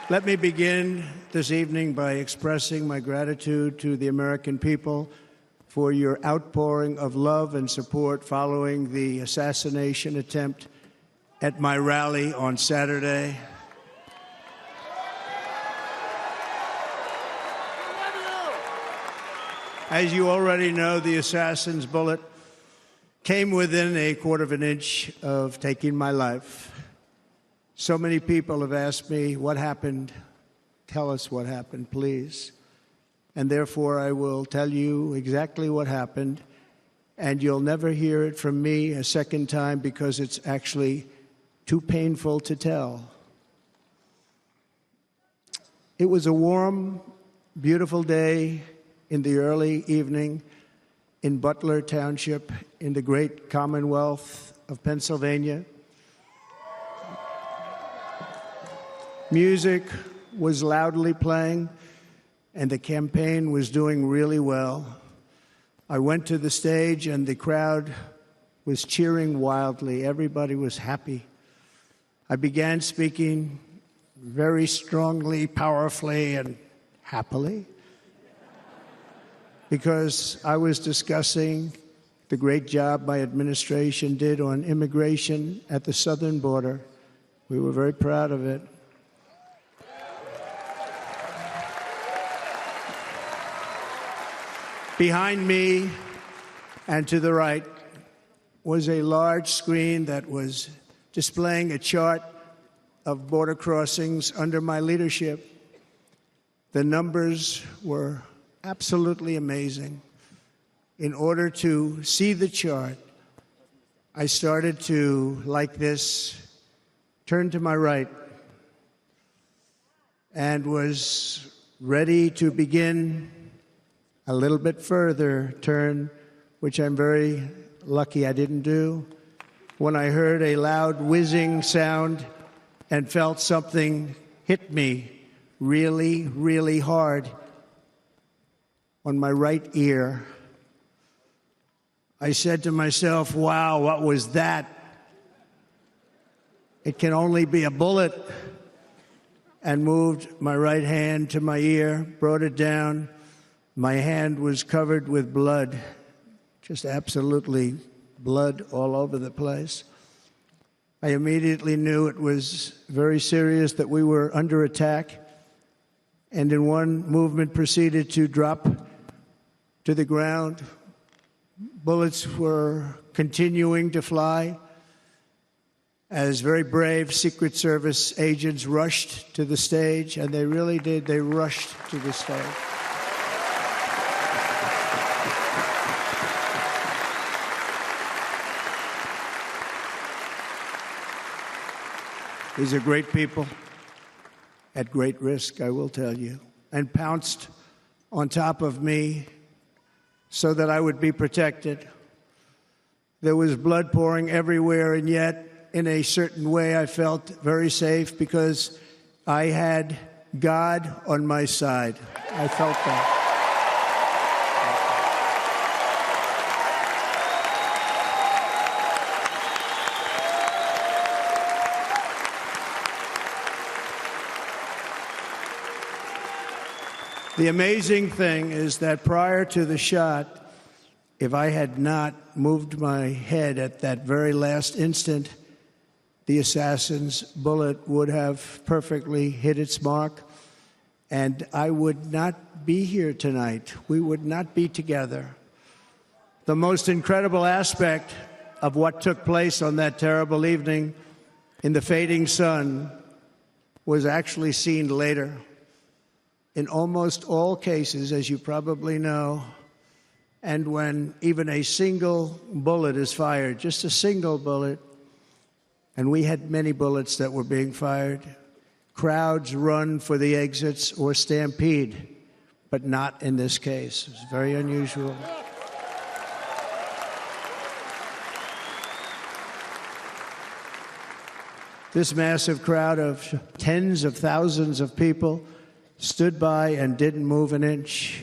Let me begin this evening by expressing my gratitude to the American people for your outpouring of love and support following the assassination attempt at my rally on Saturday. As you already know, the assassin's bullet came within a quarter of an inch of taking my life. So many people have asked me, what happened? Tell us what happened, please. And therefore, I will tell you exactly what happened, and you'll never hear it from me a second time because it's actually too painful to tell. It was a warm, beautiful day in the early evening in Butler Township in the great Commonwealth of Pennsylvania. Music was loudly playing, and the campaign was doing really well. I went to the stage, and the crowd was cheering wildly. Everybody was happy. I began speaking very strongly, powerfully, and happily, because I was discussing the great job my administration did on immigration at the southern border. We were very proud of it. Behind me and to the right was a large screen that was displaying a chart of border crossings under my leadership. The numbers were absolutely amazing. In order to see the chart, I started to, like this, turn to my right and was ready to begin a little bit further turn, which I'm very lucky I didn't do, when I heard a loud whizzing sound and felt something hit me really, really hard on my right ear. I said to myself, wow, what was that? It can only be a bullet. And moved my right hand to my ear, brought it down. My hand was covered with blood, just absolutely blood all over the place. I immediately knew it was very serious, that we were under attack, and in one movement proceeded to drop to the ground. Bullets were continuing to fly as very brave Secret Service agents rushed to the stage, and they really did. They rushed to the stage. These are great people at great risk, I will tell you, and pounced on top of me so that I would be protected. There was blood pouring everywhere, and yet, in a certain way, I felt very safe because I had God on my side. I felt that. The amazing thing is that prior to the shot, if I had not moved my head at that very last instant, the assassin's bullet would have perfectly hit its mark, and I would not be here tonight. We would not be together. The most incredible aspect of what took place on that terrible evening in the fading sun was actually seen later. In almost all cases, as you probably know, and when even a single bullet is fired, just a single bullet, and we had many bullets that were being fired, crowds run for the exits or stampede, but not in this case. It's very unusual. This massive crowd of tens of thousands of people stood by and didn't move an inch.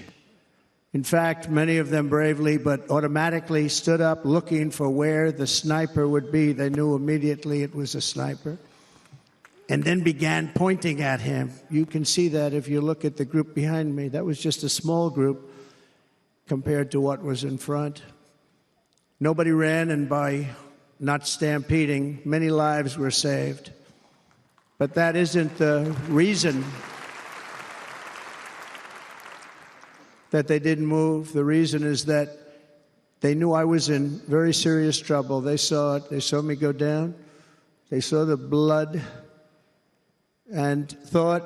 In fact, many of them bravely, but automatically stood up looking for where the sniper would be. They knew immediately it was a sniper. And then began pointing at him. You can see that if you look at the group behind me. That was just a small group compared to what was in front. Nobody ran, and by not stampeding, many lives were saved. But that isn't the reason that they didn't move. The reason is that they knew I was in very serious trouble. They saw it. They saw me go down. They saw the blood and thought,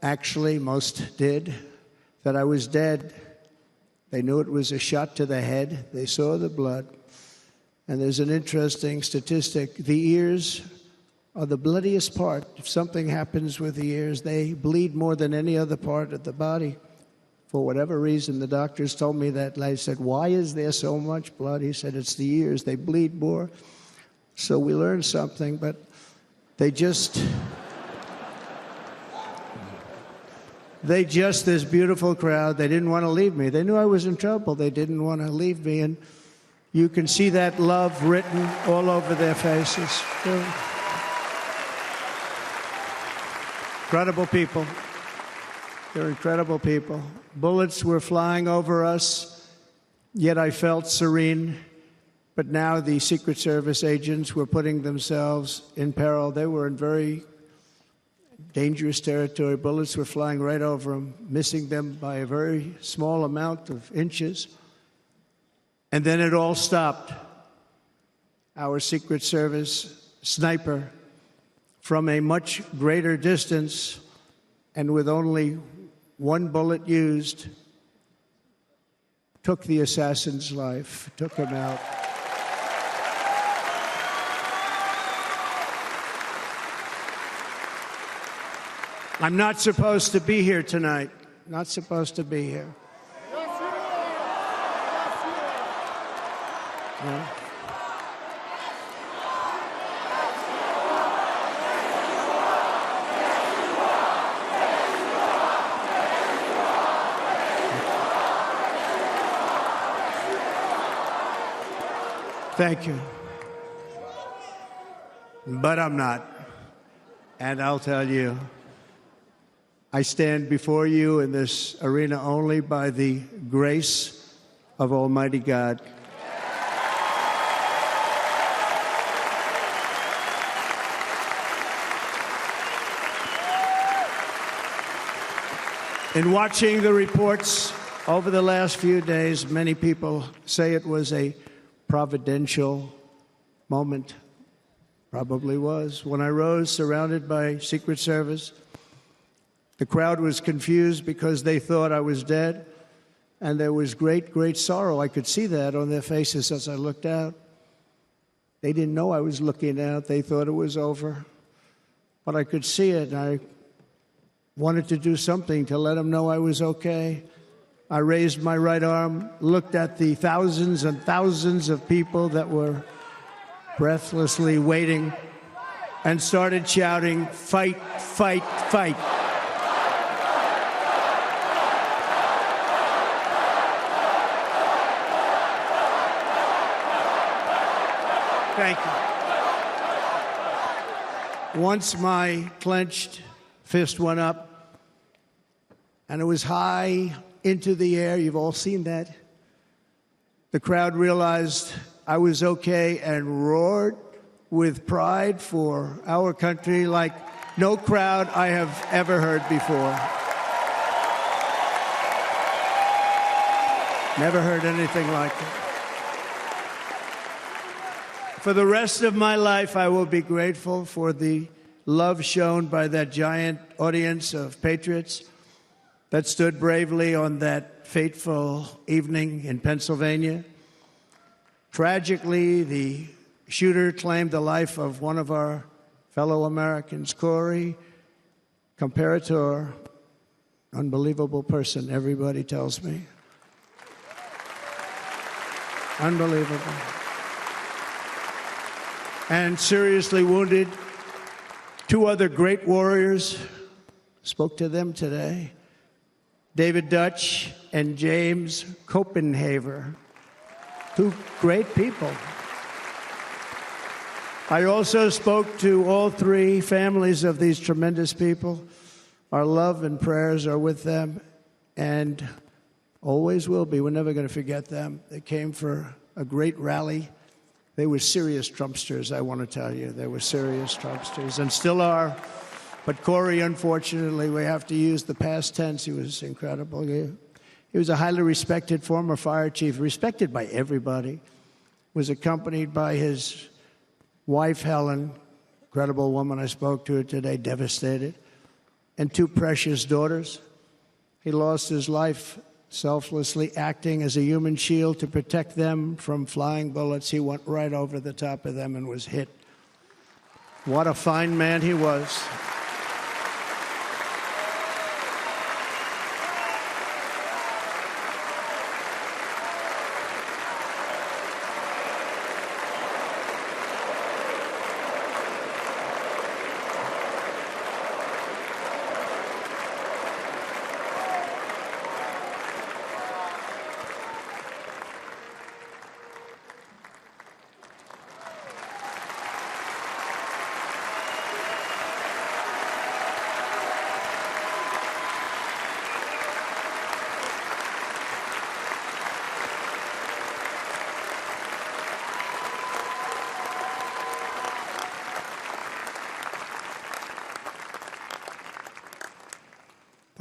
actually, most did, that I was dead. They knew it was a shot to the head. They saw the blood. And there's an interesting statistic. The ears are the bloodiest part. If something happens with the ears, they bleed more than any other part of the body. For whatever reason, the doctors told me that. I said, why is there so much blood? He said, it's the ears. They bleed more. So we learned something, but they just, this beautiful crowd, they didn't want to leave me. They knew I was in trouble. They didn't want to leave me. And you can see that love written all over their faces. They're incredible people. They're incredible people. Bullets were flying over us, yet I felt serene. But now the Secret Service agents were putting themselves in peril. They were in very dangerous territory. Bullets were flying right over them, missing them by a very small amount of inches. And then it all stopped. Our Secret Service sniper, from a much greater distance and with only one bullet used, took the assassin's life, took him out. I'm not supposed to be here tonight. Not supposed to be here. Yeah. Thank you. But I'm not. And I'll tell you, I stand before you in this arena only by the grace of Almighty God. In watching the reports over the last few days, many people say it was a providential moment. Probably was. When I rose surrounded by Secret Service, the crowd was confused because they thought I was dead, and there was great, great sorrow. I could see that on their faces as I looked out. They didn't know I was looking out. They thought it was over. But I could see it, and I wanted to do something to let them know I was okay. I raised my right arm, looked at the thousands and thousands of people that were breathlessly waiting, and started shouting, "Fight, fight, fight." Thank you. Once my clenched fist went up, and it was high into the air. You've all seen that. The crowd realized I was okay and roared with pride for our country like no crowd I have ever heard before. Never heard anything like it. For the rest of my life, I will be grateful for the love shown by that giant audience of patriots that stood bravely on that fateful evening in Pennsylvania. Tragically, the shooter claimed the life of one of our fellow Americans, Corey Comparator. Unbelievable person, everybody tells me. Unbelievable. And seriously wounded, two other great warriors. Spoke to them today. David Dutch and James Copenhaver. Two great people. I also spoke to all three families of these tremendous people. Our love and prayers are with them and always will be. We're never going to forget them. They came for a great rally. They were serious Trumpsters, I want to tell you. They were serious Trumpsters and still are. But Corey, unfortunately, we have to use the past tense. He was incredible. He was a highly respected former fire chief, respected by everybody. Was accompanied by his wife, Helen, incredible woman. I spoke to her today, devastated, and two precious daughters. He lost his life selflessly acting as a human shield to protect them from flying bullets. He went right over the top of them and was hit. What a fine man he was.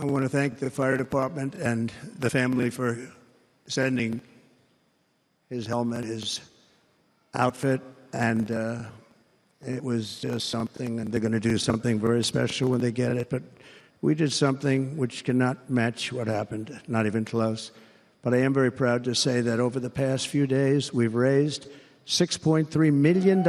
I want to thank the fire department and the family for sending his helmet, his outfit, and it was just something, and they're going to do something very special when they get it. But we did something which cannot match what happened, not even close. But I am very proud to say that over the past few days, we've raised $6.3 million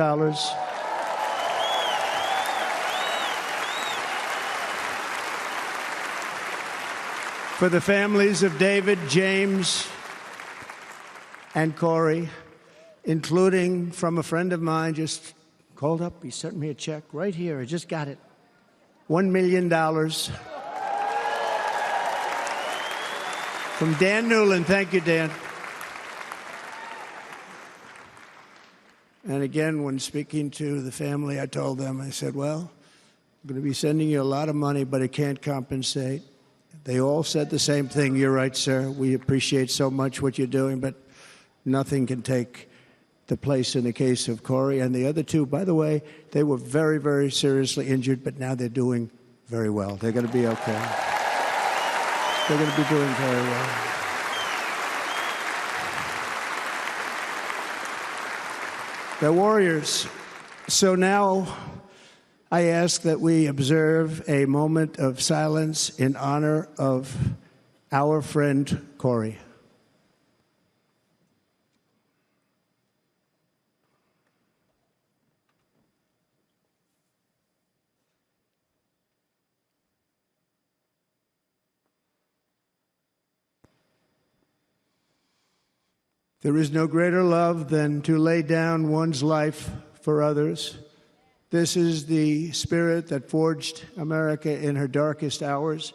for the families of David, James, and Corey, including from a friend of mine just called up. He sent me a check right here. I just got it. $1 million from Dan Newland. Thank you, Dan. And again, when speaking to the family, I told them, I said, well, I'm going to be sending you a lot of money, but it can't compensate. They all said the same thing. You're right, sir. We appreciate so much what you're doing, but nothing can take the place in the case of Corey. And the other two, by the way, they were very, very seriously injured, but now they're doing very well. They're going to be okay. They're going to be doing very well. They're warriors. So now I ask that we observe a moment of silence in honor of our friend Corey. There is no greater love than to lay down one's life for others. This is the spirit that forged America in her darkest hours,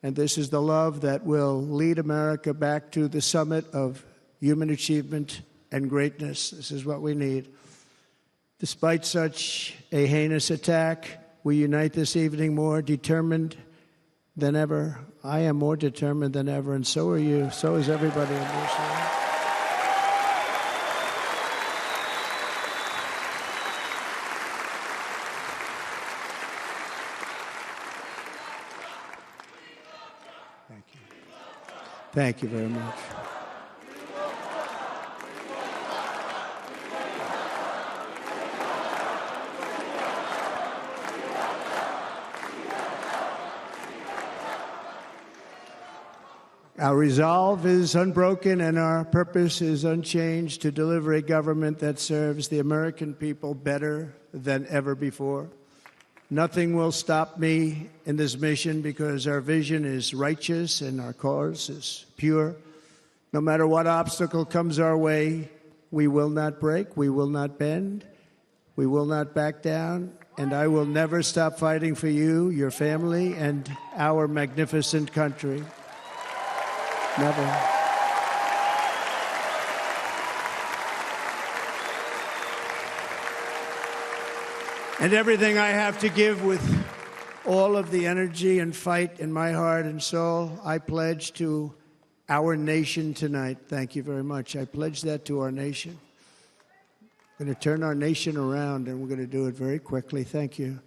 and this is the love that will lead America back to the summit of human achievement and greatness. This is what we need. Despite such a heinous attack, we unite this evening more determined than ever. I am more determined than ever, and so are you. So is everybody in this room. Thank you very much. Our resolve is unbroken and our purpose is unchanged to deliver a government that serves the American people better than ever before. Nothing will stop me in this mission because our vision is righteous and our cause is pure. No matter what obstacle comes our way, we will not break, we will not bend, we will not back down, and I will never stop fighting for you, your family, and our magnificent country. Never. And everything I have to give with all of the energy and fight in my heart and soul, I pledge to our nation tonight. Thank you very much. I pledge that to our nation. We're going to turn our nation around, and we're going to do it very quickly. Thank you.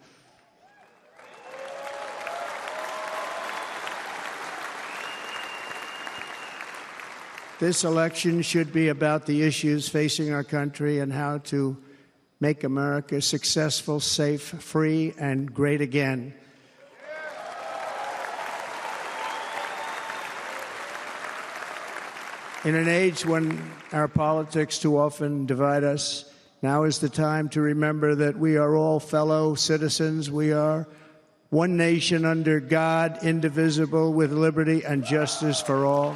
This election should be about the issues facing our country and how to make America successful, safe, free, and great again. In an age when our politics too often divide us, now is the time to remember that we are all fellow citizens. We are one nation under God, indivisible, with liberty and justice for all.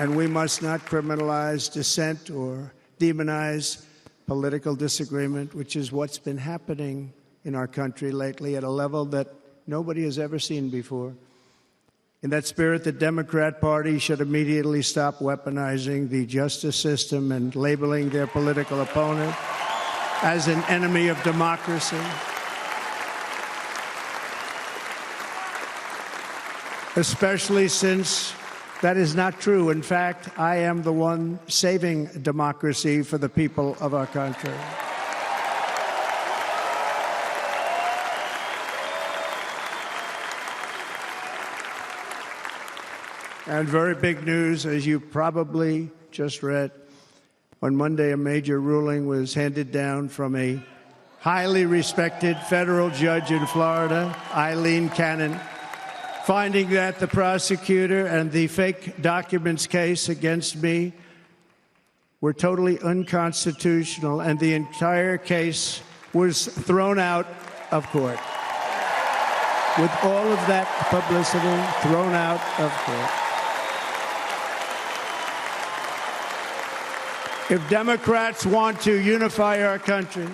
And we must not criminalize dissent or demonize political disagreement, which is what's been happening in our country lately at a level that nobody has ever seen before. In that spirit, the Democrat Party should immediately stop weaponizing the justice system and labeling their political opponent as an enemy of democracy. Especially since That is not true. In fact, I am the one saving democracy for the people of our country. And very big news, as you probably just read, on Monday, a major ruling was handed down from a highly respected federal judge in Florida, Eileen Cannon, finding that the prosecutor and the fake documents case against me were totally unconstitutional, and the entire case was thrown out of court. With all of that publicity, thrown out of court. If Democrats want to unify our country,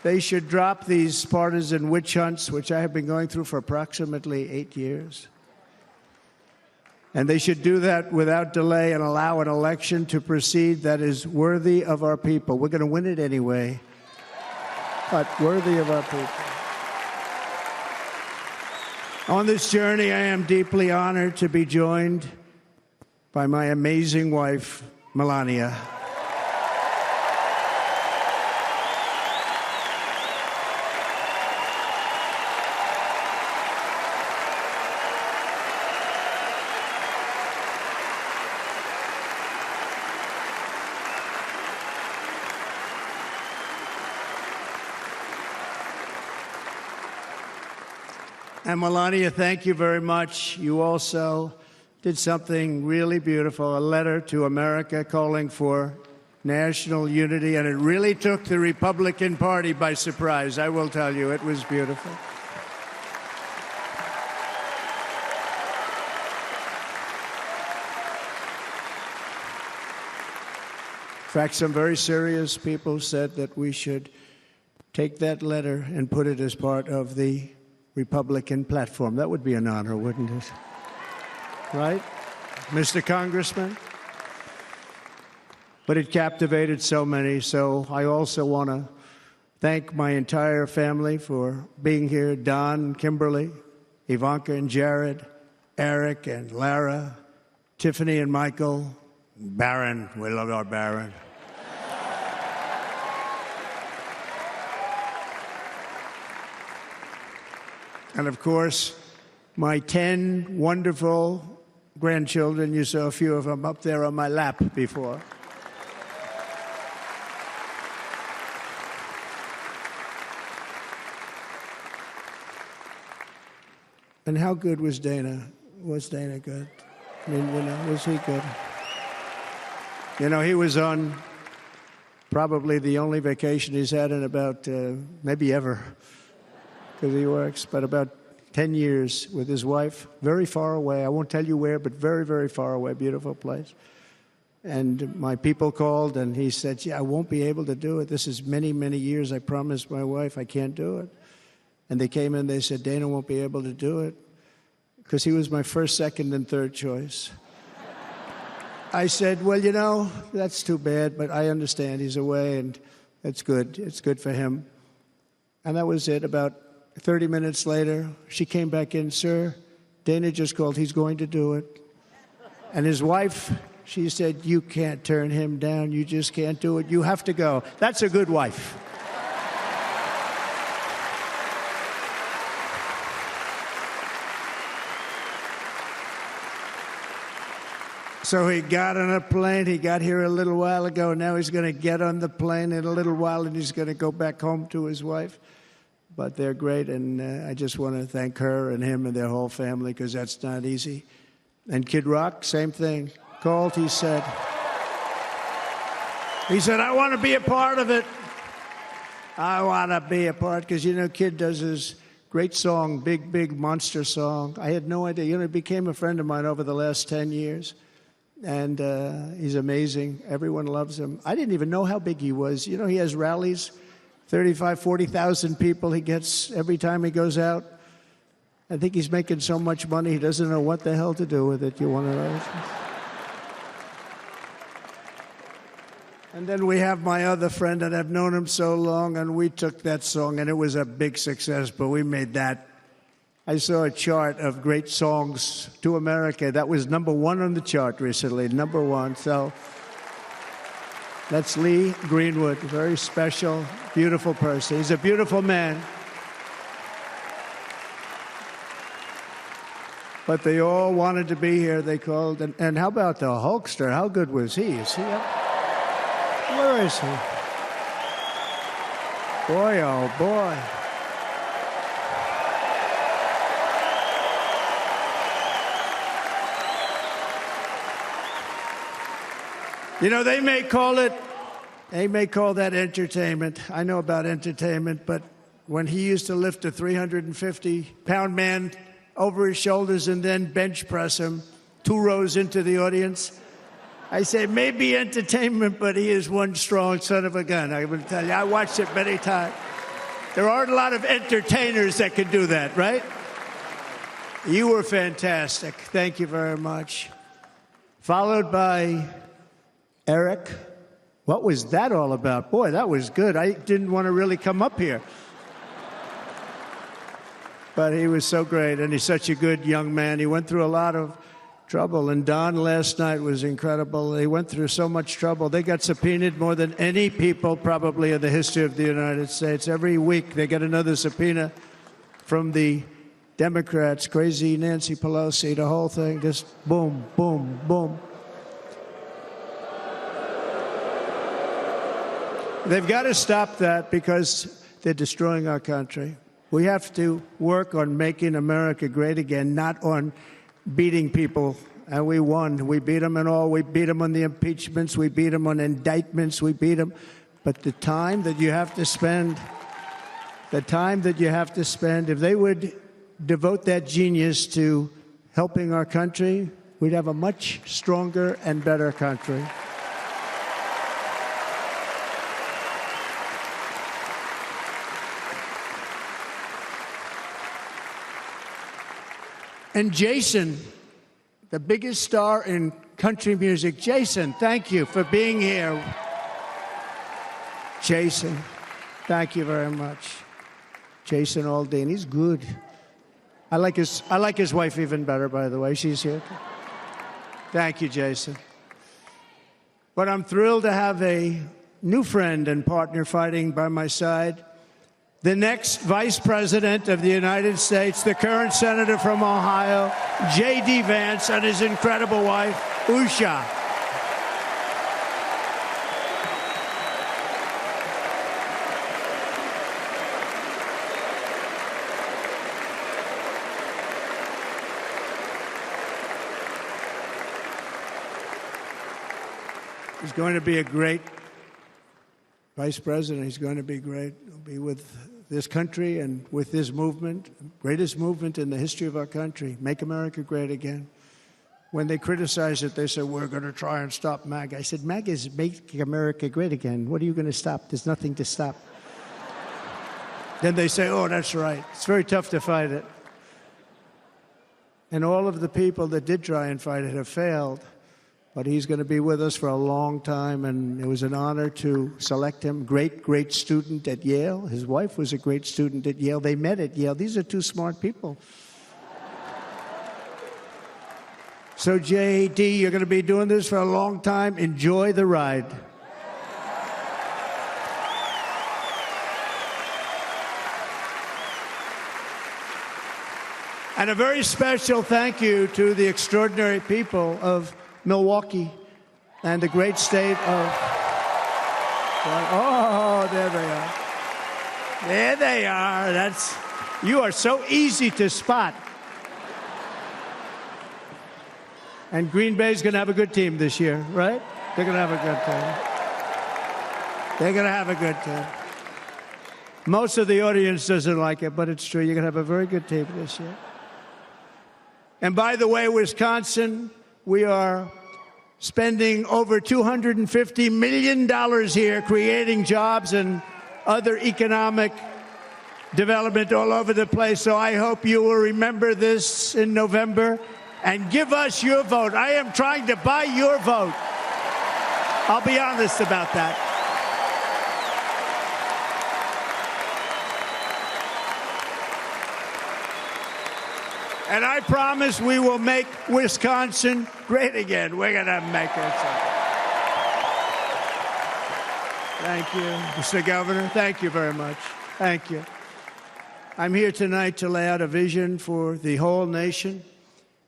they should drop these partisan witch hunts, which I have been going through for approximately 8 years. And they should do that without delay and allow an election to proceed that is worthy of our people. We're going to win it anyway, but worthy of our people. On this journey, I am deeply honored to be joined by my amazing wife, Melania. And Melania, thank you very much. You also did something really beautiful, a letter to America calling for national unity, and it really took the Republican Party by surprise. I will tell you, it was beautiful. In fact, some very serious people said that we should take that letter and put it as part of the Republican platform. That would be an honor, wouldn't it? Right, Mr. Congressman? But it captivated so many, so I also want to thank my entire family for being here. Don, Kimberly, Ivanka and Jared, Eric and Lara, Tiffany and Michael, Barron. We love our Barron. And of course, my 10 wonderful grandchildren. You saw a few of them up there on my lap before. And how good was Dana? Was Dana good? I mean, was he good? He was on probably the only vacation he's had in about, maybe ever, because he works, but about 10 years with his wife, very far away. I won't tell you where, but very, very far away, beautiful place. And my people called, and he said, I won't be able to do it. This is many, many years. I promised my wife I can't do it. And they came in, they said, Dana won't be able to do it, because he was my first, second, and third choice. I said, well, that's too bad, but I understand he's away, and it's good. It's good for him. And that was it. About 30 minutes later, she came back in, sir, Dana just called. He's going to do it. And his wife, she said, you can't turn him down. You just can't do it. You have to go. That's a good wife. So he got on a plane. He got here a little while ago. Now he's going to get on the plane in a little while, and he's going to go back home to his wife. But they're great, and I just want to thank her and him and their whole family, because that's not easy. And Kid Rock, same thing. Called, he said, I want to be a part of it. I want to be a part, because, Kid does his great song, Big, Big Monster song. I had no idea. He became a friend of mine over the last 10 years. And he's amazing. Everyone loves him. I didn't even know how big he was. He has rallies. 35, 40,000 people he gets every time he goes out. I think he's making so much money, he doesn't know what the hell to do with it. You want to know? And then we have my other friend, and I've known him so long, and we took that song, and it was a big success, but we made that I saw a chart of great songs to America. That was #1 on the chart recently, #1. So that's Lee Greenwood, very special, beautiful person. He's a beautiful man. But they all wanted to be here. They called. And how about the Hulkster? How good was he? Is he up? Where is he? Boy, oh boy. You know, they may call that entertainment. I know about entertainment, but when he used to lift a 350-pound man over his shoulders and then bench press him 2 rows into the audience, I say, maybe entertainment, but he is one strong son of a gun. I will tell you, I watched it many times. There aren't a lot of entertainers that can do that, right? You were fantastic. Thank you very much. Followed by Eric. What was that all about? Boy, that was good. I didn't want to really come up here. But he was so great, and he's such a good young man. He went through a lot of trouble, and Don last night was incredible. They went through so much trouble. They got subpoenaed more than any people probably in the history of the United States. Every week they get another subpoena from the Democrats, crazy Nancy Pelosi, the whole thing, just boom, boom, boom. They've got to stop that because they're destroying our country. We have to work on making America great again, not on beating people. And we won. We beat them in all. We beat them on the impeachments. We beat them on indictments. We beat them. But the time that you have to spend, if they would devote that genius to helping our country, we'd have a much stronger and better country. And Jason, the biggest star in country music. Jason, thank you for being here. Jason, thank you very much. Jason Aldean, he's good. I like his wife even better, by the way. She's here. Thank you, Jason. But I'm thrilled to have a new friend and partner fighting by my side. The next Vice President of the United States, the current Senator from Ohio, J.D. Vance, and his incredible wife, Usha. He's going to be a great Vice President. He's going to be great. He'll be with this country and with this movement, greatest movement in the history of our country, Make America Great Again. When they criticize it, they say, we're going to try and stop MAGA. I said, MAGA is Make America Great Again. What are you going to stop? There's nothing to stop. Then they say, oh, that's right. It's very tough to fight it. And all of the people that did try and fight it have failed. But he's going to be with us for a long time, and it was an honor to select him. Great, great student at Yale. His wife was a great student at Yale. They met at Yale. These are two smart people. So, J.D., you're going to be doing this for a long time. Enjoy the ride. And a very special thank you to the extraordinary people of Milwaukee and the great state of... Oh, there they are. There they are. You are so easy to spot. And Green Bay's going to have a good team this year, right? They're going to have a good team. They're going to have a good team. Most of the audience doesn't like it, but it's true. You're going to have a very good team this year. And by the way, Wisconsin, we are spending over $250 million here creating jobs and other economic development all over the place. So I hope you will remember this in November and give us your vote. I am trying to buy your vote. I'll be honest about that. And I promise we will make Wisconsin great again. We're going to make it. Thank you, Mr. Governor. Thank you very much. Thank you. I'm here tonight to lay out a vision for the whole nation.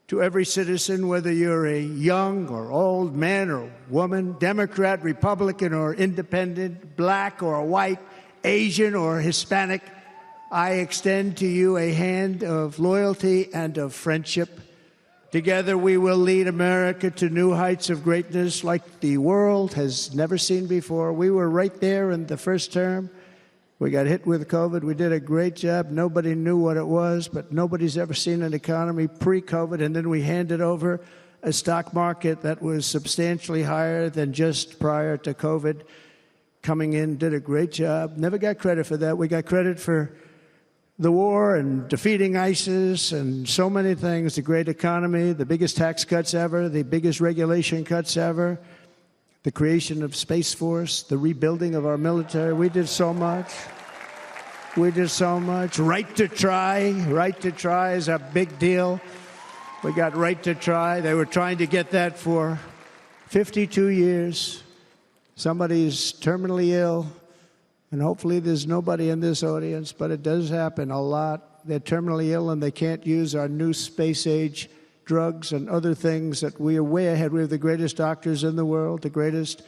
To every citizen, whether you're a young or old man or woman, Democrat, Republican, or independent, black or white, Asian or Hispanic, I extend to you a hand of loyalty and of friendship. Together we will lead America to new heights of greatness like the world has never seen before. We were right there in the first term. We got hit with COVID. We did a great job. Nobody knew what it was, but nobody's ever seen an economy pre-COVID. And then we handed over a stock market that was substantially higher than just prior to COVID. Coming in, did a great job. Never got credit for that. We got credit for the war and defeating ISIS and so many things. The great economy, the biggest tax cuts ever, the biggest regulation cuts ever. The creation of Space Force, the rebuilding of our military. We did so much. We did so much. Right to try. Right to try is a big deal. We got right to try. They were trying to get that for 52 years. Somebody's terminally ill, and hopefully there's nobody in this audience, but it does happen a lot. They're terminally ill and they can't use our new space-age drugs and other things that we are way ahead. We have the greatest doctors in the world, the greatest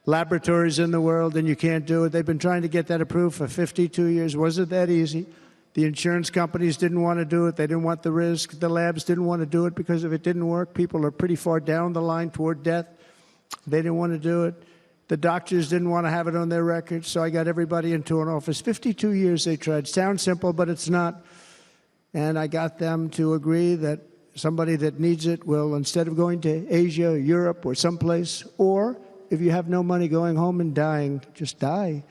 laboratories in the world, and you can't do it. They've been trying to get that approved for 52 years. Wasn't that easy? The insurance companies didn't want to do it. They didn't want the risk. The labs didn't want to do it because if it didn't work, people are pretty far down the line toward death. They didn't want to do it. The doctors didn't want to have it on their records, so I got everybody into an office. 52 years they tried. Sounds simple, but it's not. And I got them to agree that somebody that needs it will, instead of going to Asia, Europe, or someplace, or if you have no money, going home and dying, just die.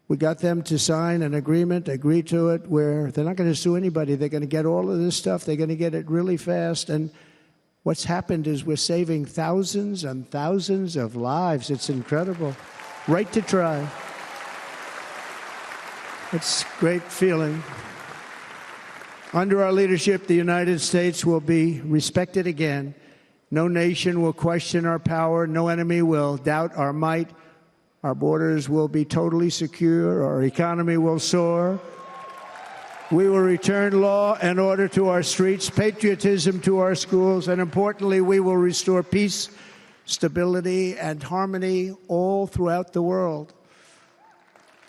We got them to sign an agreement, agree to it, where they're not going to sue anybody. They're going to get all of this stuff. They're going to get it really fast. And what's happened is we're saving thousands and thousands of lives. It's incredible. Right to try. It's a great feeling. Under our leadership, the United States will be respected again. No nation will question our power. No enemy will doubt our might. Our borders will be totally secure. Our economy will soar. We will return law and order to our streets, patriotism to our schools, and importantly, we will restore peace, stability, and harmony all throughout the world.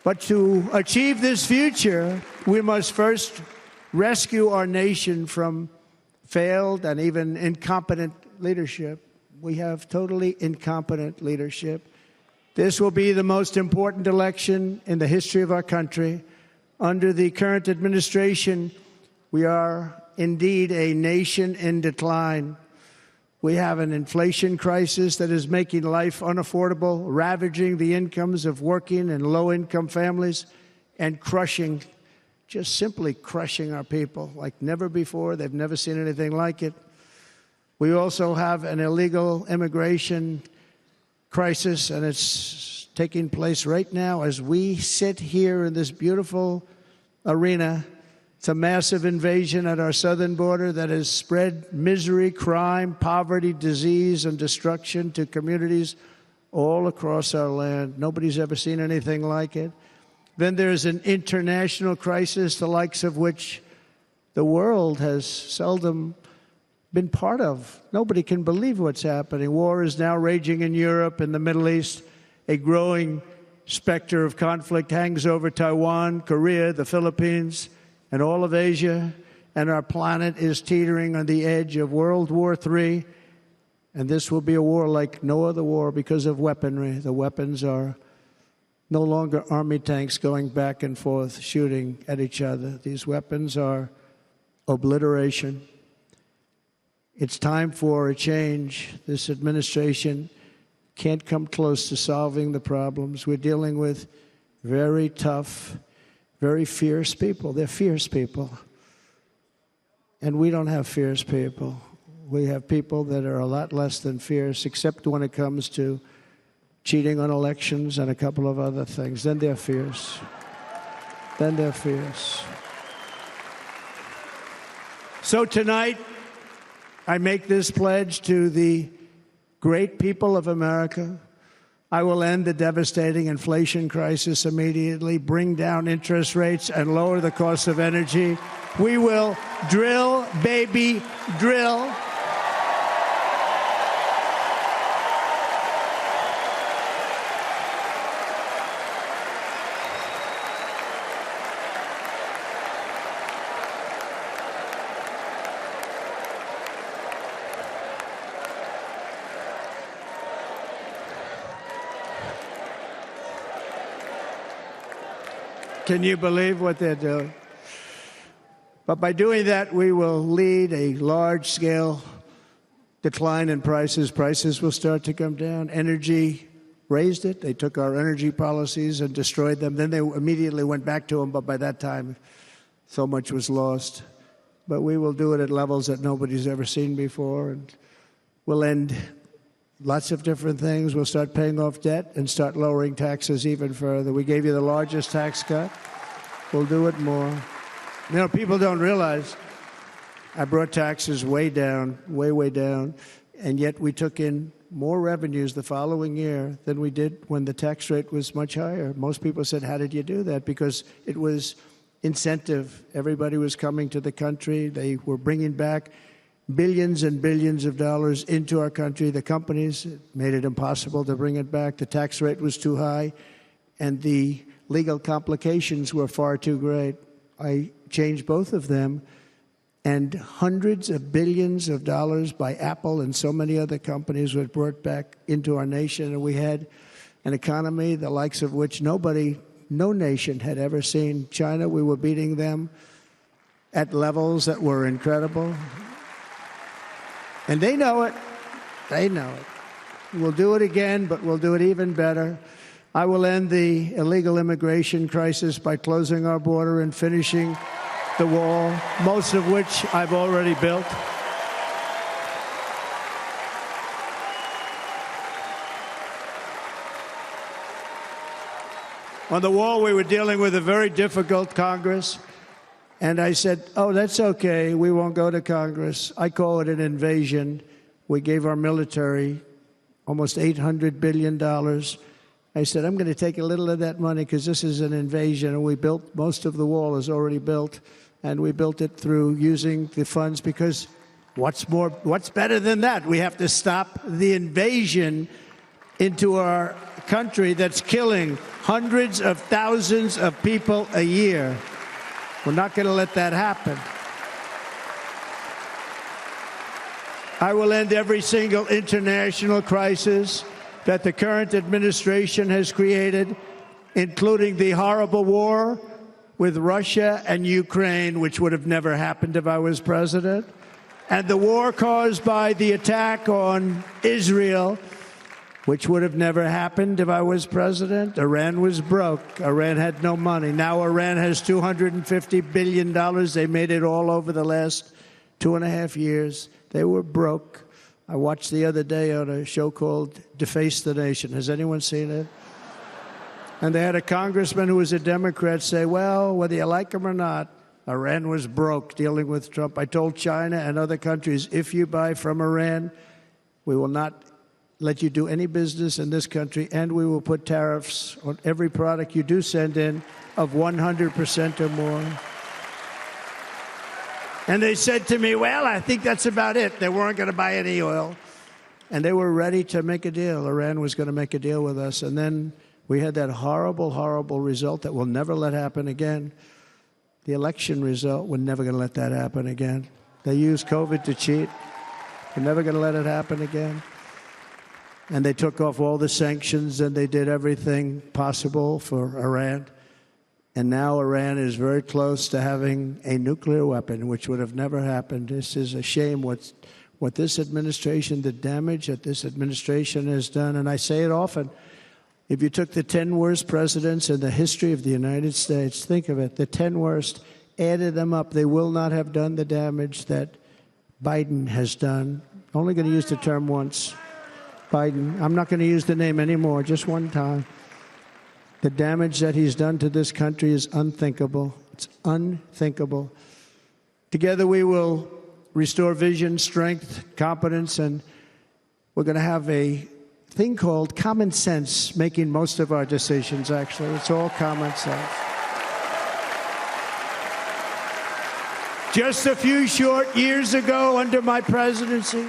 But to achieve this future, we must first rescue our nation from failed and even incompetent leadership. We have totally incompetent leadership. This will be the most important election in the history of our country. Under the current administration, we are indeed a nation in decline. We have an inflation crisis that is making life unaffordable, ravaging the incomes of working and low-income families, and crushing, just simply crushing our people like never before. They've never seen anything like it. We also have an illegal immigration crisis, and it's taking place right now as we sit here in this beautiful arena. It's a massive invasion at our southern border that has spread misery, crime, poverty, disease, and destruction to communities all across our land. Nobody's ever seen anything like it. Then there's an international crisis, the likes of which the world has seldom been part of. Nobody can believe what's happening. War is now raging in Europe and the Middle East. A growing specter of conflict hangs over Taiwan, Korea, the Philippines, and all of Asia. And our planet is teetering on the edge of World War III. And this will be a war like no other war because of weaponry. The weapons are no longer army tanks going back and forth shooting at each other. These weapons are obliteration. It's time for a change. This administration can't come close to solving the problems. We're dealing with very tough, very fierce people. They're fierce people. And we don't have fierce people. We have people that are a lot less than fierce, except when it comes to cheating on elections and a couple of other things. Then they're fierce. Then they're fierce. So tonight, I make this pledge to the great people of America. I will end the devastating inflation crisis immediately, bring down interest rates, and lower the cost of energy. We will drill, baby, drill. Can you believe what they're doing? But by doing that, we will lead a large-scale decline in prices. Prices will start to come down. Energy raised it. They took our energy policies and destroyed them. Then they immediately went back to them, but by that time, so much was lost. But we will do it at levels that nobody's ever seen before, and we'll end lots of different things. We'll start paying off debt and start lowering taxes even further. We gave you the largest tax cut. We'll do it more. You know, people don't realize I brought taxes way down, way down, and yet we took in more revenues the following year than we did when the tax rate was much higher. Most people said, how did you do that? Because it was incentive. Everybody was coming to the country. They were bringing back billions and billions of dollars into our country. The companies made it impossible to bring it back. The tax rate was too high, and the legal complications were far too great. I changed both of them, and hundreds of billions of dollars by Apple and so many other companies were brought back into our nation, and we had an economy the likes of which no nation had ever seen. China, we were beating them at levels that were incredible. And they know it. They know it. We'll do it again, but we'll do it even better. I will end the illegal immigration crisis by closing our border and finishing the wall, most of which I've already built. On the wall, we were dealing with a very difficult Congress. And I said, oh, that's okay. We won't go to Congress. I call it an invasion. We gave our military almost $800 billion. I said, I'm going to take a little of that money because this is an invasion. And we built, most of the wall is already built. And we built it through using the funds because what's better than that? We have to stop the invasion into our country that's killing hundreds of thousands of people a year. We're not going to let that happen. I will end every single international crisis that the current administration has created, including the horrible war with Russia and Ukraine, which would have never happened if I was president, and the war caused by the attack on Israel, which would have never happened if I was president. Iran was broke. Iran had no money. Now Iran has $250 billion. They made it all over the last 2.5 years. They were broke. I watched the other day on a show called Deface the Nation. Has anyone seen it? And they had a congressman who was a Democrat say, well, whether you like him or not, Iran was broke dealing with Trump. I told China and other countries, if you buy from Iran, we will not let you do any business in this country, and we will put tariffs on every product you do send in of 100% or more. And they said to me, well, I think that's about it. They weren't going to buy any oil. And they were ready to make a deal. Iran was going to make a deal with us. And then we had that horrible, horrible result that we'll never let happen again. The election result, we're never going to let that happen again. They used COVID to cheat. We're never going to let it happen again. And they took off all the sanctions, and they did everything possible for Iran. And now Iran is very close to having a nuclear weapon, which would have never happened. This is a shame what this administration, the damage that this administration has done. And I say it often, if you took the 10 worst presidents in the history of the United States, think of it, the 10 worst, added them up, they will not have done the damage that Biden has done. Only going to use the term once. Biden. I'm not going to use the name anymore, just one time. The damage that he's done to this country is unthinkable. It's unthinkable. Together we will restore vision, strength, competence, and we're going to have a thing called common sense making most of our decisions, actually. It's all common sense. Just a few short years ago, under my presidency,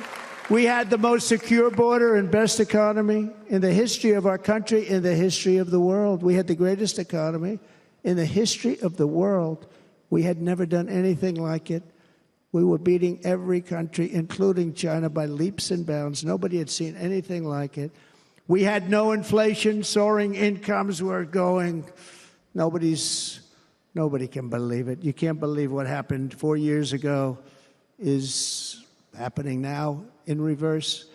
we had the most secure border and best economy in the history of our country, in the history of the world. We had the greatest economy in the history of the world. We had never done anything like it. We were beating every country, including China, by leaps and bounds. Nobody had seen anything like it. We had no inflation. Soaring incomes were going. Nobody can believe it. You can't believe what happened 4 years ago is happening now in reverse.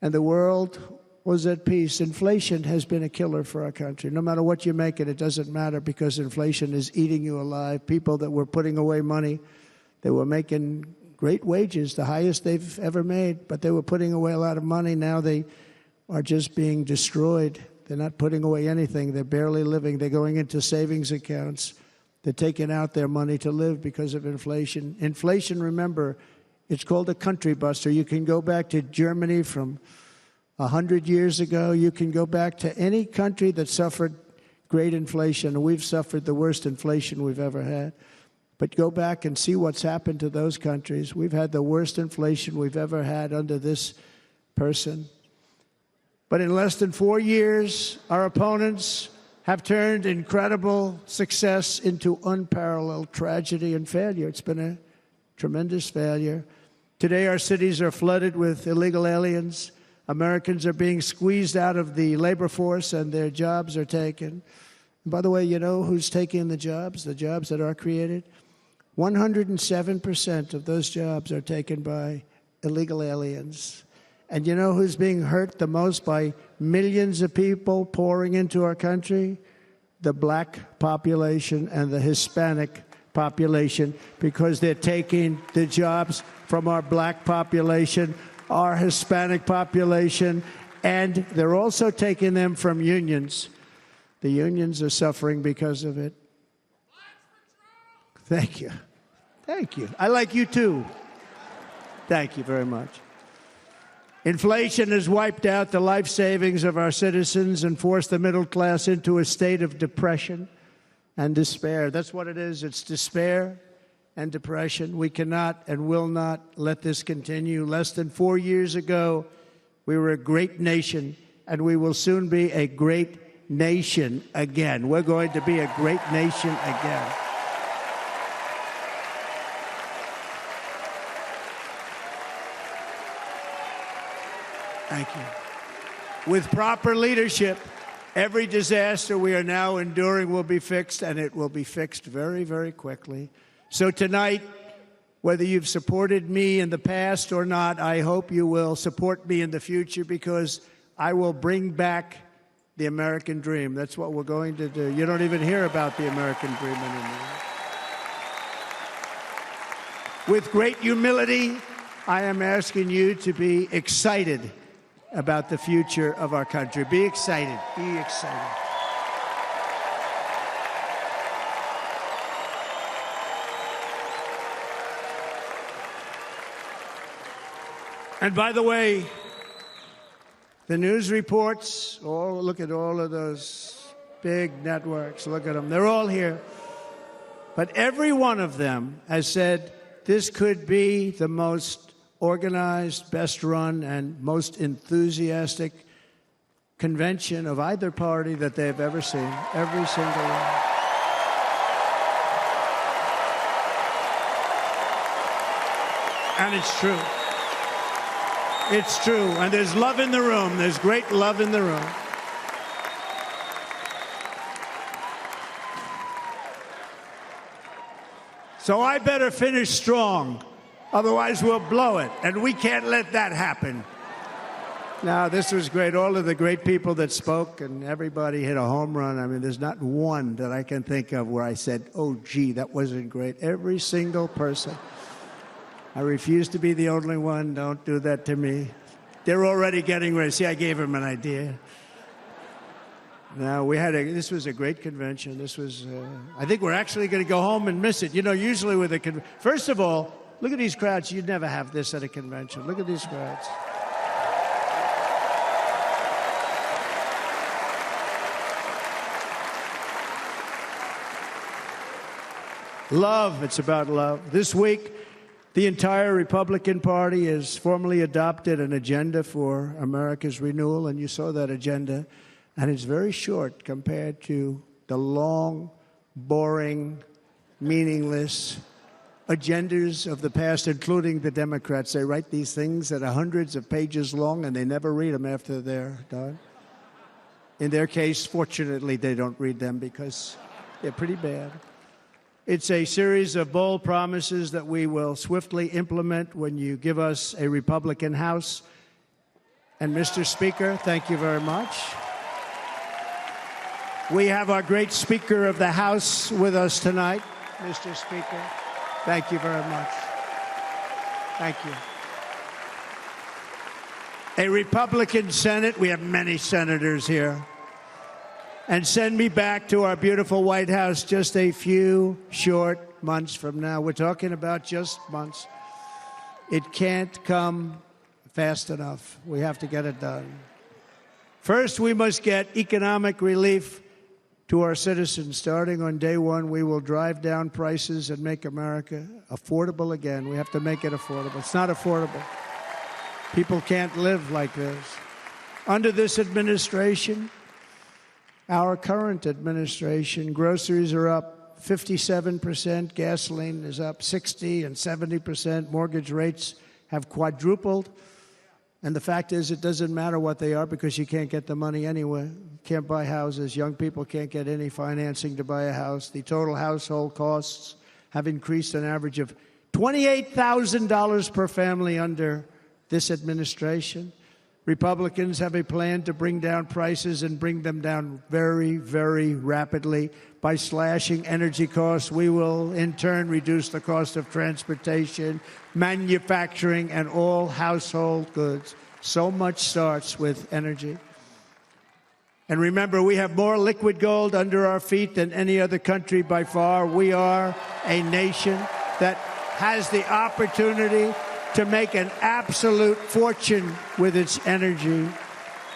And the world was at peace. Inflation has been a killer for our country. No matter what you make it doesn't matter, because inflation is eating you alive. People that were putting away money, they were making great wages, the highest they've ever made, but they were putting away a lot of money. Now they are just being destroyed. They're not putting away anything. They're barely living. They're going into savings accounts. They're taking out their money to live because of inflation. Inflation, remember, it's called a country buster. You can go back to Germany from 100 years ago. You can go back to any country that suffered great inflation. We've suffered the worst inflation we've ever had. But go back and see what's happened to those countries. We've had the worst inflation we've ever had under this person. But in less than 4 years, our opponents have turned incredible success into unparalleled tragedy and failure. It's been a tremendous failure. Today, our cities are flooded with illegal aliens. Americans are being squeezed out of the labor force, and their jobs are taken. And by the way, you know who's taking the jobs that are created? 107% of those jobs are taken by illegal aliens. And you know who's being hurt the most by millions of people pouring into our country? The black population and the Hispanic population, because they're taking the jobs from our black population, our Hispanic population, and they're also taking them from unions. The unions are suffering because of it. Thank you. Thank you. I like you too. Thank you very much. Inflation has wiped out the life savings of our citizens and forced the middle class into a state of depression and despair. That's what it is. It's despair and depression. We cannot and will not let this continue. Less than 4 years ago, we were a great nation, and we will soon be a great nation again. We're going to be a great nation again. Thank you. With proper leadership, every disaster we are now enduring will be fixed, and it will be fixed very, very quickly. So tonight, whether you've supported me in the past or not, I hope you will support me in the future, because I will bring back the American dream. That's what we're going to do. You don't even hear about the American dream anymore. With great humility, I am asking you to be excited about the future of our country. Be excited. Be excited. And by the way, the news reports, look at all of those big networks. Look at them. They're all here. But every one of them has said this could be the most organized, best run, and most enthusiastic convention of either party that they've ever seen. Every single one. And it's true. It's true. And there's love in the room. There's great love in the room. So I better finish strong. Otherwise, we'll blow it, and we can't let that happen. Now, this was great. All of the great people that spoke, and everybody hit a home run. I mean, there's not one that I can think of where I said, oh, gee, that wasn't great. Every single person. I refuse to be the only one. Don't do that to me. They're already getting ready. See, I gave them an idea. Now, this was a great convention. This was, I think we're actually going to go home and miss it. You know, usually with a first of all, Look at these crowds. You'd never have this at a convention. Look at these crowds. Love. It's about love. This week, the entire Republican Party has formally adopted an agenda for America's renewal, and you saw that agenda, and it's very short compared to the long, boring, meaningless agendas of the past, including the Democrats. They write these things that are hundreds of pages long, and they never read them after they're done. In their case, fortunately, they don't read them because they're pretty bad. It's a series of bold promises that we will swiftly implement when you give us a Republican House. And Mr. Speaker, thank you very much. We have our great Speaker of the House with us tonight. Mr. Speaker, thank you very much. Thank you. A Republican Senate. We have many senators here. And send me back to our beautiful White House just a few short months from now. We're talking about just months. It can't come fast enough. We have to get it done. First, we must get economic relief to our citizens. Starting on day one, we will drive down prices and make America affordable again. We have to make it affordable. It's not affordable. People can't live like this. Under this administration, our current administration, groceries are up 57%, gasoline is up 60% and 70%, mortgage rates have quadrupled. And the fact is, it doesn't matter what they are because you can't get the money anyway. Can't buy houses. Young people can't get any financing to buy a house. The total household costs have increased an average of $28,000 per family under this administration. Republicans have a plan to bring down prices and bring them down very, very rapidly. By slashing energy costs, we will in turn reduce the cost of transportation, manufacturing, and all household goods. So much starts with energy. And remember, we have more liquid gold under our feet than any other country by far. We are a nation that has the opportunity to make an absolute fortune with its energy.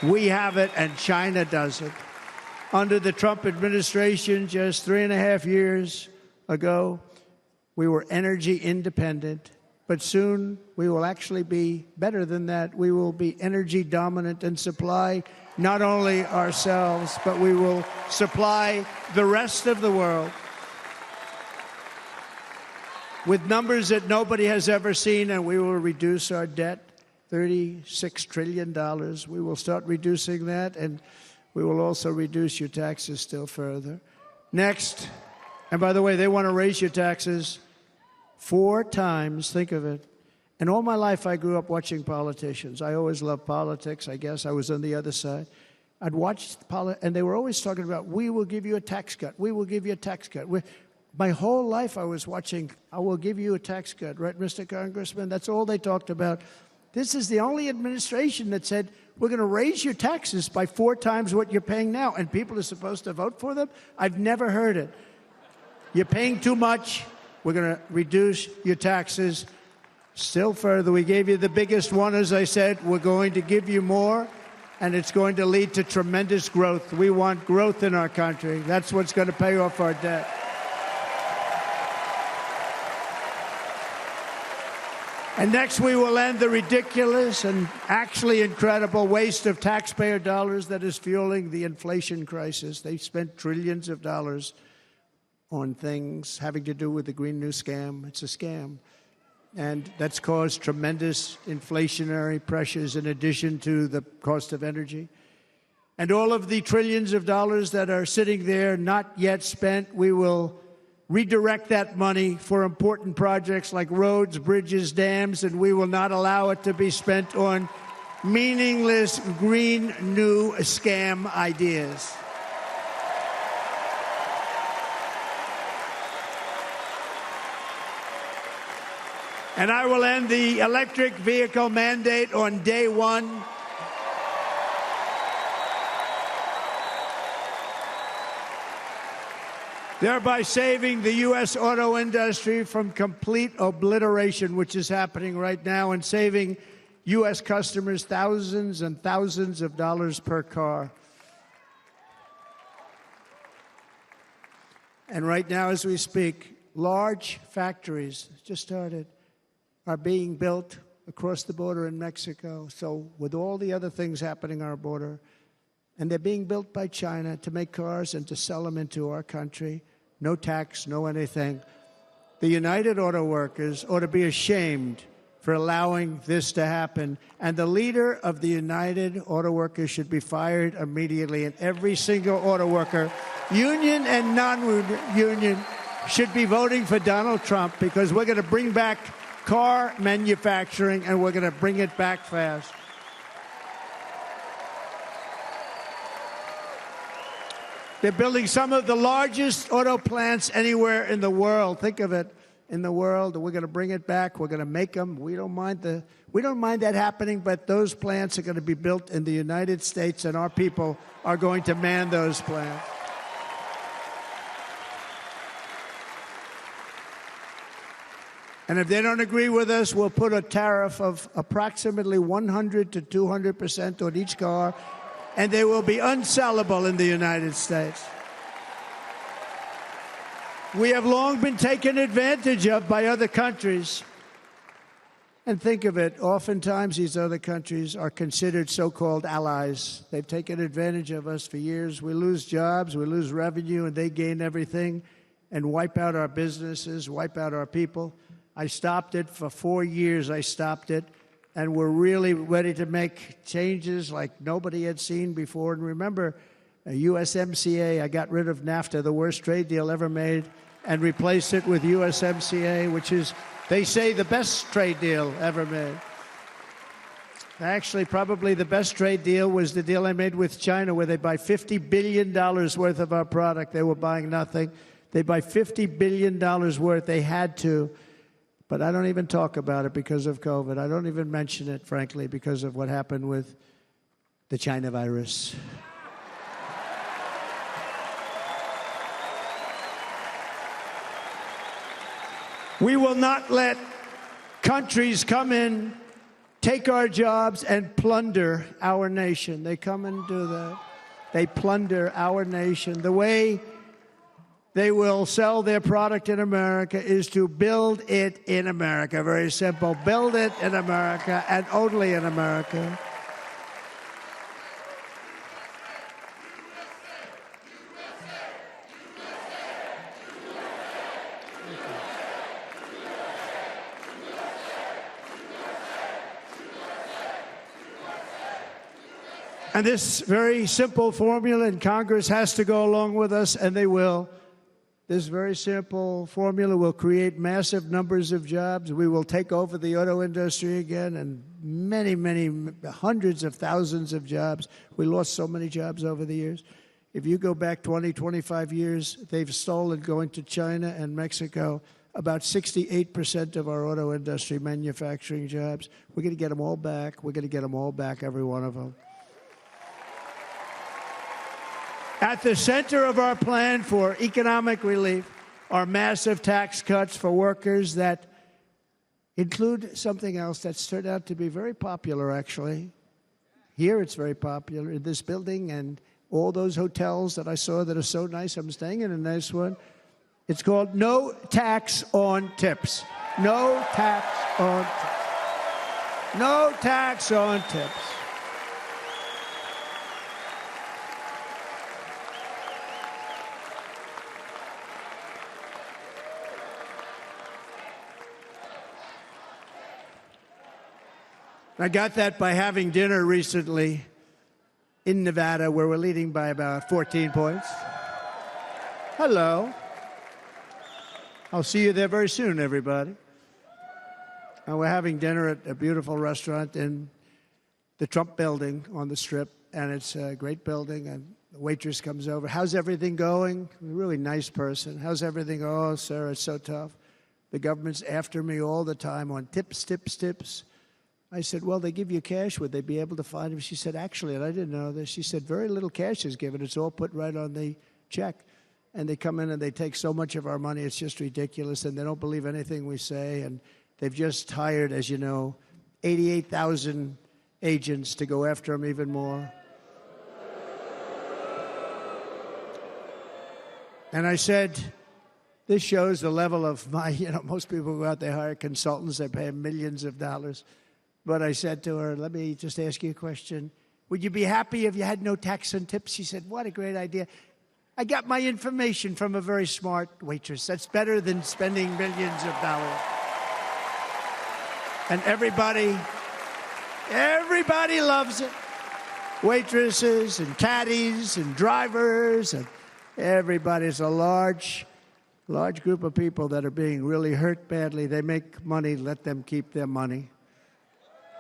We have it, and China doesn't. Under the Trump administration, just 3.5 years ago, we were energy independent. But soon, we will actually be better than that. We will be energy dominant and supply not only ourselves, but we will supply the rest of the world with numbers that nobody has ever seen, and we will reduce our debt, $36 trillion. We will start reducing that, and we will also reduce your taxes still further. Next, and by the way, they want to raise your taxes 4 times, think of it. And all my life, I grew up watching politicians. I always loved politics, I guess. I was on the other side. I'd watch, and they were always talking about, we will give you a tax cut. We will give you a tax cut. My whole life I was watching, I will give you a tax cut, right, Mr. Congressman? That's all they talked about. This is the only administration that said, we're going to raise your taxes by 4 times what you're paying now, and people are supposed to vote for them? I've never heard it. You're paying too much. We're going to reduce your taxes still further. We gave you the biggest one, as I said. We're going to give you more, and it's going to lead to tremendous growth. We want growth in our country. That's what's going to pay off our debt. And next, we will end the ridiculous and actually incredible waste of taxpayer dollars that is fueling the inflation crisis. They spent trillions of dollars on things having to do with the Green New Scam. It's a scam. And that's caused tremendous inflationary pressures in addition to the cost of energy. And all of the trillions of dollars that are sitting there not yet spent, we will redirect that money for important projects like roads, bridges, dams, and we will not allow it to be spent on meaningless green new scam ideas. And I will end the electric vehicle mandate on day one. thereby saving the U.S. auto industry from complete obliteration, which is happening right now, and saving U.S. customers thousands and thousands of dollars per car. And right now, as we speak, large factories just started are being built across the border in Mexico. So with all the other things happening on our border, and they're being built by China to make cars and to sell them into our country. No tax, no anything. The United Auto Workers ought to be ashamed for allowing this to happen. And the leader of the United Auto Workers should be fired immediately. And every single auto worker, union and non-union, should be voting for Donald Trump, because we're going to bring back car manufacturing, and we're going to bring it back fast. They're building some of the largest auto plants anywhere in the world. Think of it, in the world. We're going to bring it back. We're going to make them. We don't mind that happening, but those plants are going to be built in the United States, and our people are going to man those plants. And if they don't agree with us, we'll put a tariff of approximately 100 to 200% on each car, and they will be unsellable in the United States. We have long been taken advantage of by other countries. And think of it, oftentimes these other countries are considered so-called allies. They've taken advantage of us for years. We lose jobs, we lose revenue, and they gain everything and wipe out our businesses, wipe out our people. I stopped it for 4 years. I stopped it. And we're really ready to make changes like nobody had seen before. And remember, USMCA, I got rid of NAFTA, the worst trade deal ever made, and replaced it with USMCA, which is, they say, the best trade deal ever made. Actually, probably the best trade deal was the deal I made with China, where they buy $50 billion worth of our product. They were buying nothing. They buy $50 billion worth. They had to. But I don't even talk about it because of COVID. I don't even mention it, frankly, because of what happened with the China virus. We will not let countries come in, take our jobs, and plunder our nation. They come and do that. They plunder our nation. The way they will sell their product in America is to build it in America. Very simple. Build it in America and only in America. And this very simple formula in Congress has to go along with us, and they will. This very simple formula will create massive numbers of jobs. We will take over the auto industry again, and many, many, hundreds of thousands of jobs. We lost so many jobs over the years. If you go back 20, 25 years, they've stolen, going to China and Mexico, about 68% of our auto industry manufacturing jobs. We're going to get them all back. We're going to get them all back, every one of them. At the center of our plan for economic relief are massive tax cuts for workers that include something else that's turned out to be very popular, actually. Here it's very popular, in this building and all those hotels that I saw that are so nice. I'm staying in a nice one. It's called no tax on tips. No tax on tips. No tax on tips. I got that by having dinner recently in Nevada, where we're leading by about 14 points. Hello. I'll see you there very soon, everybody. And we're having dinner at a beautiful restaurant in the Trump building on the Strip, and it's a great building, and the waitress comes over. How's everything going? A really nice person. How's everything? Oh, sir, it's so tough. The government's after me all the time on tips, tips, tips. I said, well, they give you cash. Would they be able to find him? She said, actually, and I didn't know this, she said, very little cash is given. It's all put right on the check. and they come in and they take so much of our money, it's just ridiculous, and they don't believe anything we say, and they've just hired, as you know, 88,000 agents to go after them even more. And I said, this shows the level of my, most people go out, they hire consultants, they pay them millions of dollars. But I said to her, let me just ask you a question. Would you be happy if you had no tax and tips? She said, what a great idea. I got my information from a very smart waitress. That's better than spending millions of dollars. And everybody loves it. Waitresses and caddies and drivers and everybody's a large group of people that are being really hurt badly. They make money, let them keep their money.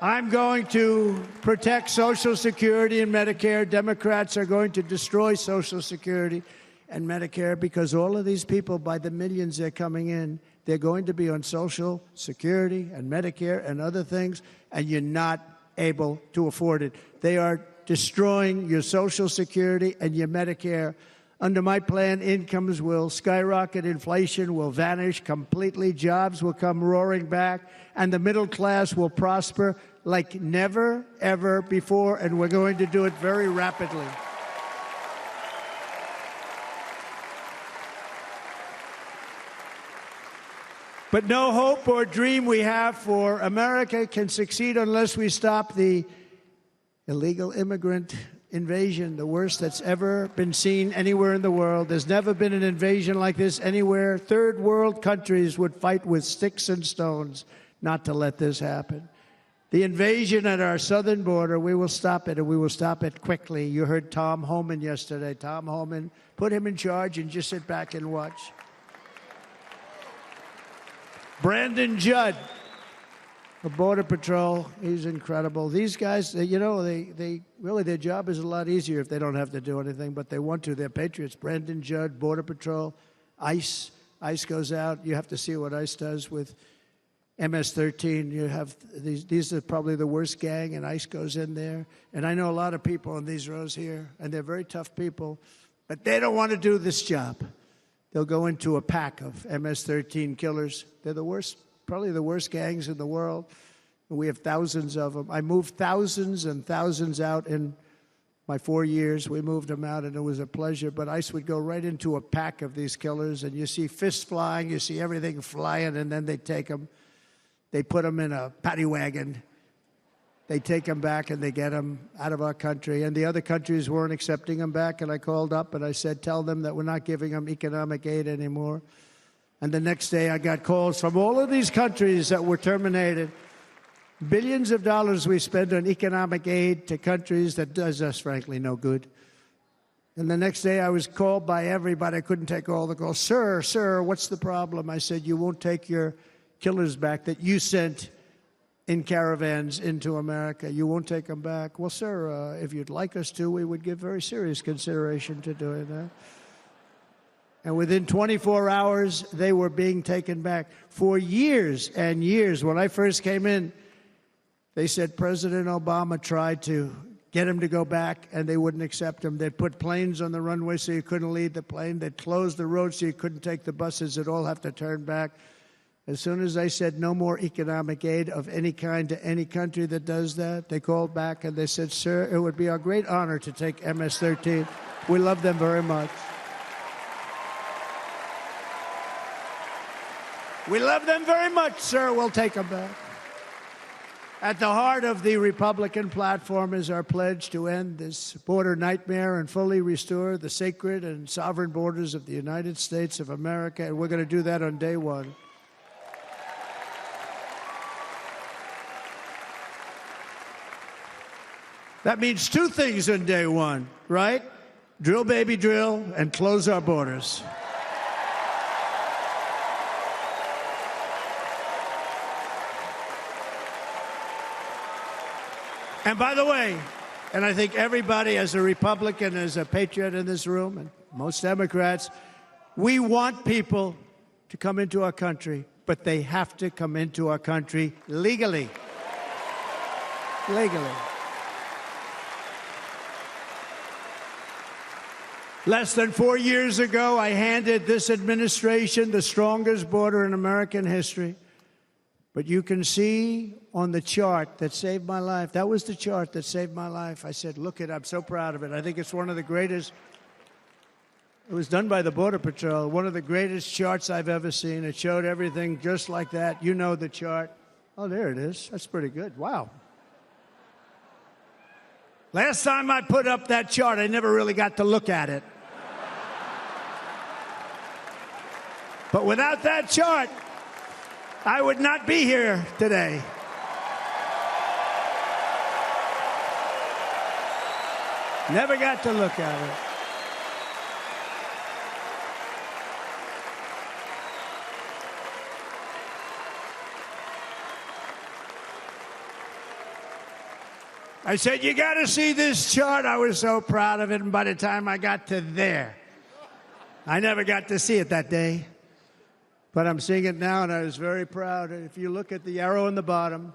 I'm going to protect Social Security and Medicare. Democrats are going to destroy Social Security and Medicare because all of these people, by the millions they're coming in, they're going to be on Social Security and Medicare and other things, and you're not able to afford it. They are destroying your Social Security and your Medicare. Under my plan, incomes will skyrocket, inflation will vanish completely, jobs will come roaring back, and the middle class will prosper like never, ever before, and we're going to do it very rapidly. But no hope or dream we have for America can succeed unless we stop the illegal immigrant invasion, the worst that's ever been seen anywhere in the world. There's never been an invasion like this anywhere. Third world countries would fight with sticks and stones not to let this happen. The invasion at our southern border, we will stop it, and we will stop it quickly. You heard Tom Homan yesterday. Tom Homan, put him in charge and just sit back and watch. Brandon Judd, the Border Patrol, he's incredible. These guys, they really, their job is a lot easier if they don't have to do anything, but they want to. They're patriots. Brandon Judd, Border Patrol, ICE. ICE goes out. You have to see what ICE does with MS-13. You have these are probably the worst gang, and ICE goes in there. And I know a lot of people in these rows here, and they're very tough people, but they don't want to do this job. They'll go into a pack of MS-13 killers. They're the worst, probably the worst gangs in the world. We have thousands of them. I moved thousands and thousands out in my 4 years. We moved them out, and it was a pleasure. But ICE would go right into a pack of these killers, and you see fists flying, you see everything flying, and then they take them. They put them in a paddy wagon. They take them back, and they get them out of our country. And the other countries weren't accepting them back, and I called up, and I said, tell them that we're not giving them economic aid anymore. And the next day, I got calls from all of these countries that were terminated. Billions of dollars we spend on economic aid to countries that does us, frankly, no good. And the next day, I was called by everybody. I couldn't take all the calls. Sir, what's the problem? I said, you won't take your killers back that you sent in caravans into America. You won't take them back. Well, sir, if you'd like us to, we would give very serious consideration to doing that. And within 24 hours, they were being taken back. For years and years, when I first came in, they said President Obama tried to get him to go back, and they wouldn't accept him. They'd put planes on the runway so you couldn't leave the plane. They'd close the road so you couldn't take the buses. They'd all have to turn back. As soon as I said no more economic aid of any kind to any country that does that, they called back and they said, sir, it would be our great honor to take MS-13. We love them very much. We love them very much, sir. We'll take them back. At the heart of the Republican platform is our pledge to end this border nightmare and fully restore the sacred and sovereign borders of the United States of America, and we're going to do that on day one. That means two things on day one, right? Drill, baby, drill, and close our borders. And by the way, and I think everybody as a Republican, as a patriot in this room, and most Democrats, we want people to come into our country, but they have to come into our country legally. Legally. Less than 4 years ago, I handed this administration the strongest border in American history. But you can see on the chart that saved my life, that was the chart that saved my life. I said, look it, I'm so proud of it. I think it's one of the greatest. It was done by the Border Patrol, one of the greatest charts I've ever seen. It showed everything just like that. You know the chart. Oh, there it is. That's pretty good. Wow. Last time I put up that chart, I never really got to look at it. But without that chart, I would not be here today. Never got to look at it. I said, you got to see this chart. I was so proud of it, and by the time I got to there, I never got to see it that day. But I'm seeing it now, and I was very proud. If you look at the arrow on the bottom,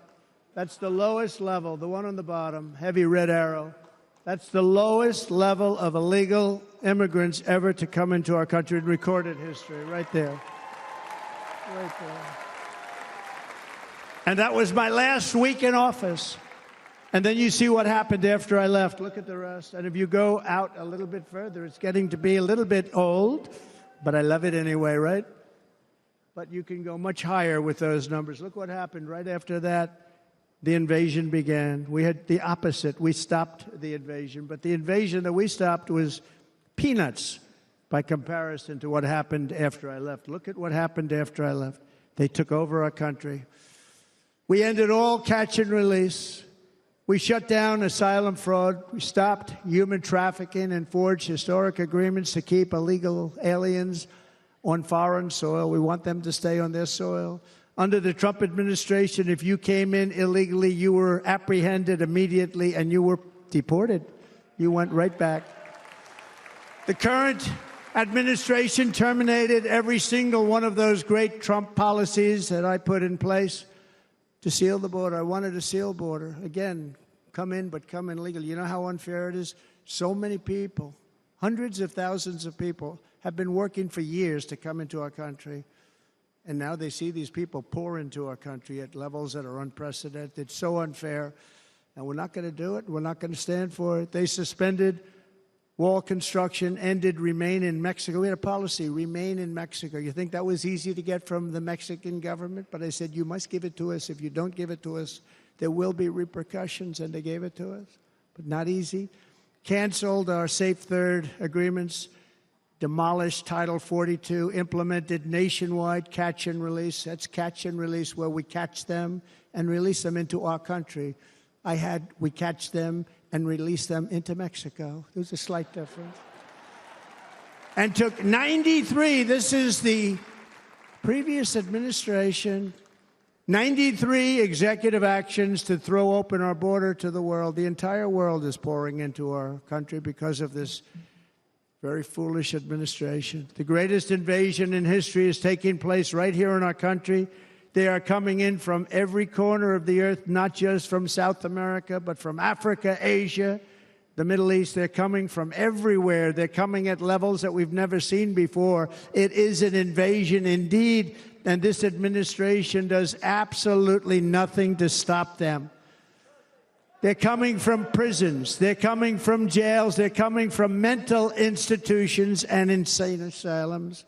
that's the lowest level, the one on the bottom, heavy red arrow. That's the lowest level of illegal immigrants ever to come into our country in recorded history, right there. Right there. And that was my last week in office. And then you see what happened after I left. Look at the rest. And if you go out a little bit further, it's getting to be a little bit old, but I love it anyway, right? But you can go much higher with those numbers. Look what happened right after that. The invasion began. We had the opposite. We stopped the invasion. But the invasion that we stopped was peanuts by comparison to what happened after I left. Look at what happened after I left. They took over our country. We ended all catch and release. We shut down asylum fraud. We stopped human trafficking and forged historic agreements to keep illegal aliens on foreign soil. We want them to stay on their soil. Under the Trump administration, if you came in illegally, you were apprehended immediately and you were deported. You went right back. The current administration terminated every single one of those great Trump policies that I put in place to seal the border. I wanted a sealed border. Again, come in, but come in legally. You know how unfair it is? So many people, hundreds of thousands of people, have been working for years to come into our country. And now they see these people pour into our country at levels that are unprecedented. It's so unfair. And we're not going to do it. We're not going to stand for it. They suspended wall construction, ended remain in Mexico. We had a policy, remain in Mexico. You think that was easy to get from the Mexican government? But I said, you must give it to us. If you don't give it to us, there will be repercussions. And they gave it to us. But not easy. Canceled our Safe Third agreements. Demolished Title 42, implemented nationwide catch and release. That's catch and release, where we catch them and release them into our country. We catch them and release them into Mexico. There's a slight difference. And took 93, this is the previous administration, 93 executive actions to throw open our border to the world. The entire world is pouring into our country because of this very foolish administration. The greatest invasion in history is taking place right here in our country. They are coming in from every corner of the earth, not just from South America, but from Africa, Asia, the Middle East. They're coming from everywhere. They're coming at levels that we've never seen before. It is an invasion indeed, and this administration does absolutely nothing to stop them. They're coming from prisons. They're coming from jails. They're coming from mental institutions and insane asylums.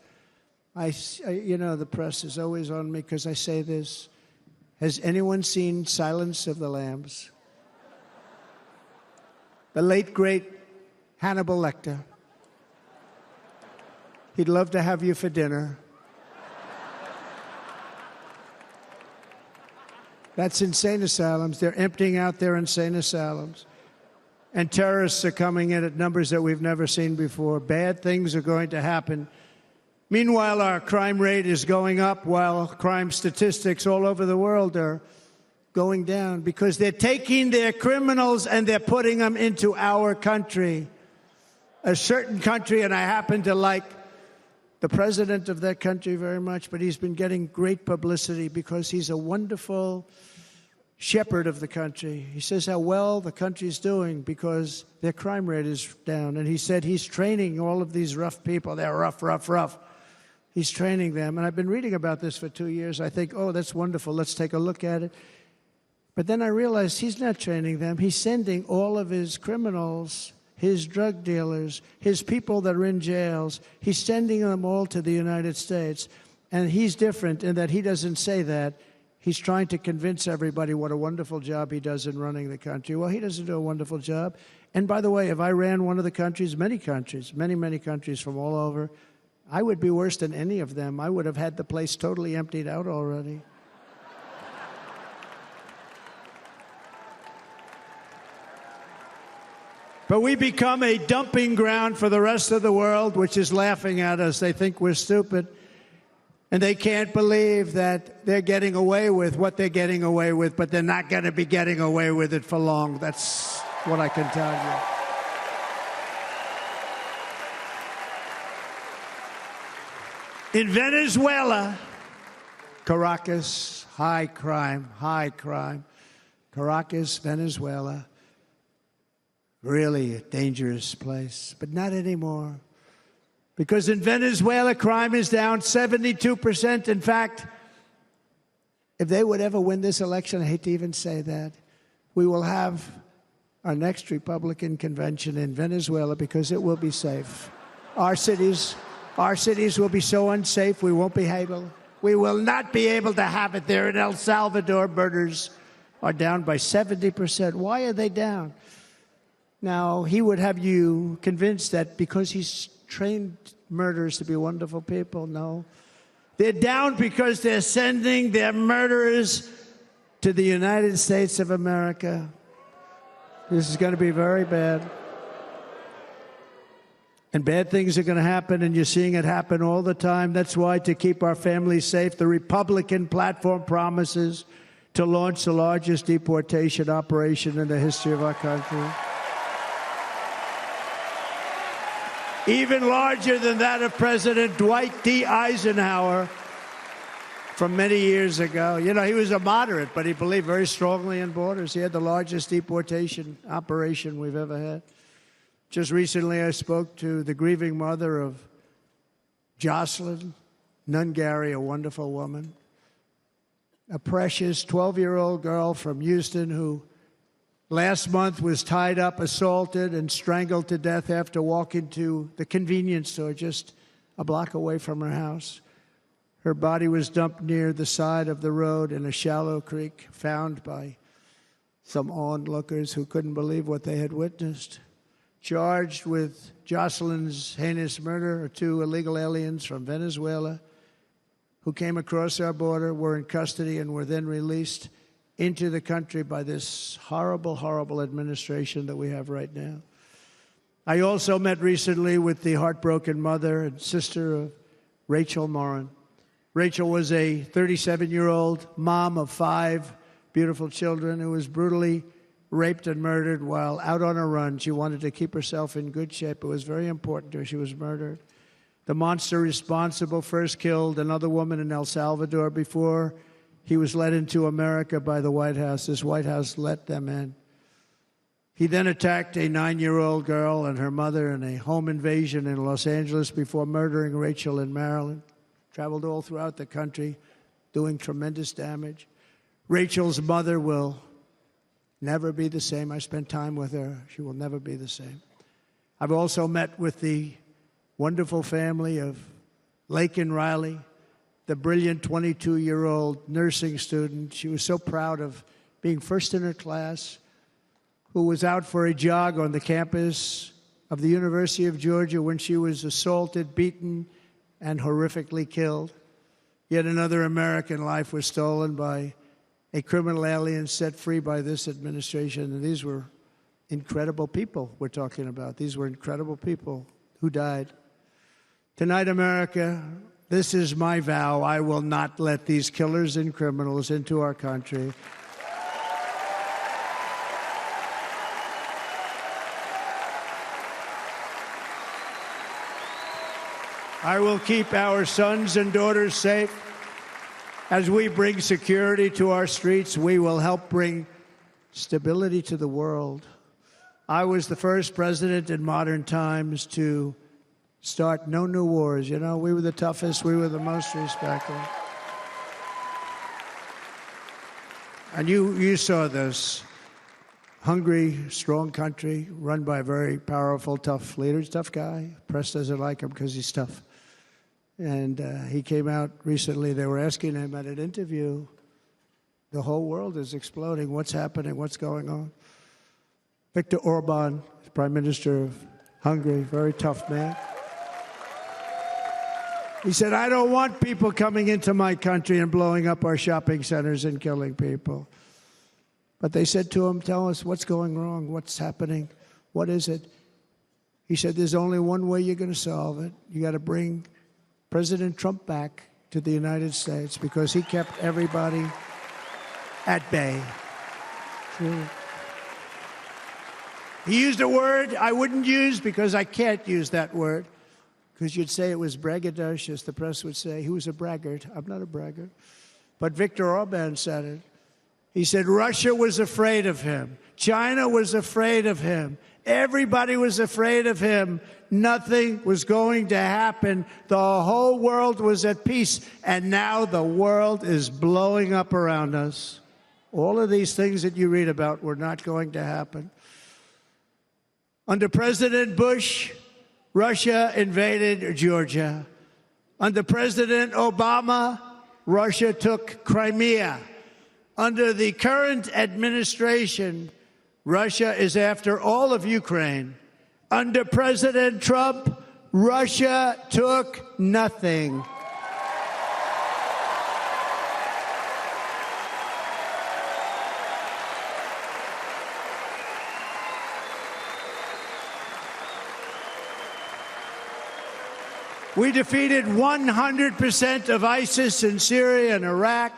You know, the press is always on me because I say this. Has anyone seen Silence of the Lambs? The late, great Hannibal Lecter. He'd love to have you for dinner. That's insane asylums. They're emptying out their insane asylums. And terrorists are coming in at numbers that we've never seen before. Bad things are going to happen. Meanwhile, our crime rate is going up, while crime statistics all over the world are going down, because they're taking their criminals and they're putting them into our country. A certain country, and I happen to like the president of that country very much, but he's been getting great publicity because he's a wonderful shepherd of the country. He says how well the country's doing because their crime rate is down. And he said he's training all of these rough people. They're rough. He's training them. And I've been reading about this for 2 years. I think, oh, that's wonderful. Let's take a look at it. But then I realized he's not training them. He's sending all of his criminals, his drug dealers, his people that are in jails, he's sending them all to the United States. And he's different in that he doesn't say that. He's trying to convince everybody what a wonderful job he does in running the country. Well, he doesn't do a wonderful job. And by the way, if I ran one of the countries, many countries from all over, I would be worse than any of them. I would have had the place totally emptied out already. But we become a dumping ground for the rest of the world, which is laughing at us. They think we're stupid. And they can't believe that they're getting away with what they're getting away with, but they're not going to be getting away with it for long. That's what I can tell you. In Venezuela, Caracas, high crime. Caracas, Venezuela, really a dangerous place, but not anymore. Because in Venezuela, crime is down 72%. In fact, if they would ever win this election, I hate to even say that, we will have our next Republican convention in Venezuela because it will be safe. Our cities will be so unsafe, we won't be able. We will not be able to have it there. In El Salvador, murders are down by 70%. Why are they down? Now, he would have you convinced that because he's trained murderers to be wonderful people. No. They're down because they're sending their murderers to the United States of America. This is going to be very bad. And bad things are going to happen, and you're seeing it happen all the time. That's why, to keep our families safe, the Republican platform promises to launch the largest deportation operation in the history of our country. Even larger than that of President Dwight D. Eisenhower from many years ago. You know, he was a moderate, but he believed very strongly in borders. He had the largest deportation operation we've ever had. Just recently, I spoke to the grieving mother of Jocelyn Nungary, a wonderful woman, a precious 12-year-old girl from Houston who last month was tied up, assaulted, and strangled to death after walking to the convenience store just a block away from her house. Her body was dumped near the side of the road in a shallow creek, found by some onlookers who couldn't believe what they had witnessed. Charged with Jocelyn's heinous murder are 2 illegal aliens from Venezuela who came across our border, were in custody, and were then released into the country by this horrible, horrible administration that we have right now. I also met recently with the heartbroken mother and sister of Rachel Morin. Rachel was a 37-year-old mom of 5 beautiful children who was brutally raped and murdered while out on a run. She wanted to keep herself in good shape. It was very important to her. She was murdered. The monster responsible first killed another woman in El Salvador before he was led into America by the White House. This White House let them in. He then attacked a 9-year-old girl and her mother in a home invasion in Los Angeles before murdering Rachel in Maryland. Traveled all throughout the country, doing tremendous damage. Rachel's mother will never be the same. I spent time with her. She will never be the same. I've also met with the wonderful family of Laken Riley, the brilliant 22-year-old nursing student. She was so proud of being first in her class, who was out for a jog on the campus of the University of Georgia when she was assaulted, beaten, and horrifically killed. Yet another American life was stolen by a criminal alien set free by this administration. And these were incredible people we're talking about. These were incredible people who died. Tonight, America, this is my vow. I will not let these killers and criminals into our country. I will keep our sons and daughters safe. As we bring security to our streets, we will help bring stability to the world. I was the first president in modern times to start no new wars. You know, we were the toughest. We were the most respected. And you saw this. Hungry, strong country, run by very powerful, tough leaders. Tough guy. Press doesn't like him because he's tough. And he came out recently. They were asking him at an interview, the whole world is exploding. What's happening? What's going on? Viktor Orban, Prime Minister of Hungary, very tough man. He said, I don't want people coming into my country and blowing up our shopping centers and killing people. But they said to him, tell us what's going wrong, what's happening, what is it? He said, there's only one way you're going to solve it. You got to bring President Trump back to the United States because he kept everybody at bay. True. He used a word I wouldn't use because I can't use that word. Because you'd say it was braggadocious. The press would say he was a braggart. I'm not a braggart. But Viktor Orban said it. He said Russia was afraid of him. China was afraid of him. Everybody was afraid of him. Nothing was going to happen. The whole world was at peace. And now the world is blowing up around us. All of these things that you read about were not going to happen. Under President Bush, Russia invaded Georgia. Under President Obama, Russia took Crimea. Under the current administration, Russia is after all of Ukraine. Under President Trump, Russia took nothing. We defeated 100% of ISIS in Syria and Iraq,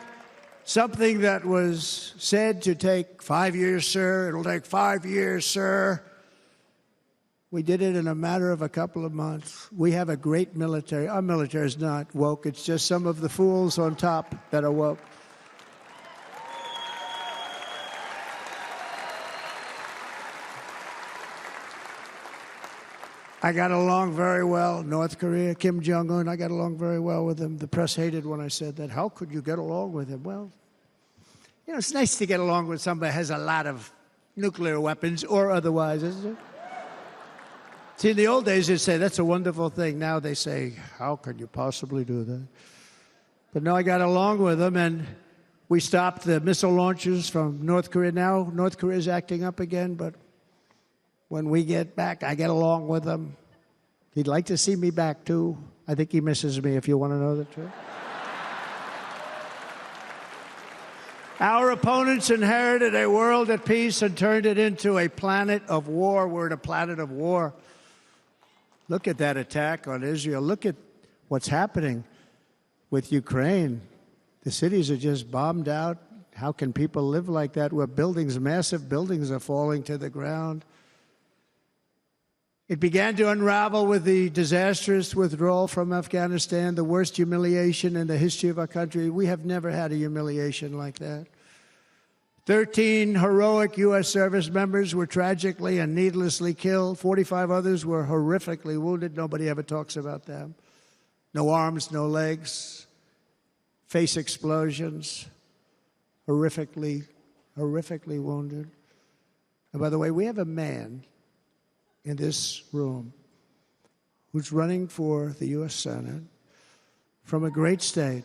something that was said to take 5 years, sir. It'll take 5 years, sir. We did it in a matter of a couple of months. We have a great military. Our military is not woke. It's just some of the fools on top that are woke. I got along very well. North Korea, Kim Jong-un, I got along very well with him. The press hated when I said that. How could you get along with him? Well, you know, it's nice to get along with somebody who has a lot of nuclear weapons or otherwise, isn't it? See, in the old days, they'd say, that's a wonderful thing. Now they say, how could you possibly do that? But no, I got along with him, and we stopped the missile launches from North Korea. Now North Korea is acting up again, but when we get back, I get along with him. He'd like to see me back, too. I think he misses me, if you want to know the truth. Our opponents inherited a world at peace and turned it into a planet of war. We're at a planet of war. Look at that attack on Israel. Look at what's happening with Ukraine. The cities are just bombed out. How can people live like that where buildings, massive buildings, are falling to the ground? It began to unravel with the disastrous withdrawal from Afghanistan, the worst humiliation in the history of our country. We have never had a humiliation like that. 13 heroic U.S. service members were tragically and needlessly killed. 45 others were horrifically wounded. Nobody ever talks about them. No arms, no legs, face explosions, horrifically wounded. And by the way, we have a man in this room who's running for the U.S. Senate from a great state,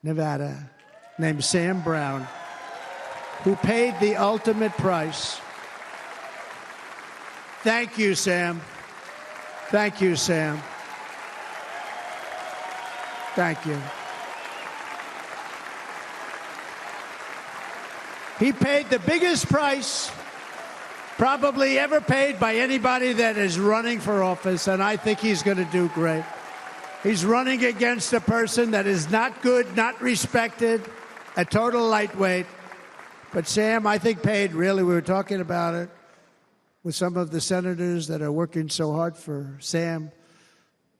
Nevada, named Sam Brown, who paid the ultimate price. Thank you, Sam. Thank you, Sam. Thank you. He paid the biggest price probably ever paid by anybody that is running for office, and I think he's going to do great. He's running against a person that is not good, not respected, a total lightweight. But Sam, I think, paid, really, we were talking about it with some of the senators that are working so hard for Sam,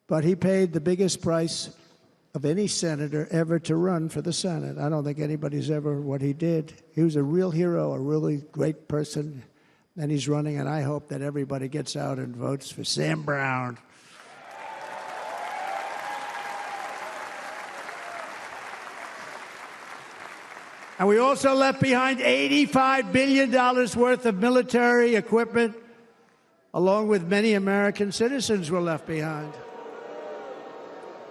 but he paid the biggest price of any senator ever to run for the Senate. I don't think anybody's ever what he did. He was a real hero, a really great person, and he's running, and I hope that everybody gets out and votes for Sam Brown. And we also left behind $85 billion worth of military equipment, along with many American citizens were left behind.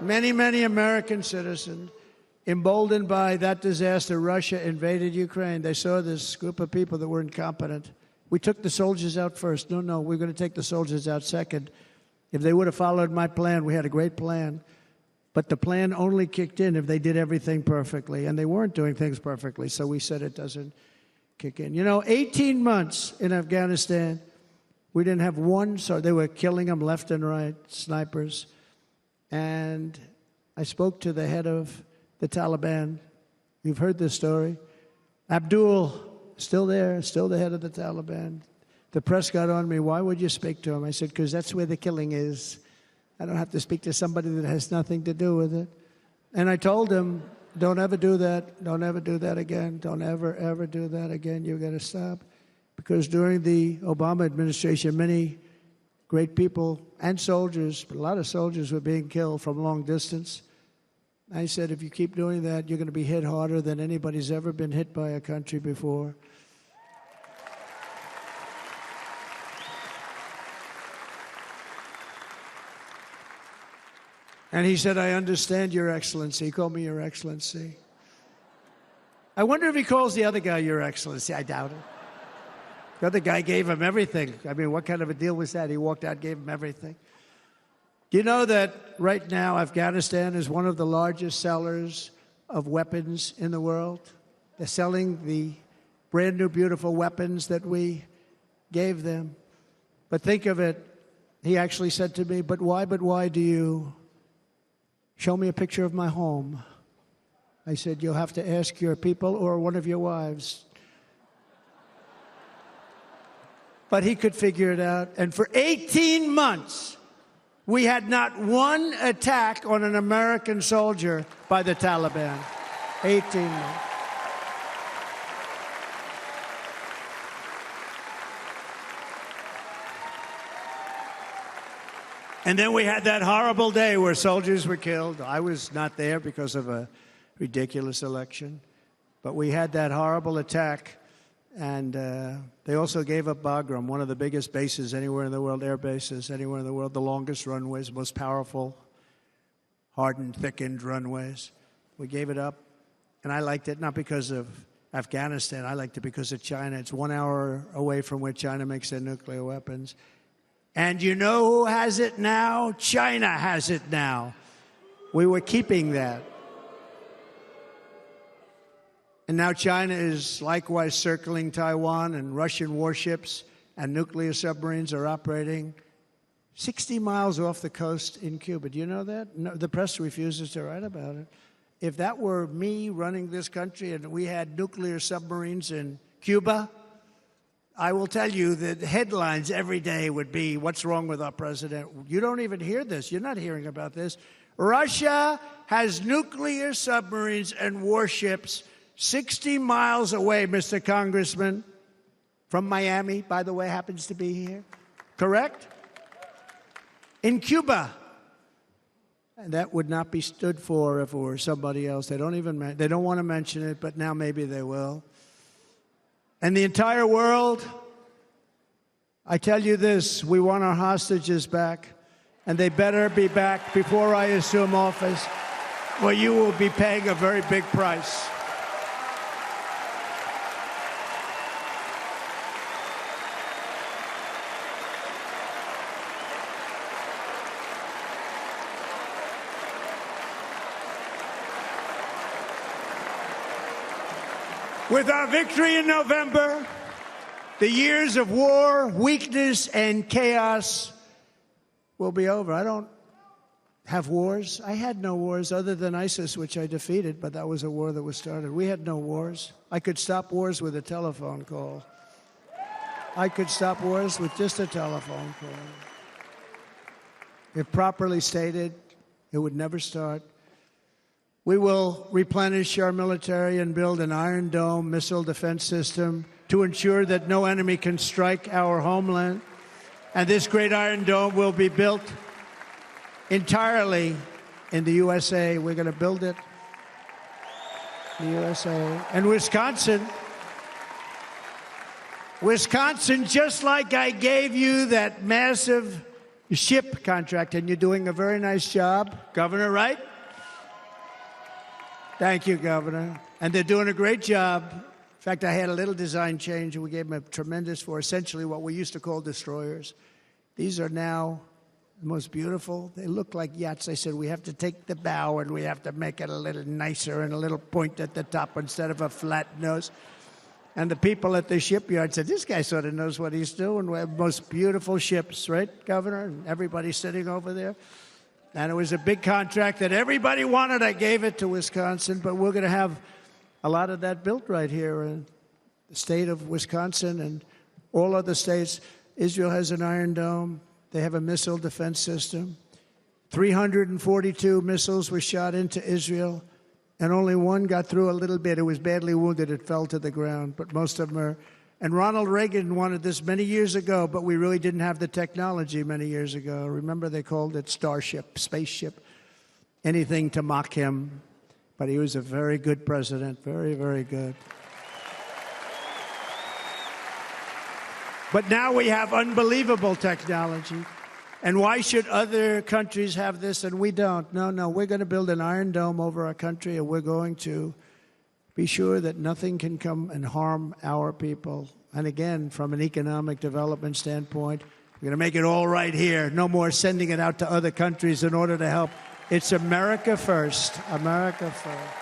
Many, many American citizens, emboldened by that disaster, Russia invaded Ukraine. They saw this group of people that were incompetent. We took the soldiers out first. No, we're going to take the soldiers out second. If they would have followed my plan, we had a great plan. But the plan only kicked in if they did everything perfectly, and they weren't doing things perfectly, so we said it doesn't kick in. 18 months in Afghanistan, we didn't have one, so they were killing them left and right, snipers. And I spoke to the head of the Taliban. You've heard this story. Abdul, still there, still the head of the Taliban. The press got on me, why would you speak to him? I said, because that's where the killing is. I don't have to speak to somebody that has nothing to do with it. And I told him, don't ever do that. Don't ever do that again. Don't ever do that again. You've got to stop. Because during the Obama administration, many great people and soldiers, but a lot of soldiers were being killed from long distance. I said, if you keep doing that, you're going to be hit harder than anybody's ever been hit by a country before. And he said, I understand, Your Excellency. He called me Your Excellency. I wonder if he calls the other guy Your Excellency. I doubt it. The other guy gave him everything. I mean, what kind of a deal was that? He walked out, gave him everything. Do you know that right now Afghanistan is one of the largest sellers of weapons in the world? They're selling the brand new, beautiful weapons that we gave them. But think of it. He actually said to me, but why do you show me a picture of my home? I said, you'll have to ask your people or one of your wives. But he could figure it out. And for 18 months, we had not one attack on an American soldier by the Taliban. 18 months. And then we had that horrible day where soldiers were killed. I was not there because of a ridiculous election. But we had that horrible attack. And they also gave up Bagram, one of the biggest bases anywhere in the world, air bases anywhere in the world, the longest runways, most powerful, hardened, thickened runways. We gave it up. And I liked it not because of Afghanistan. I liked it because of China. It's 1 hour away from where China makes their nuclear weapons. And you know who has it now? China has it now. We were keeping that. And now China is likewise circling Taiwan, and Russian warships and nuclear submarines are operating 60 miles off the coast in Cuba. Do you know that? No, the press refuses to write about it. If that were me running this country and we had nuclear submarines in Cuba, I will tell you that headlines every day would be, what's wrong with our president? You don't even hear this. You're not hearing about this. Russia has nuclear submarines and warships 60 miles away, Mr. Congressman, from Miami, by the way, happens to be here. Correct? In Cuba. And that would not be stood for if it were somebody else. They don't want to mention it, but now maybe they will. And the entire world, I tell you this, we want our hostages back, and they better be back before I assume office, or you will be paying a very big price. With our victory in November, the years of war, weakness, and chaos will be over. I don't have wars. I had no wars other than ISIS, which I defeated, but that was a war that was started. We had no wars. I could stop wars with a telephone call. I could stop wars with just a telephone call. If properly stated, it would never start. We will replenish our military and build an Iron Dome missile defense system to ensure that no enemy can strike our homeland. And this great Iron Dome will be built entirely in the USA. We're going to build it in the USA. And Wisconsin, just like I gave you that massive ship contract, and you're doing a very nice job, Governor, right? Thank you, Governor. And they're doing a great job. In fact, I had a little design change, and we gave them a tremendous for essentially what we used to call destroyers. These are now the most beautiful. They look like yachts. I said, we have to take the bow, and we have to make it a little nicer and a little point at the top instead of a flat nose. And the people at the shipyard said, this guy sort of knows what he's doing. We have the most beautiful ships, right, Governor? And everybody sitting over there. And it was a big contract that everybody wanted. I gave it to Wisconsin, but we're going to have a lot of that built right here in the state of Wisconsin and all other states. Israel has an Iron Dome. They have a missile defense system. 342 missiles were shot into Israel, and only one got through a little bit. It was badly wounded. It fell to the ground, but most of them are. And Ronald Reagan wanted this many years ago, but we really didn't have the technology many years ago. Remember, they called it Starship, spaceship, anything to mock him. But he was a very good president, very, very good. But now we have unbelievable technology. And why should other countries have this and we don't? No, we're going to build an Iron Dome over our country, and we're going to be sure that nothing can come and harm our people. And again, from an economic development standpoint, we're going to make it all right here. No more sending it out to other countries in order to help. It's America first. America first.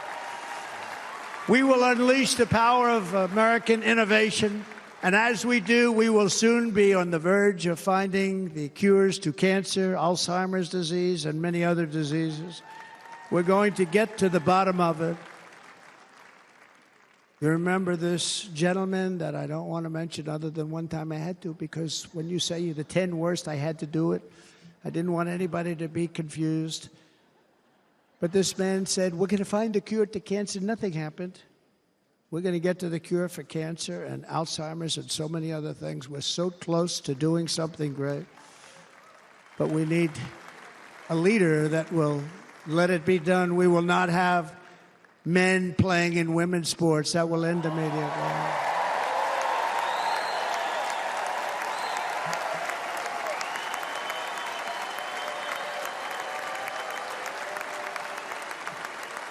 We will unleash the power of American innovation. And as we do, we will soon be on the verge of finding the cures to cancer, Alzheimer's disease, and many other diseases. We're going to get to the bottom of it. You remember this gentleman that I don't want to mention other than one time I had to, because when you say the 10 worst, I had to do it. I didn't want anybody to be confused. But this man said, we're going to find a cure to cancer. Nothing happened. We're going to get to the cure for cancer and Alzheimer's and so many other things. We're so close to doing something great. But we need a leader that will let it be done. We will not have men playing in women's sports. That will end immediately.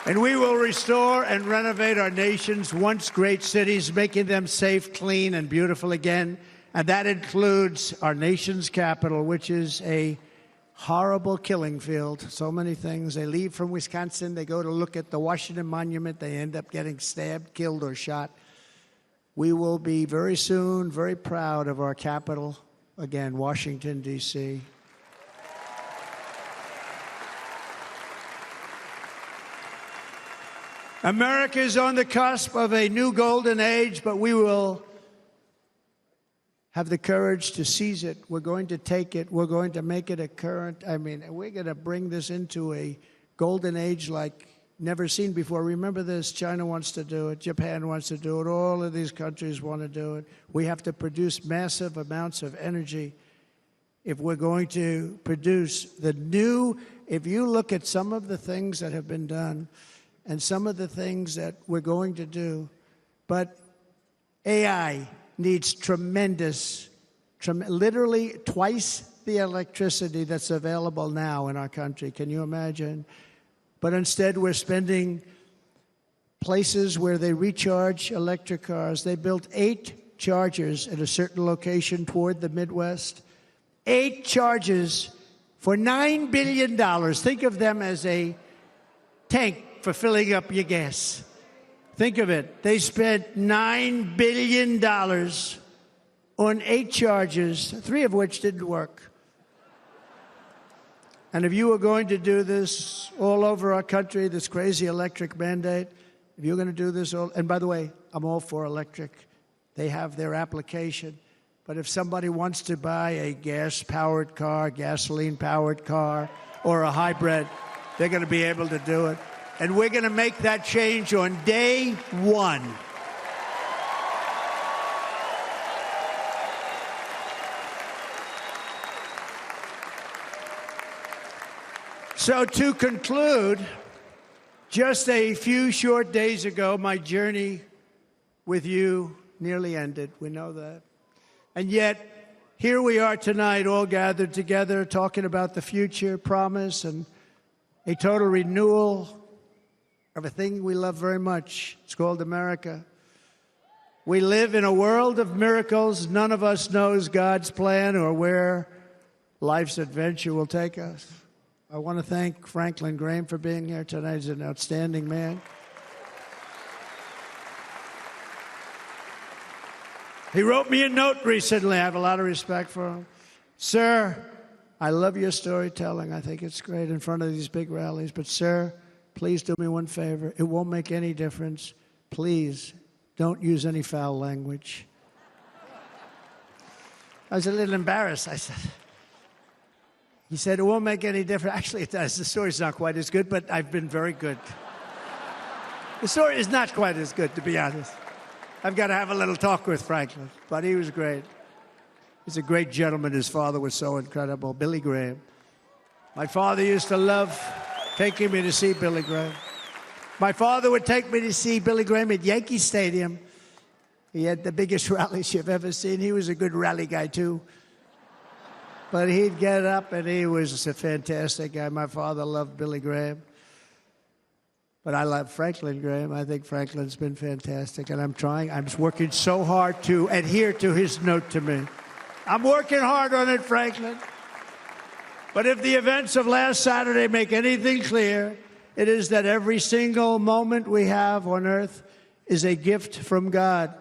And we will restore and renovate our nation's once great cities, making them safe, clean, and beautiful again. And that includes our nation's capital, which is a horrible killing field. So many things. They leave from Wisconsin, they go to look at the Washington Monument, they end up getting stabbed, killed, or shot. We will be very soon very proud of our capital, again, Washington, D.C. America is on the cusp of a new golden age, but we will have the courage to seize it. We're going to take it. We're going to make it a current. We're going to bring this into a golden age like never seen before. Remember this, China wants to do it. Japan wants to do it. All of these countries want to do it. We have to produce massive amounts of energy if we're going to produce the new. If you look at some of the things that have been done and some of the things that we're going to do, but AI needs literally twice the electricity that's available now in our country. Can you imagine? But instead, we're spending places where they recharge electric cars. They built 8 chargers at a certain location toward the Midwest. 8 chargers for $9 billion. Think of them as a tank for filling up your gas. Think of it. They spent $9 billion on 8 chargers, 3 of which didn't work. And if you were going to do this all over our country, this crazy electric mandate, if you're going to do this all, and by the way, I'm all for electric. They have their application. But if somebody wants to buy a gas-powered car, gasoline-powered car, or a hybrid, they're going to be able to do it. And we're going to make that change on day one. So to conclude, just a few short days ago, my journey with you nearly ended. We know that. And yet, here we are tonight, all gathered together, talking about the future, promise, and a total renewal of a thing we love very much. It's called America. We live in a world of miracles. None of us knows God's plan or where life's adventure will take us. I want to thank Franklin Graham for being here tonight. He's an outstanding man. He wrote me a note recently. I have a lot of respect for him. Sir, I love your storytelling. I think it's great in front of these big rallies. But, sir, please do me one favor. It won't make any difference. Please don't use any foul language. I was a little embarrassed. I said... He said, it won't make any difference. Actually, it does. The story's not quite as good, but I've been very good. The story is not quite as good, to be honest. I've got to have a little talk with Franklin, but he was great. He's a great gentleman. His father was so incredible, Billy Graham. My father used to love taking me to see Billy Graham. My father would take me to see Billy Graham at Yankee Stadium. He had the biggest rallies you've ever seen. He was a good rally guy, too. But he'd get up, and he was a fantastic guy. My father loved Billy Graham. But I love Franklin Graham. I think Franklin's been fantastic, and I'm working so hard to adhere to his note to me. I'm working hard on it, Franklin. But if the events of last Saturday make anything clear, it is that every single moment we have on earth is a gift from God.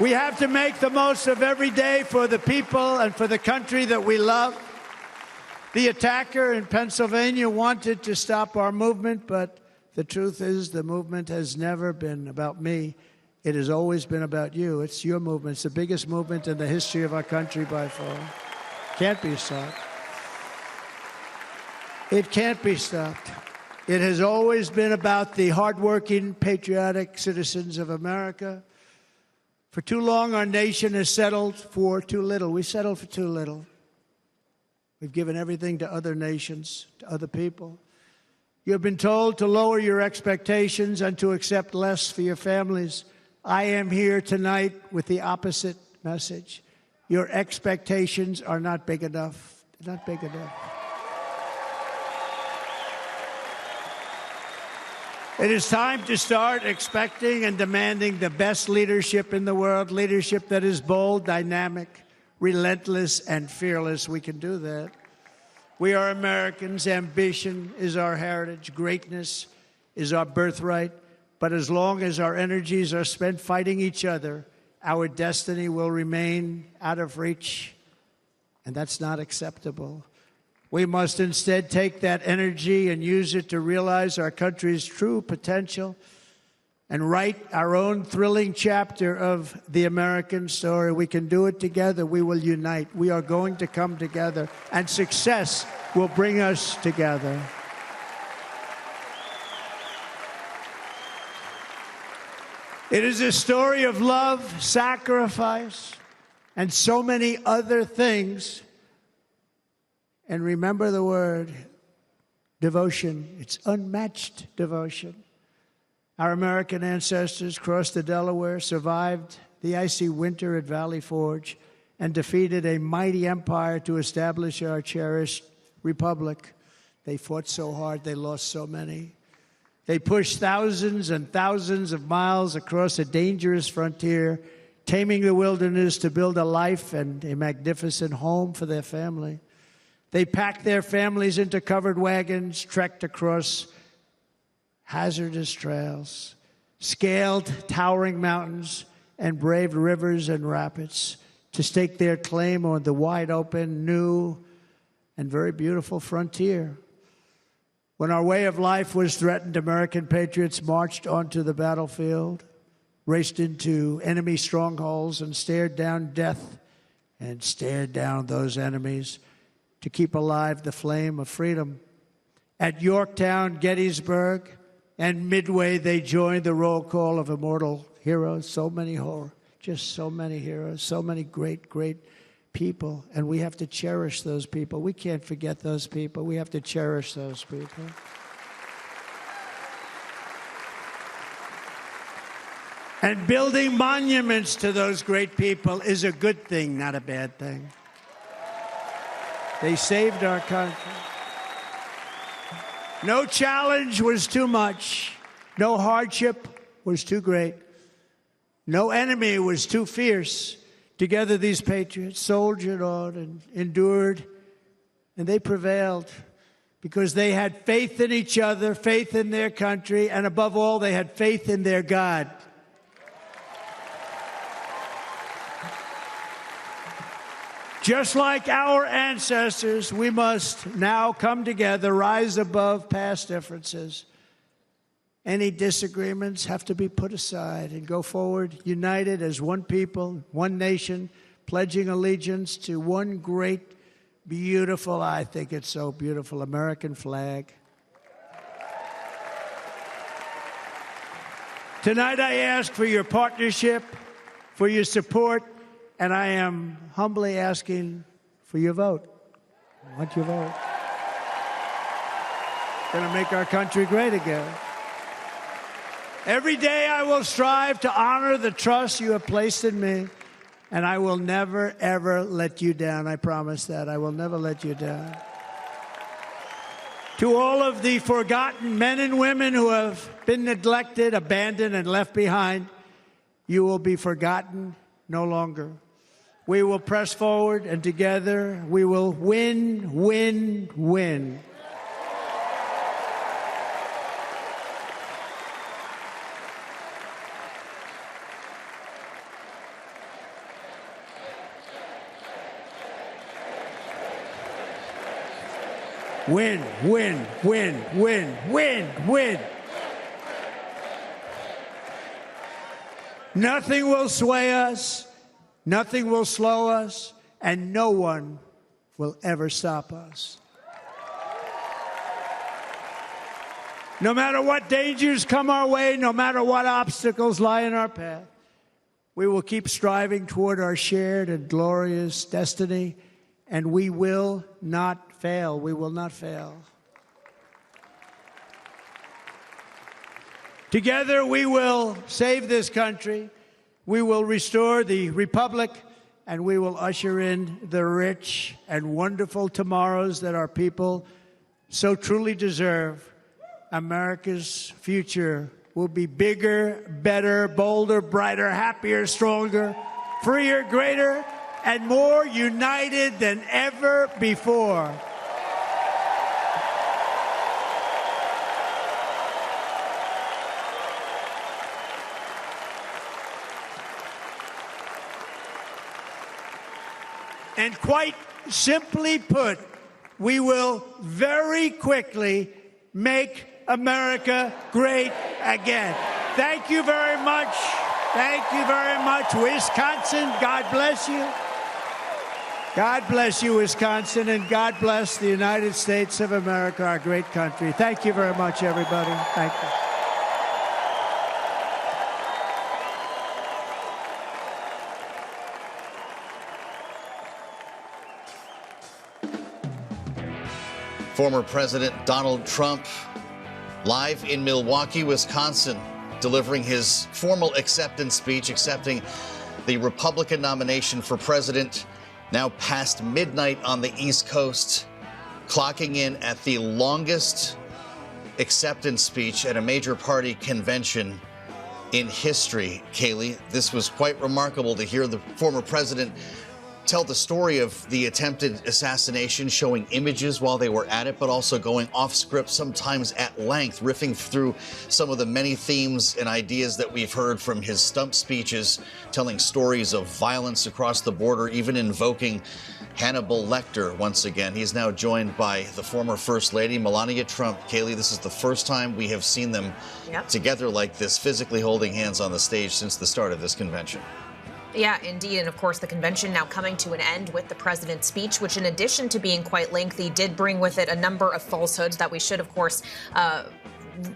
We have to make the most of every day for the people and for the country that we love. The attacker in Pennsylvania wanted to stop our movement, but the truth is the movement has never been about me. It has always been about you. It's your movement. It's the biggest movement in the history of our country by far. Can't be stopped. It can't be stopped. It has always been about the hardworking, patriotic citizens of America. For too long, our nation has settled for too little. We settled for too little. We've given everything to other nations, to other people. You have been told to lower your expectations and to accept less for your families. I am here tonight with the opposite message. Your expectations are not big enough. They're not big enough. It is time to start expecting and demanding the best leadership in the world, leadership that is bold, dynamic, relentless, and fearless. We can do that. We are Americans. Ambition is our heritage. Greatness is our birthright. But as long as our energies are spent fighting each other, our destiny will remain out of reach, and that's not acceptable. We must instead take that energy and use it to realize our country's true potential and write our own thrilling chapter of the American story. We can do it together. We will unite. We are going to come together, and success will bring us together. It is a story of love, sacrifice, and so many other things. And remember the word, devotion. It's unmatched devotion. Our American ancestors crossed the Delaware, survived the icy winter at Valley Forge, and defeated a mighty empire to establish our cherished republic. They fought so hard, they lost so many. They pushed thousands and thousands of miles across a dangerous frontier, taming the wilderness to build a life and a magnificent home for their family. They packed their families into covered wagons, trekked across hazardous trails, scaled towering mountains, and braved rivers and rapids to stake their claim on the wide-open, new, and very beautiful frontier. When our way of life was threatened, American patriots marched onto the battlefield, raced into enemy strongholds, and stared down death and stared down those enemies. to keep alive the flame of freedom. At Yorktown, Gettysburg, and Midway, they joined the roll call of immortal heroes. So many just so many heroes, so many great, great people. And we have to cherish those people. We can't forget those people. We have to cherish those people. And building monuments to those great people is a good thing, not a bad thing. They saved our country. No challenge was too much. No hardship was too great. No enemy was too fierce. Together, these patriots soldiered on and endured, and they prevailed because they had faith in each other, faith in their country, and above all, they had faith in their God. Just like our ancestors, we must now come together, rise above past differences. Any disagreements have to be put aside and go forward, united as one people, one nation, pledging allegiance to one great, beautiful, I think it's so beautiful, American flag. Tonight I ask for your partnership, for your support, and I am humbly asking for your vote. I want your vote. Going to make our country great again. Every day I will strive to honor the trust you have placed in me, and I will never, ever let you down. I promise that. I will never let you down. To all of the forgotten men and women who have been neglected, abandoned, and left behind, you will be forgotten no longer. We will press forward, and together we will win, win, win. Win, win, win, win, win, win. Nothing will sway us. Nothing will slow us, and no one will ever stop us. No matter what dangers come our way, no matter what obstacles lie in our path, we will keep striving toward our shared and glorious destiny, and we will not fail. We will not fail. Together, we will save this country. We will restore the republic, and we will usher in the rich and wonderful tomorrows that our people so truly deserve. America's future will be bigger, better, bolder, brighter, happier, stronger, freer, greater, and more united than ever before. And quite simply put, we will very quickly make America great again. Thank you very much. Thank you very much, Wisconsin. God bless you. God bless you, Wisconsin, and God bless the United States of America, our great country. Thank you very much, everybody. Thank you. Former President Donald Trump live in Milwaukee, Wisconsin, delivering his formal acceptance speech, accepting the Republican nomination for president now past midnight on the East Coast, clocking in at the longest acceptance speech at a major party convention in history. Kailey, this was quite remarkable to hear the former president tell the story of the attempted assassination, showing images while they were at it, but also going off script, sometimes at length, riffing through some of the many themes and ideas that we've heard from his stump speeches, telling stories of violence across the border, even invoking Hannibal Lecter once again. He's now joined by the former First Lady, Melania Trump. Kailey, this is the first time we have seen them together like this, physically holding hands on the stage since the start of this convention. Yeah, indeed. And of course, the convention now coming to an end with the president's speech, which in addition to being quite lengthy, did bring with it a number of falsehoods that we should, of course,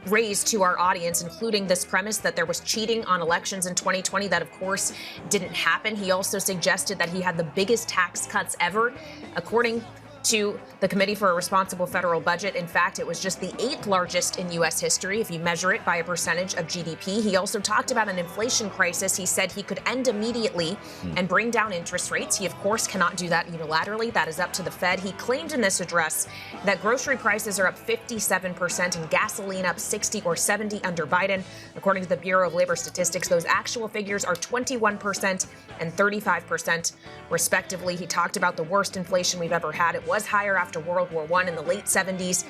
raise to our audience, including this premise that there was cheating on elections in 2020. That, of course, didn't happen. He also suggested that he had the biggest tax cuts ever, according to the Committee for a Responsible Federal Budget. In fact, it was just the 8th largest in U.S. history, if you measure it by a percentage of GDP. He also talked about an inflation crisis. He said he could end immediately and bring down interest rates. He, of course, cannot do that unilaterally. That is up to the Fed. He claimed in this address that grocery prices are up 57% and gasoline up 60 or 70 under Biden. According to the Bureau of Labor Statistics, those actual figures are 21% and 35%, respectively. He talked about the worst inflation we've ever had. It was higher after World War I in the late 70s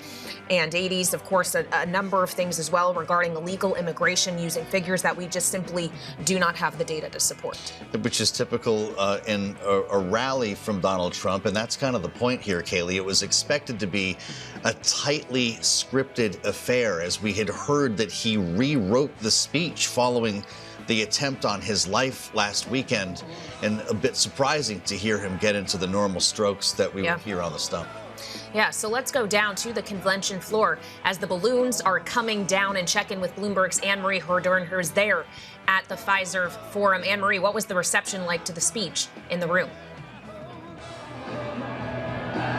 and 80s. Of course, a number of things as well regarding illegal immigration, using figures that we just simply do not have the data to support. Which is typical in a rally from Donald Trump. And that's kind of the point here, Kailey. It was expected to be a tightly scripted affair, as we had heard that he rewrote the speech following the attempt on his life last weekend, and a bit surprising to hear him get into the normal strokes that we would hear on the stump. Yeah, so let's go down to the convention floor as the balloons are coming down and check in with Bloomberg's Anne-Marie Hordern, who's there at the Pfizer Forum. Anne-Marie, what was the reception like to the speech in the room?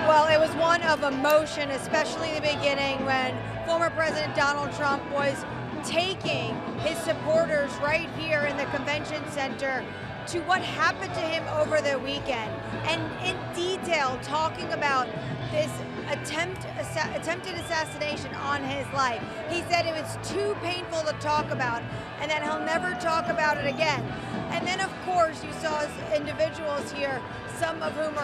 Well, it was one of emotion, especially in the beginning when former President Donald Trump was taking his supporters right here in the convention center to what happened to him over the weekend, and in detail talking about this attempted assassination on his life. He said it was too painful to talk about and that he'll never talk about it again. And then, of course, you saw individuals here, some of whom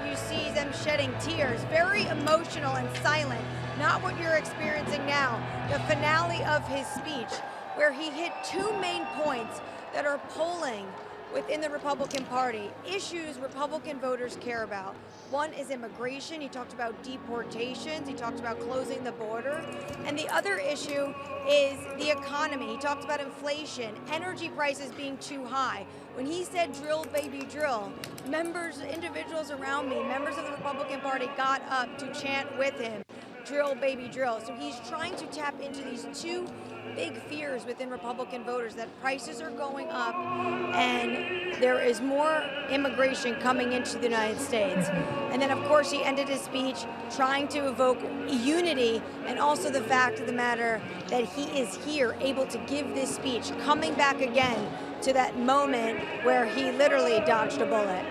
you see them shedding tears, very emotional and silent. Not what you're experiencing now. The finale of his speech, where he hit two main points that are polling within the Republican Party, issues Republican voters care about. One is immigration. He talked about deportations. He talked about closing the border. And the other issue is the economy. He talked about inflation, energy prices being too high. When he said drill, baby, drill, individuals around me, members of the Republican Party got up to chant with him, drill, baby, drill. So he's trying to tap into these two big fears within Republican voters, that prices are going up and there is more immigration coming into the United States. And then, of course, he ended his speech trying to evoke unity, and also the fact of the matter that he is here able to give this speech, coming back again to that moment where he literally dodged a bullet.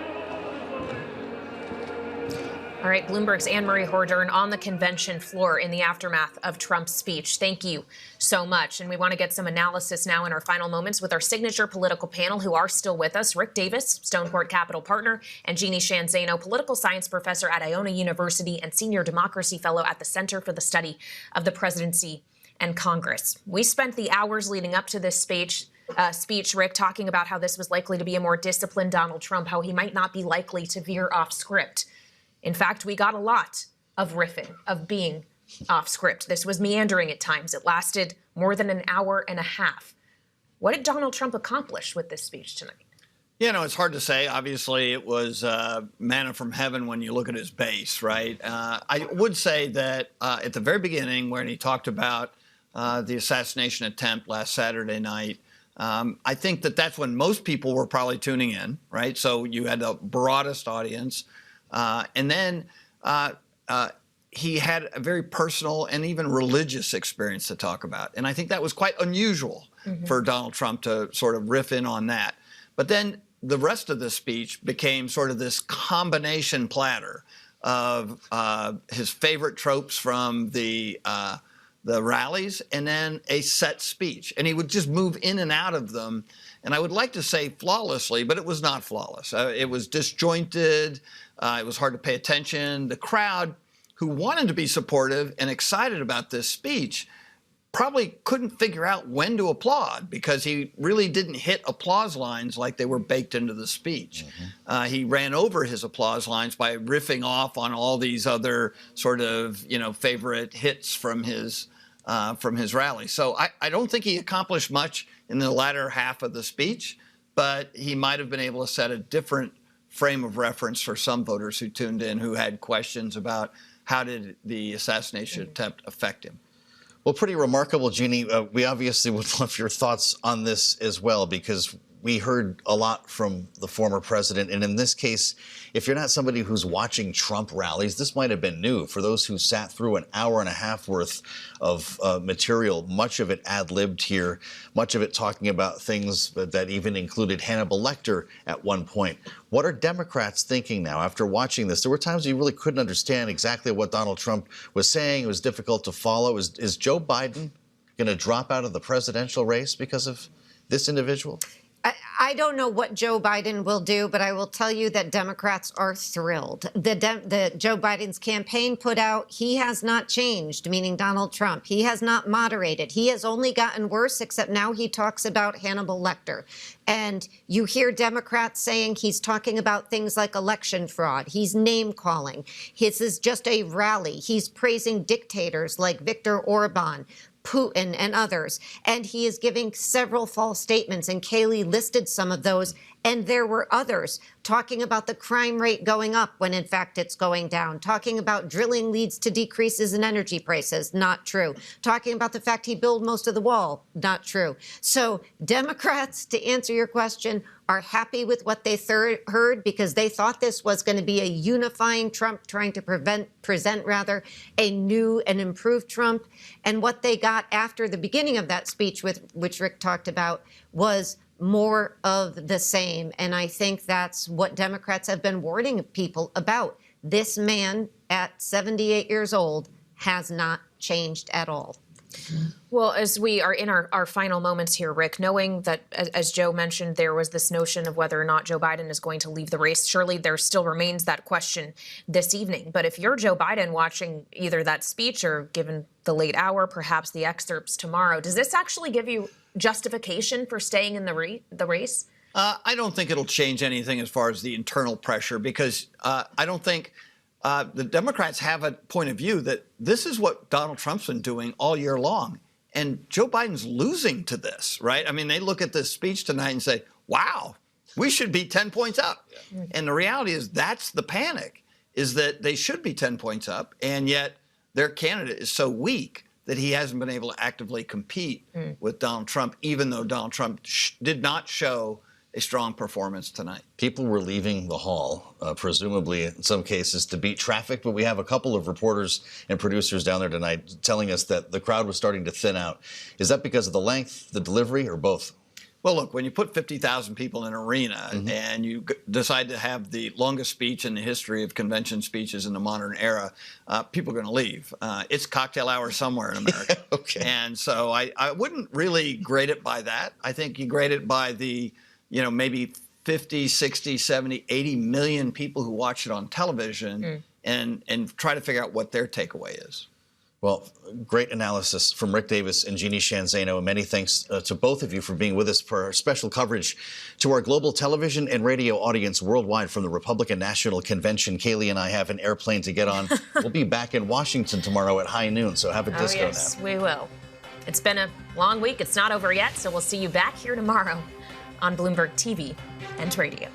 All right, Bloomberg's Anne-Marie Hordern on the convention floor in the aftermath of Trump's speech. Thank you so much. And we want to get some analysis now in our final moments with our signature political panel who are still with us. Rick Davis, Stonecourt Capital partner, and Jeanne Zaino, political science professor at Iona University and senior democracy fellow at the Center for the Study of the Presidency and Congress. We spent the hours leading up to this speech, Rick, talking about how this was likely to be a more disciplined Donald Trump, how he might not be likely to veer off script. In fact, we got a lot of riffing, of being off script. This was meandering at times. It lasted more than an hour and a half. What did Donald Trump accomplish with this speech tonight? You know, it's hard to say. Obviously, it was manna from heaven when you look at his base, right? I would say that at the very beginning, when he talked about the assassination attempt last Saturday night, I think that that's when most people were probably tuning in, right? So you had the broadest audience. And then he had a very personal and even religious experience to talk about. And I think that was quite unusual for Donald Trump to sort of riff in on that. But then the rest of the speech became sort of this combination platter of his favorite tropes from the rallies and then a set speech. And he would just move in and out of them. And I would like to say flawlessly, but it was not flawless. It was disjointed. It was hard to pay attention. The crowd, who wanted to be supportive and excited about this speech, probably couldn't figure out when to applaud because he really didn't hit applause lines like they were baked into the speech. He ran over his applause lines by riffing off on all these other sort of, favorite hits from his rally. So I don't think he accomplished much in the latter half of the speech. but he might have been able to set a different frame of reference for some voters who tuned in who had questions about how did the assassination attempt affect him. Well, pretty remarkable, Jeanne. We obviously would love your thoughts on this as well, because we heard a lot from the former president. And in this case, if you're not somebody who's watching Trump rallies, this might have been new. For those who sat through an hour and a half worth of material, much of it ad-libbed here, much of it talking about things that even included Hannibal Lecter at one point. What are Democrats thinking now after watching this? There were times you really couldn't understand exactly what Donald Trump was saying. It was difficult to follow. Is Joe Biden going to drop out of the presidential race because of this individual? I don't know what Joe Biden will do, but I will tell you that Democrats are thrilled. The Joe Biden's campaign put out, he has not changed, meaning Donald Trump. He has not moderated. He has only gotten worse, except now he talks about Hannibal Lecter. And you hear Democrats saying he's talking about things like election fraud. He's name-calling. His is just a rally. He's praising dictators like Viktor Orban, Putin, and others. And he is giving several false statements, and Kailey listed some of those. And there were others talking about the crime rate going up when in fact it's going down, talking about drilling leads to decreases in energy prices, not true, talking about the fact he built most of the wall, not true. So Democrats, to answer your question, are happy with what they heard because they thought this was going to be a unifying Trump, trying to present a new and improved Trump. And what they got after the beginning of that speech, which Rick talked about, was more of the same. And I think that's what Democrats have been warning people about. This man at 78 years old has not changed at all. Well, as we are in our final moments here, Rick, knowing that, as Joe mentioned, there was this notion of whether or not Joe Biden is going to leave the race, surely there still remains that question this evening. But if you're Joe Biden watching either that speech or given the late hour, perhaps the excerpts tomorrow, does this actually give you justification for staying in the race? I don't think it'll change anything as far as the internal pressure, because I don't think the Democrats have a point of view that this is what Donald Trump's been doing all year long. And Joe Biden's losing to this, right? I mean, they look at this speech tonight and say, wow, we should be 10 points up. Yeah. And the reality is that's the panic, is that they should be 10 points up, and yet their candidate is so weak that he hasn't been able to actively compete with Donald Trump, even though Donald Trump did not show a strong performance tonight. People were leaving the hall, presumably in some cases to beat traffic, but we have a couple of reporters and producers down there tonight telling us that the crowd was starting to thin out. Is that because of the length, the delivery, or both? Well, look, when you put 50,000 people in an arena and you decide to have the longest speech in the history of convention speeches in the modern era, people are going to leave. It's cocktail hour somewhere in America. Okay. And so I wouldn't really grade it by that. I think you grade it by the, maybe 50, 60, 70, 80 million people who watch it on television and try to figure out what their takeaway is. Well, great analysis from Rick Davis and Jeanne Zaino, and many thanks to both of you for being with us for our special coverage to our global television and radio audience worldwide from the Republican National Convention. Kailey and I have an airplane to get on. We'll be back in Washington tomorrow at high noon, so have a disco nap. Yes, we will. It's been a long week. It's not over yet, so we'll see you back here tomorrow on Bloomberg TV and radio.